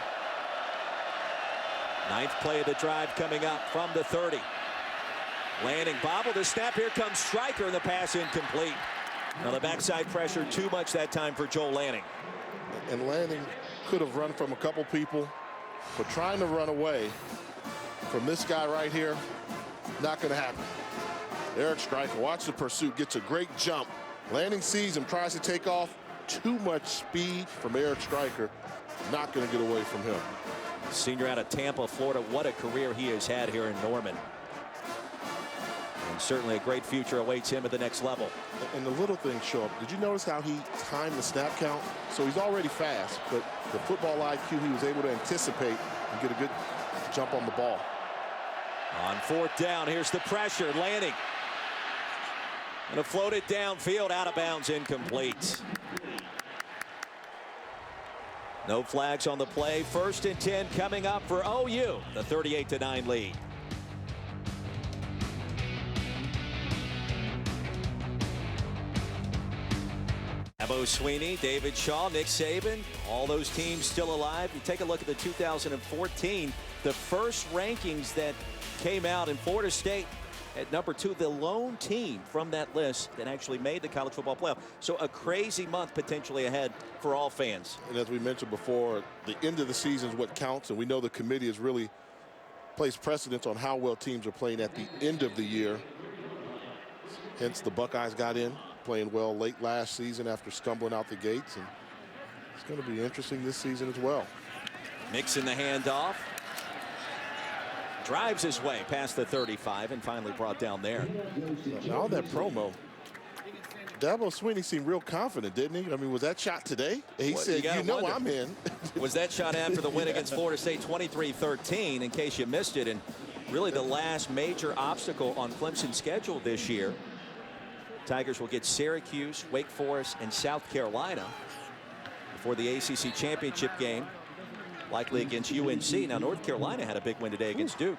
9th play of the drive coming up from the 30. Lanning bobbled the snap. Here comes Stryker, and the pass incomplete. Now the backside pressure too much that time for Joel Lanning. And Lanning could have run from a couple people, but trying to run away from this guy right here, not going to happen. Eric Stryker, watch the pursuit, gets a great jump. Lanning sees him, tries to take off. Too much speed from Eric Stryker, not going to get away from him. Senior out of Tampa, Florida. What a career he has had here in Norman. And certainly a great future awaits him at the next level. And the little things show up. Did you notice how he timed the snap count? So he's already fast, but the football IQ, he was able to anticipate and get a good jump on the ball. On 4th down, here's the pressure. Lanning And a floated downfield, out of bounds, incomplete. No flags on the play. 1st and 10 coming up for OU. The 38-9 lead. Abo Sweeney, David Shaw, Nick Saban, all those teams still alive. You take a look at the 2014, the first rankings that came out in Florida State at number 2, the lone team from that list that actually made the college football playoff. So a crazy month potentially ahead for all fans. And as we mentioned before, the end of the season is what counts, and we know the committee has really placed precedence on how well teams are playing at the end of the year. Hence the Buckeyes got in, playing well late last season after stumbling out the gates, and it's going to be interesting this season as well. Mixing the handoff. Drives his way past the 35 and finally brought down there. Now that promo, Dabo Sweeney seemed real confident, didn't he? I mean, was that shot today? He said, you know I'm in. Was that shot after the win against Florida State 23-13, in case you missed it, and really the last major obstacle on Clemson's schedule this year. Tigers will get Syracuse, Wake Forest, and South Carolina before the ACC championship game, likely against UNC. Now, North Carolina had a big win today against Duke,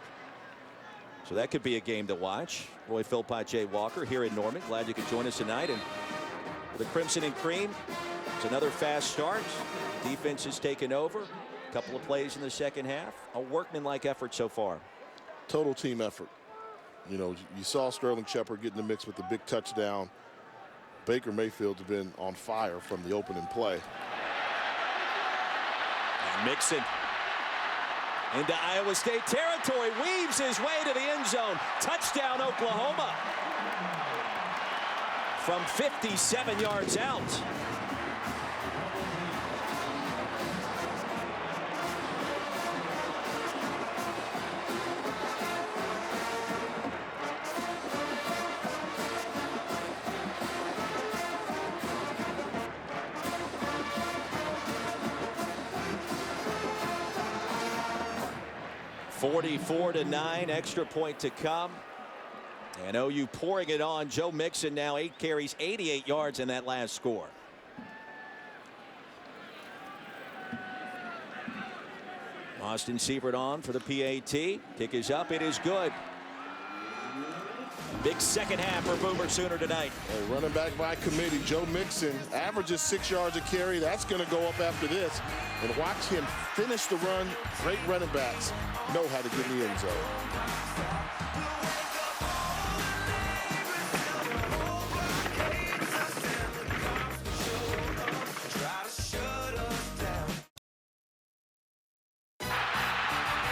so that could be a game to watch. Roy Philpott, Jay Walker here in Norman. Glad you could join us tonight. And for the Crimson and Cream, it's another fast start. Defense has taken over. A couple of plays in the second half. A workmanlike effort so far. Total team effort. You know, you saw Sterling Shepard get in the mix with the big touchdown. Baker Mayfield's been on fire from the opening play. And Mixon into Iowa State territory, weaves his way to the end zone. Touchdown, Oklahoma. From 57 yards out. (44-9), extra point to come. And OU pouring it on. Joe Mixon now 8 carries, 88 yards in that last score. Austin Siebert on for the PAT. Kick is up. It is good. Big second half for Boomer Sooner tonight. Running back by committee, Joe Mixon averages 6 yards a carry. That's going to go up after this. And watch him finish the run. Great running backs know how to get in the end zone.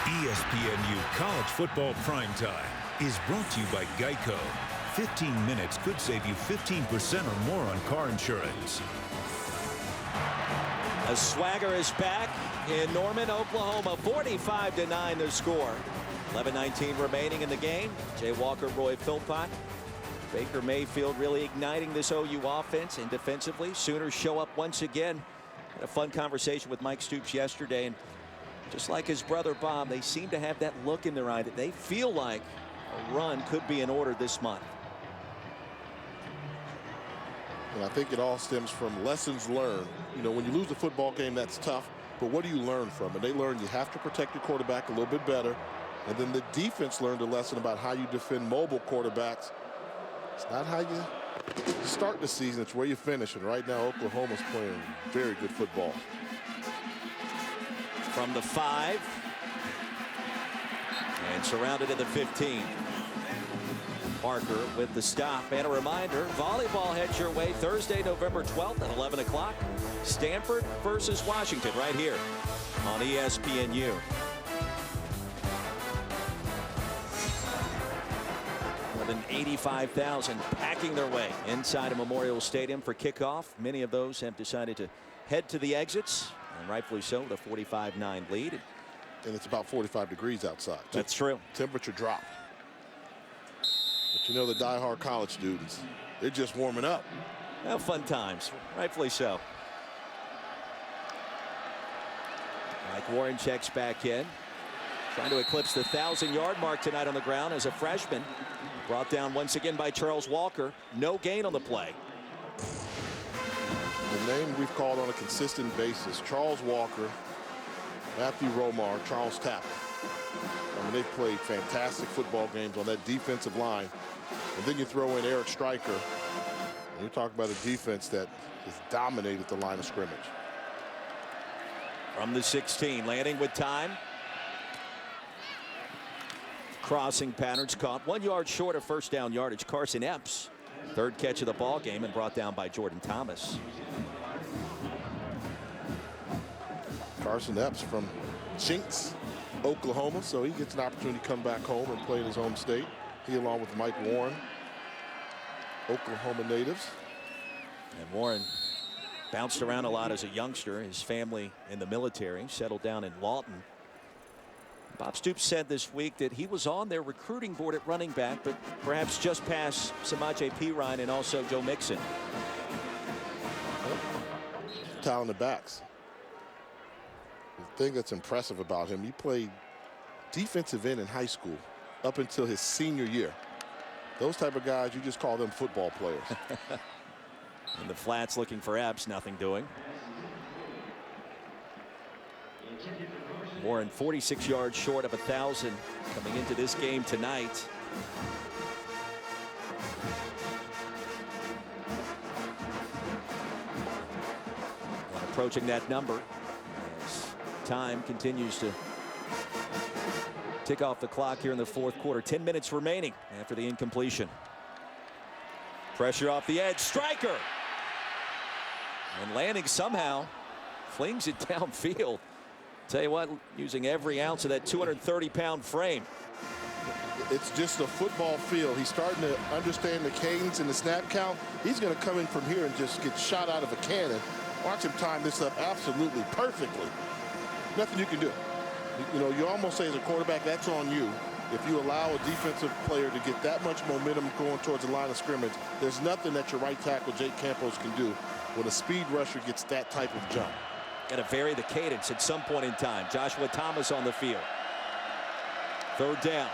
ESPNU College Football Primetime is brought to you by Geico. 15 minutes could save you 15% or more on car insurance. A swagger is back in Norman, Oklahoma. 45-9 the score. 11:19 remaining in the game. Jay Walker, Roy Philpott. Baker Mayfield really igniting this OU offense, and defensively, Sooners show up once again. Had a fun conversation with Mike Stoops yesterday, and just like his brother Bob, they seem to have that look in their eye that they feel like a run could be in order this month. And I think it all stems from lessons learned. You know, when you lose a football game, that's tough, but what do you learn from it? They learn you have to protect your quarterback a little bit better, and then the defense learned a lesson about how you defend mobile quarterbacks. It's not how you start the season, it's where you finish, and right now Oklahoma's playing very good football. From the 5 and surrounded at the 15. Parker with the stop, and a reminder, volleyball heads your way Thursday, November 12th at 11 o'clock. Stanford versus Washington right here on ESPNU. More than 85,000 packing their way inside a Memorial Stadium for kickoff. Many of those have decided to head to the exits, and rightfully so, the 45-9 lead. And it's about 45 degrees outside. That's true. Temperature drop. But you know, the diehard college students, they're just warming up. Well, fun times, rightfully so. Mike Warren checks back in, trying to eclipse the 1,000-yard mark tonight on the ground as a freshman. Brought down once again by Charles Walker. No gain on the play. The name we've called on a consistent basis: Charles Walker, Matthew Romar, Charles Tapper. I mean, they've played fantastic football games on that defensive line. And then you throw in Eric Stryker, and you're talking about a defense that has dominated the line of scrimmage. From the 16, Lanning with time. Crossing patterns caught 1 yard short of first down yardage. Carson Epps, third catch of the ball game, and brought down by Jordan Thomas. Carson Epps from Chinks, Oklahoma, so he gets an opportunity to come back home and play in his home state. He, along with Mike Warren, Oklahoma natives. And Warren bounced around a lot as a youngster. His family in the military, settled down in Lawton. Bob Stoops said this week that he was on their recruiting board at running back, but perhaps just past Samaje Perine and also Joe Mixon. Talented backs. The thing that's impressive about him, he played defensive end in high school up until his senior year. Those type of guys, you just call them football players. In the flats looking for Epps, nothing doing. Warren 46 yards short of 1,000 coming into this game tonight. And approaching that number as time continues to tick off the clock here in the fourth quarter. 10 minutes remaining after the incompletion. Pressure off the edge. Stryker. And Lanning somehow flings it downfield. Tell you what, using every ounce of that 230-pound frame. It's just a football field. He's starting to understand the cadence and the snap count. He's going to come in from here and just get shot out of a cannon. Watch him time this up absolutely perfectly. Nothing you can do. You know, you almost say as a quarterback, that's on you. If you allow a defensive player to get that much momentum going towards the line of scrimmage, there's nothing that your right tackle, Jake Campos, can do when a speed rusher gets that type of jump. Got to vary the cadence at some point in time. Joshua Thomas on the field. Third down.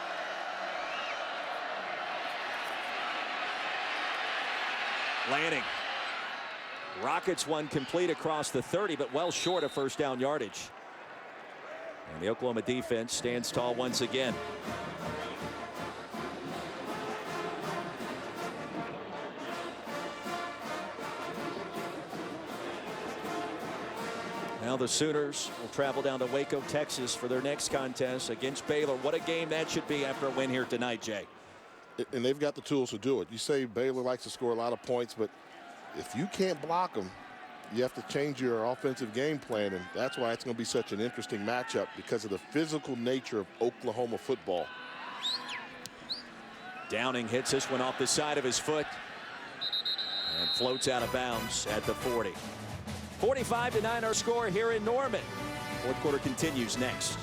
Lanning. Rockets one complete across the 30, but well short of first down yardage. And the Oklahoma defense stands tall once again. Now the Sooners will travel down to Waco, Texas for their next contest against Baylor. What a game that should be after a win here tonight, Jay. And they've got the tools to do it. You say Baylor likes to score a lot of points, but if you can't block them, you have to change your offensive game plan, and that's why it's going to be such an interesting matchup because of the physical nature of Oklahoma football. Downing hits this one off the side of his foot and floats out of bounds at the 40. 45-9 our score here in Norman. Fourth quarter continues next.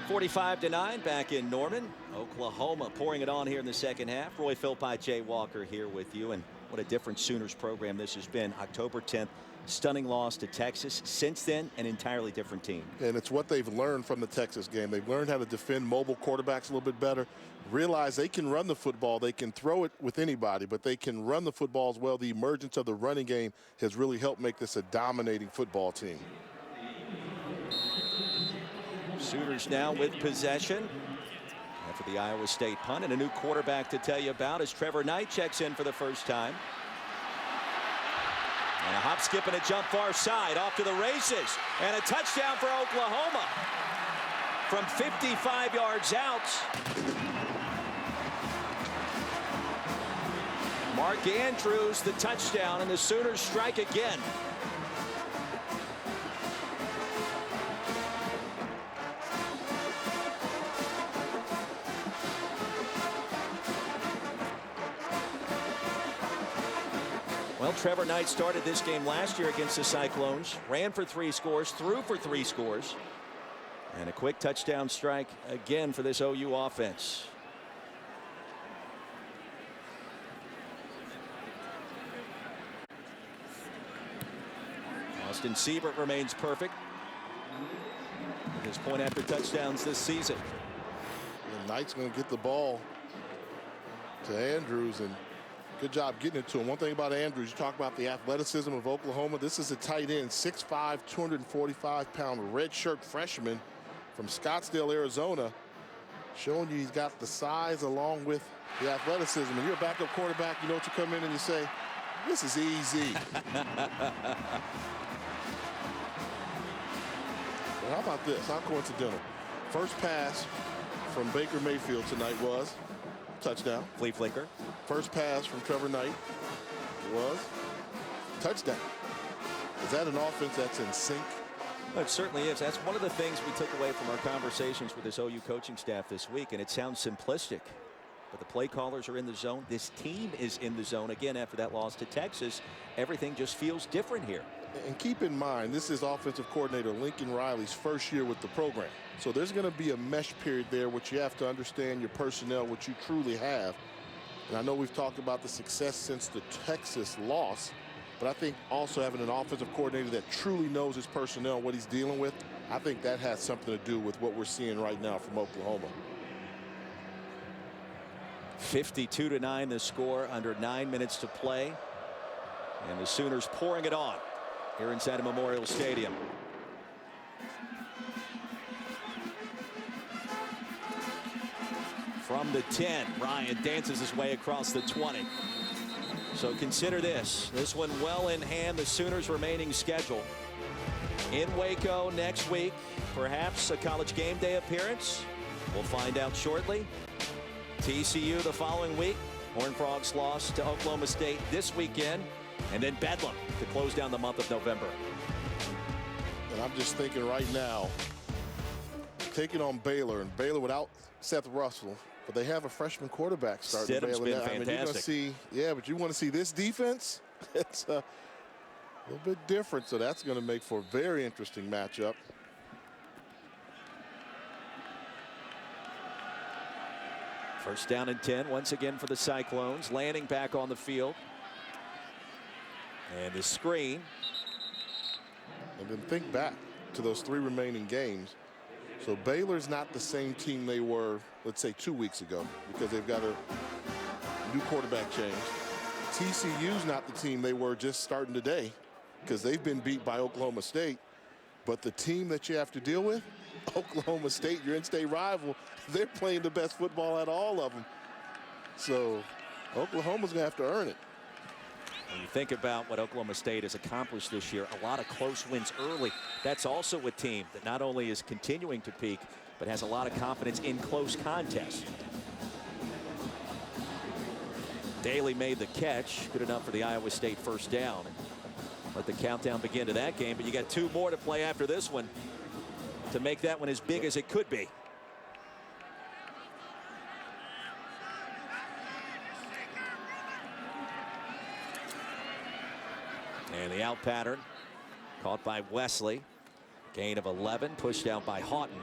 (45-9) back in Norman. Oklahoma pouring it on here in the second half. Roy Philpott, Jay Walker here with you, and what a different Sooners program this has been. October 10th, stunning loss to Texas. Since then, an entirely different team. And it's what they've learned from the Texas game. They've learned how to defend mobile quarterbacks a little bit better. Realize they can run the football. They can throw it with anybody, but they can run the football as well. The emergence of the running game has really helped make this a dominating football team. Sooners now with possession after the Iowa State punt, and a new quarterback to tell you about as Trevor Knight checks in for the first time. And a hop, skip, and a jump far side off to the races, and a touchdown for Oklahoma from 55 yards out. Mark Andrews the touchdown, and the Sooners strike again. Well, Trevor Knight started this game last year against the Cyclones, ran for 3 scores, threw for 3 scores, and a quick touchdown strike again for this OU offense. Austin Siebert remains perfect. His point after touchdowns this season. And Knight's going to get the ball to Andrews, and good job getting it to him. One thing about Andrews, you talk about the athleticism of Oklahoma. This is a tight end, 6'5", 245-pound redshirt freshman from Scottsdale, Arizona, showing you he's got the size along with the athleticism. And you're a backup quarterback, you know what, you come in and you say, this is easy. Well, how about this? How coincidental. First pass from Baker Mayfield tonight was touchdown. Flea flicker. First pass from Trevor Knight was touchdown. Is that an offense that's in sync? Well, it certainly is. That's one of the things we took away from our conversations with this OU coaching staff this week, and it sounds simplistic, but the play callers are in the zone. This team is in the zone. Again, after that loss to Texas, everything just feels different here. And keep in mind, this is offensive coordinator Lincoln Riley's first year with the program. So there's going to be a mesh period there, which you have to understand your personnel, what you truly have. And I know we've talked about the success since the Texas loss, but I think also having an offensive coordinator that truly knows his personnel and what he's dealing with, I think that has something to do with what we're seeing right now from Oklahoma. 52-9 the score, under 9 minutes to play. And the Sooners pouring it on here inside of Memorial Stadium. From the 10, Ryan dances his way across the 20. So consider this one well in hand, the Sooners' remaining schedule. In Waco next week, perhaps a College game day appearance. We'll find out shortly. TCU the following week. Horned Frogs lost to Oklahoma State this weekend. And then Bedlam to close down the month of November. And I'm just thinking right now, taking on Baylor, and Baylor without Seth Russell, but they have a freshman quarterback starting. Stidham's been fantastic. I mean, you're going to see, yeah, but you want to see this defense? It's a little bit different, so that's going to make for a very interesting matchup. First down and 10 once again for the Cyclones. Lanning back on the field. And the screen. And then think back to those 3 remaining games. So Baylor's not the same team they were, let's say, 2 weeks ago, because they've got a new quarterback change. TCU's not the team they were just starting today, because they've been beat by Oklahoma State. But the team that you have to deal with, Oklahoma State, your in-state rival, they're playing the best football at all of them. So Oklahoma's going to have to earn it. When you think about what Oklahoma State has accomplished this year, a lot of close wins early. That's also a team that not only is continuing to peak, but has a lot of confidence in close contests. Daly made the catch, good enough for the Iowa State first down. Let the countdown begin to that game, but you got 2 more to play after this one to make that one as big as it could be. And the out pattern caught by Wesley. Gain of 11, pushed out by Houghton.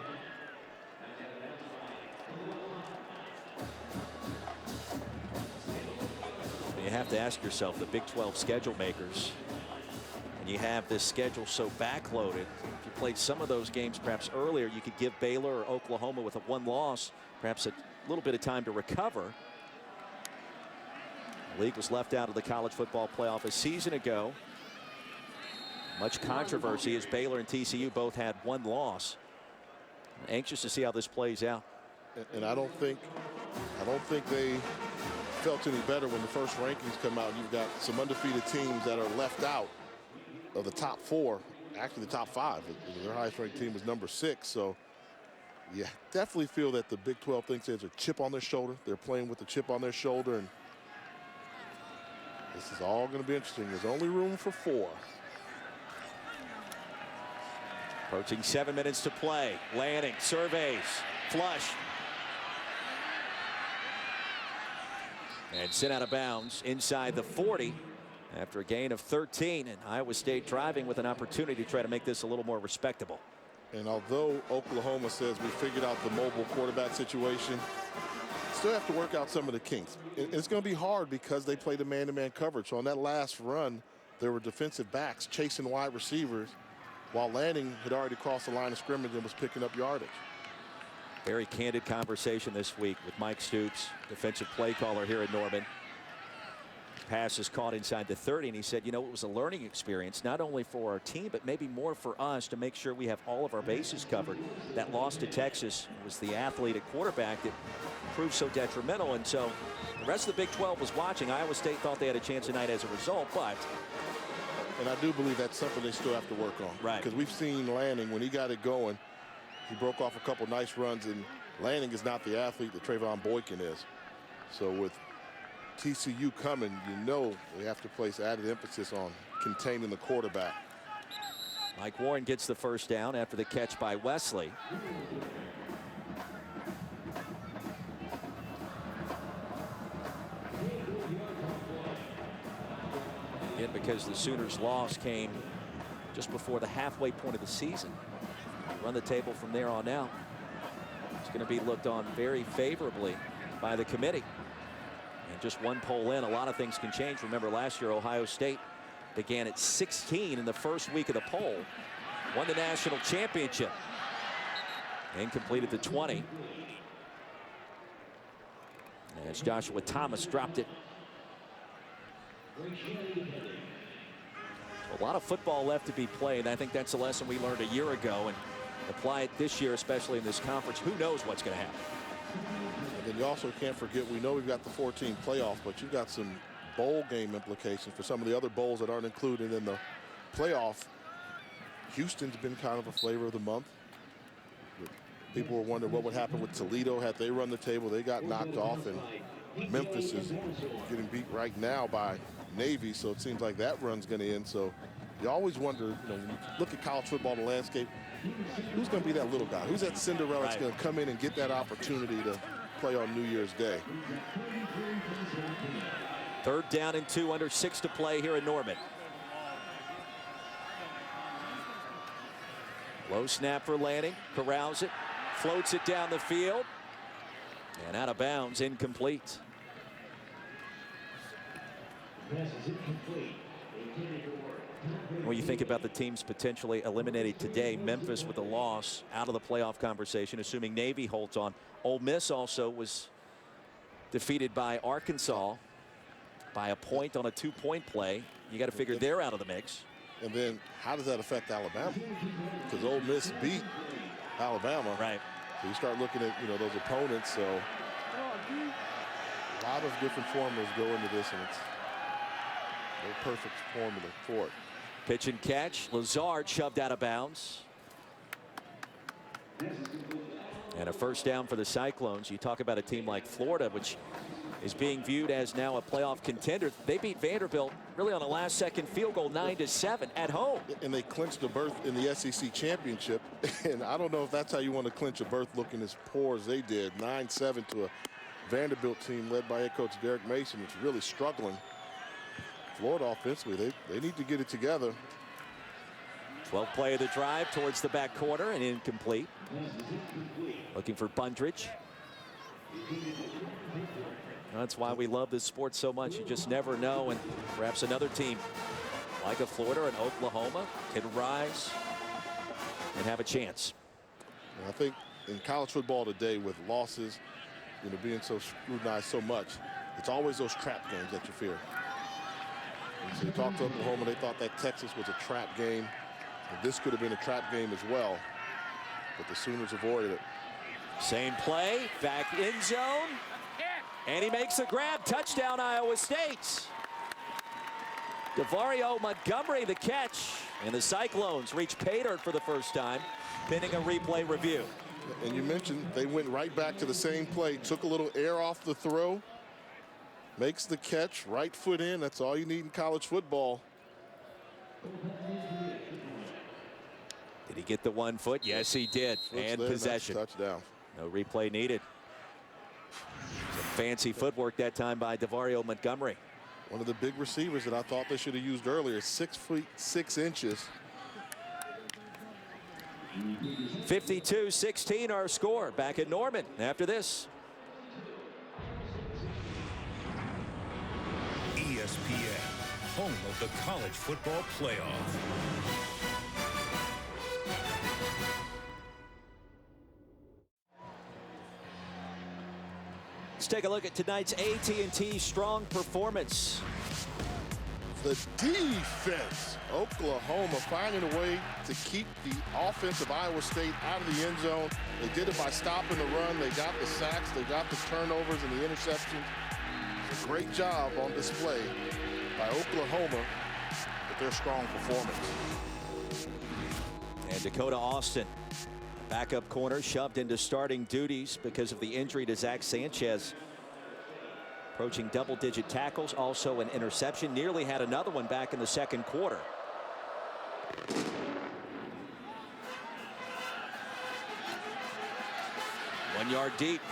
You have to ask yourself, the Big 12 schedule makers, and you have this schedule so backloaded. If you played some of those games perhaps earlier, you could give Baylor or Oklahoma with a 1 loss perhaps a little bit of time to recover. The league was left out of the college football playoff a season ago. Much controversy as Baylor and TCU both had 1 loss. Anxious to see how this plays out. And I don't think they felt any better when the first rankings come out. You've got some undefeated teams that are left out of the top 4, actually the top 5. Their highest ranked team was number 6. So yeah, definitely feel that the Big 12 thinks there's a chip on their shoulder. They're playing with the chip on their shoulder, and this is all going to be interesting. There's only room for 4. Approaching 7 minutes to play. Lanning surveys, flush. And sent out of bounds inside the 40 after a gain of 13. And Iowa State driving with an opportunity to try to make this a little more respectable. And although Oklahoma says we figured out the mobile quarterback situation, still have to work out some of the kinks. It's going to be hard because they play the man-to-man coverage. So on that last run, there were defensive backs chasing wide receivers while Lanning had already crossed the line of scrimmage and was picking up yardage. Very candid conversation this week with Mike Stoops, defensive play caller here at Norman. Pass is caught inside the 30, and he said, you know, it was a learning experience, not only for our team, but maybe more for us to make sure we have all of our bases covered. That loss to Texas was the athlete at quarterback that proved so detrimental. And so the rest of the Big 12 was watching. Iowa State thought they had a chance tonight as a result, but. And I do believe that's something they still have to work on. Right. Because we've seen Lanning, when he got it going, he broke off a couple nice runs, and Lanning is not the athlete that Trayvon Boykin is. So with TCU coming, you know they have to place added emphasis on containing the quarterback. Mike Warren gets the first down after the catch by Wesley. Again, because the Sooners' loss came just before the halfway point of the season. Run the table from there on out. It's going to be looked on very favorably by the committee. And just one poll in, a lot of things can change. Remember, last year Ohio State began at 16 in the first week of the poll, won the national championship, and completed the 20. As Joshua Thomas dropped it. A lot of football left to be played. I think that's a lesson we learned a year ago, and apply it this year, especially in this conference. Who knows what's going to happen? And then you also can't forget, we know we've got the 14 playoff, but you've got some bowl game implications for some of the other bowls that aren't included in the playoff. Houston's been kind of a flavor of the month. People were wondering what would happen with Toledo had they run the table. They got knocked off, and Memphis is getting beat right now by Navy, so it seems like that run's going to end. So you always wonder, you know, when you look at college football, the landscape, who's going to be that little guy? Who's that Cinderella that's going to come in and get that opportunity to play on New Year's Day? 3rd down and 2, under 6 to play here in Norman. Low snap for Lanning, corrals it, floats it down the field, and out of bounds, incomplete. When you think about the teams potentially eliminated today, Memphis with a loss out of the playoff conversation, assuming Navy holds on. Ole Miss also was defeated by Arkansas by a point on a 2-point play. You got to figure they're out of the mix. And then how does that affect Alabama? Because Ole Miss beat Alabama. Right. So you start looking at, you know, those opponents. So a lot of different formulas go into this, and it's no perfect formula for it. Pitch and catch. Lazard shoved out of bounds. And a first down for the Cyclones. You talk about a team like Florida, which is being viewed as now a playoff contender. They beat Vanderbilt really on a last-second field goal, 9-7 at home. And they clinched a berth in the SEC championship. And I don't know if that's how you want to clinch a berth looking as poor as they did. 9-7 to a Vanderbilt team led by head coach Derek Mason, which is really struggling. Florida offensively, they need to get it together. 12th play of the drive towards the back corner and incomplete. Looking for Bundridge. That's why we love this sport so much. You just never know, and perhaps another team like a Florida and Oklahoma can rise and have a chance. And I think in college football today, with losses, you know, being so scrutinized so much, it's always those trap games that you fear. And so you talk to Oklahoma, they thought that Texas was a trap game. And this could have been a trap game as well, but the Sooners avoided it. Same play, back end zone, and he makes a grab. Touchdown, Iowa State. DeVario Montgomery the catch, and the Cyclones reach pay dirt for the first time, pending a replay review. And you mentioned they went right back to the same play, took a little air off the throw, makes the catch, right foot in. That's all you need in college football. Did he get the 1 foot? Yes, he did. And possession. Touchdown. No replay needed. Some fancy footwork that time by DeVario Montgomery. One of the big receivers that I thought they should have used earlier, 6 feet 6 inches. 52-16 our score. Back at Norman after this. ESPN, home of the college football playoff. Let's take a look at tonight's AT&T strong performance. The defense, Oklahoma finding a way to keep the offense of Iowa State out of the end zone. They did it by stopping the run. They got the sacks. They got the turnovers and the interceptions. It's a great job on display by Oklahoma with their strong performance. And Dakota Austin, backup corner, shoved into starting duties because of the injury to Zach Sanchez. Approaching double-digit tackles, also an interception. Nearly had another one back in the second quarter. One yard deep.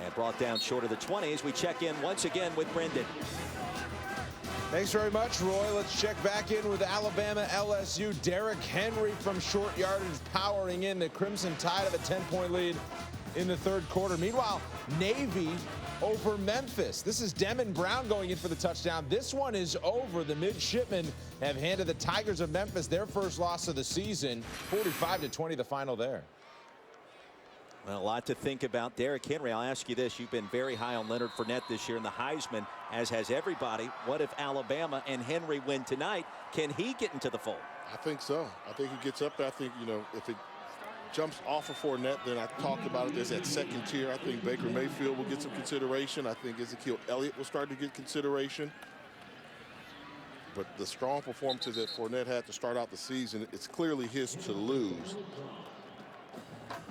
And brought down short of the 20 as we check in once again with Brendan. Thanks very much, Roy. Let's check back in with Alabama LSU. Derrick Henry from short yardage powering in the Crimson Tide of a 10-point lead in the third quarter. Meanwhile, Navy over Memphis. This is Demon Brown going in for the touchdown. This one is over. The midshipmen have handed the Tigers of Memphis their first loss of the season. 45-20 the final there. Well, a lot to think about. Derrick Henry, I'll ask you this. You've been very high on Leonard Fournette this year in the Heisman, as has everybody. What if Alabama and Henry win tonight? Can he get into the fold? I think so. I think he gets up there. I think, you know, if it jumps off of Fournette, then I talked about it. There's that second tier. I think Baker Mayfield will get some consideration. I think Ezekiel Elliott will start to get consideration. But the strong performances that Fournette had to start out the season, it's clearly his to lose.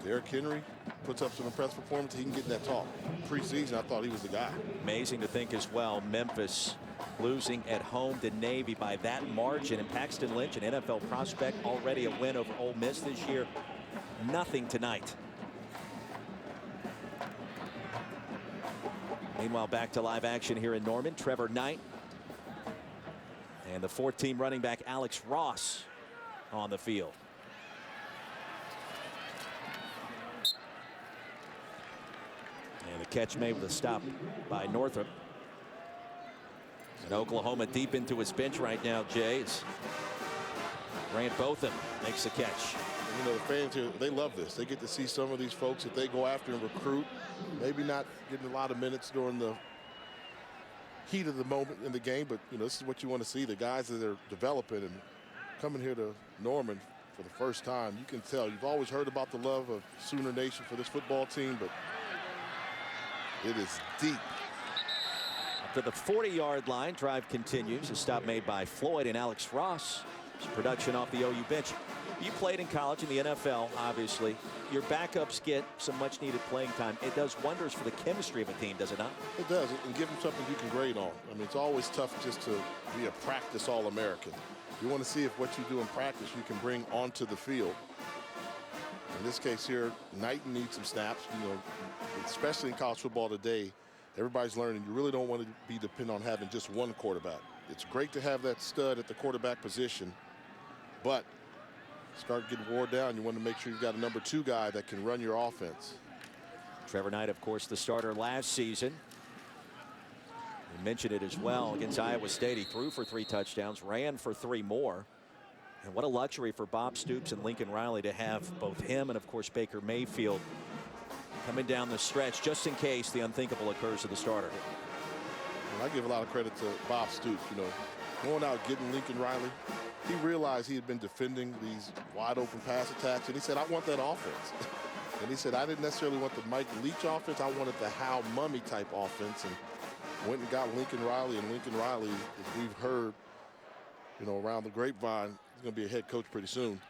Derrick Henry puts up some impressive performance. He can get that talk. Preseason, I thought he was the guy. Amazing to think as well. Memphis losing at home to Navy by that margin. And Paxton Lynch, an NFL prospect, already a win over Ole Miss this year. Nothing tonight. Meanwhile, back to live action here in Norman. Trevor Knight and the fourth-team running back Alex Ross on the field. And the catch made with a stop by Northrup. And Oklahoma deep into his bench right now, Jay. It's Grant Botham makes the catch. You know, the fans here, they love this. They get to see some of these folks that they go after and recruit. Maybe not getting a lot of minutes during the heat of the moment in the game, but, you know, this is what you want to see. The guys that are developing and coming here to Norman for the first time. You can tell. You've always heard about the love of Sooner Nation for this football team, but it is deep. Up to the 40-yard line, drive continues. A stop made by Floyd and Alex Ross. Some production off the OU bench. You played in college in the NFL, obviously. Your backups get some much-needed playing time. It does wonders for the chemistry of a team, does it not? It does, and give them something you can grade on. I mean, it's always tough just to be a practice All-American. You want to see if what you do in practice you can bring onto the field. In this case here, Knighton needs some snaps. You know, especially in college football today, everybody's learning you really don't want to be dependent on having just one quarterback. It's great to have that stud at the quarterback position, but start getting wore down. You want to make sure you've got a number 2 guy that can run your offense. Trevor Knight, of course, the starter last season. We mentioned it as well against Iowa State. He threw for 3 touchdowns, ran for 3 more. And what a luxury for Bob Stoops and Lincoln Riley to have both him and, of course, Baker Mayfield coming down the stretch just in case the unthinkable occurs to the starter. And I give a lot of credit to Bob Stoops. You know, going out getting Lincoln Riley, he realized he had been defending these wide open pass attacks, and he said, I want that offense. And he said, I didn't necessarily want the Mike Leach offense. I wanted the Hal Mummy type offense, and went and got Lincoln Riley. And Lincoln Riley, as we've heard, you know, around the grapevine, he's going to be a head coach pretty soon.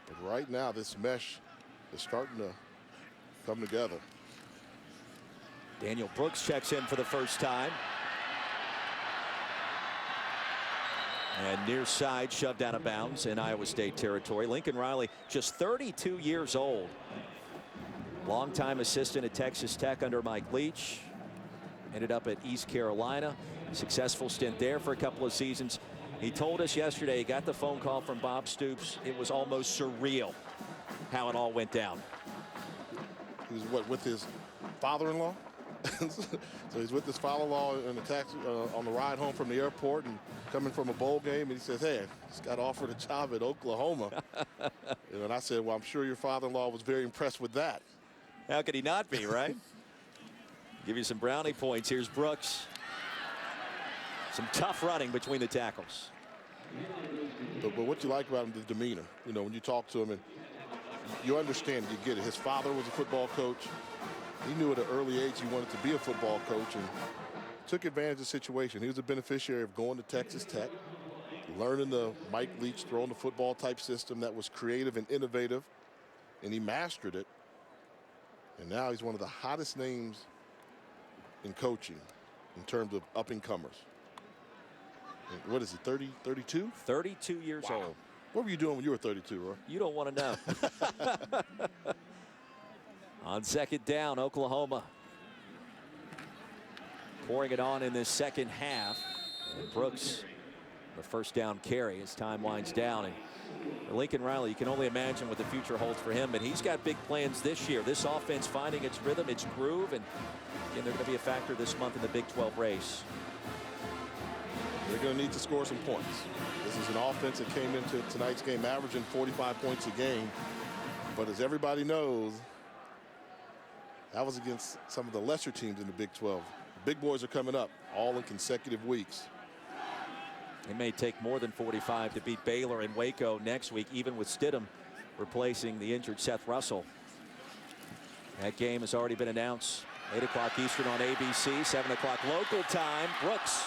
But right now, this mesh is starting to come together. Daniel Brooks checks in for the first time. And near side shoved out of bounds in Iowa State territory. Lincoln Riley, just 32 years old. Longtime assistant at Texas Tech under Mike Leach. Ended up at East Carolina. Successful stint there for a couple of seasons. He told us yesterday he got the phone call from Bob Stoops. It was almost surreal how it all went down. He was what, with his father-in-law? So he's with his father-in-law in a taxi on the ride home from the airport and coming from a bowl game, and he says, hey, I just got offered a job at Oklahoma. And I said, well, I'm sure your father-in-law was very impressed with that. How could he not be, right? Give you some brownie points. Here's Brooks. Some tough running between the tackles. But what you like about him, the demeanor. You know, when you talk to him and you understand, you get it. His father was a football coach. He knew at an early age he wanted to be a football coach and took advantage of the situation. He was a beneficiary of going to Texas Tech, learning the Mike Leach throwing the football type system that was creative and innovative, and he mastered it. And now he's one of the hottest names in coaching in terms of up-and-comers. What is he, 30, 32? 32 years Wow. old. What were you doing when you were 32, Roy? You don't want to know. On second down, Oklahoma pouring it on in this second half. And Brooks, the first down carry as time winds down. And Lincoln Riley, you can only imagine what the future holds for him, but he's got big plans this year. This offense finding its rhythm, its groove, and they're going to be a factor this month in the Big 12 race. They're going to need to score some points. This is an offense that came into tonight's game averaging 45 points a game. But as everybody knows, that was against some of the lesser teams in the Big 12. The big boys are coming up, all in consecutive weeks. It may take more than 45 to beat Baylor and Waco next week, even with Stidham replacing the injured Seth Russell. That game has already been announced. 8 o'clock Eastern on ABC, 7 o'clock local time. Brooks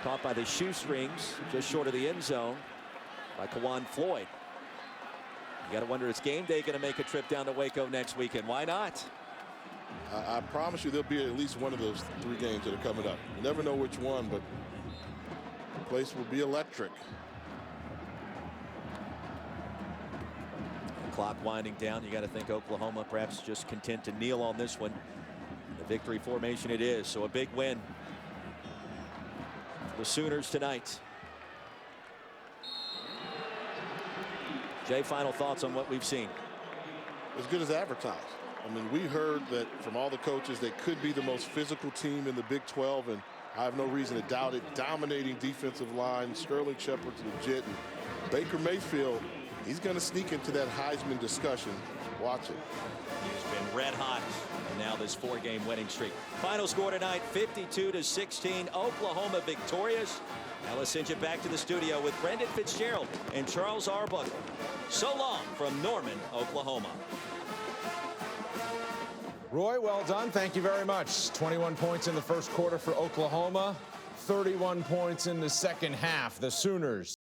caught by the shoestrings just short of the end zone by Kawan Floyd. You got to wonder, is game day going to make a trip down to Waco next weekend? Why not? I promise you there'll be at least one of those 3 games that are coming up. You never know which one, but the place will be electric. The clock winding down. You got to think Oklahoma perhaps just content to kneel on this one. The victory formation it is, so a big win for the Sooners tonight. Jay, final thoughts on what we've seen? As good as advertised. I mean, we heard that from all the coaches they could be the most physical team in the Big 12, and I have no reason to doubt it. Dominating defensive line, Sterling Shepard's legit, and Baker Mayfield, he's going to sneak into that Heisman discussion. Watch it. He's been red hot, and now this 4-game winning streak. Final score tonight, 52-16. Oklahoma victorious. Now let's send you back to the studio with Brendan Fitzgerald and Charles Arbuckle. So long from Norman, Oklahoma. Roy, well done. Thank you very much. 21 points in the first quarter for Oklahoma, 31 points in the second half. The Sooners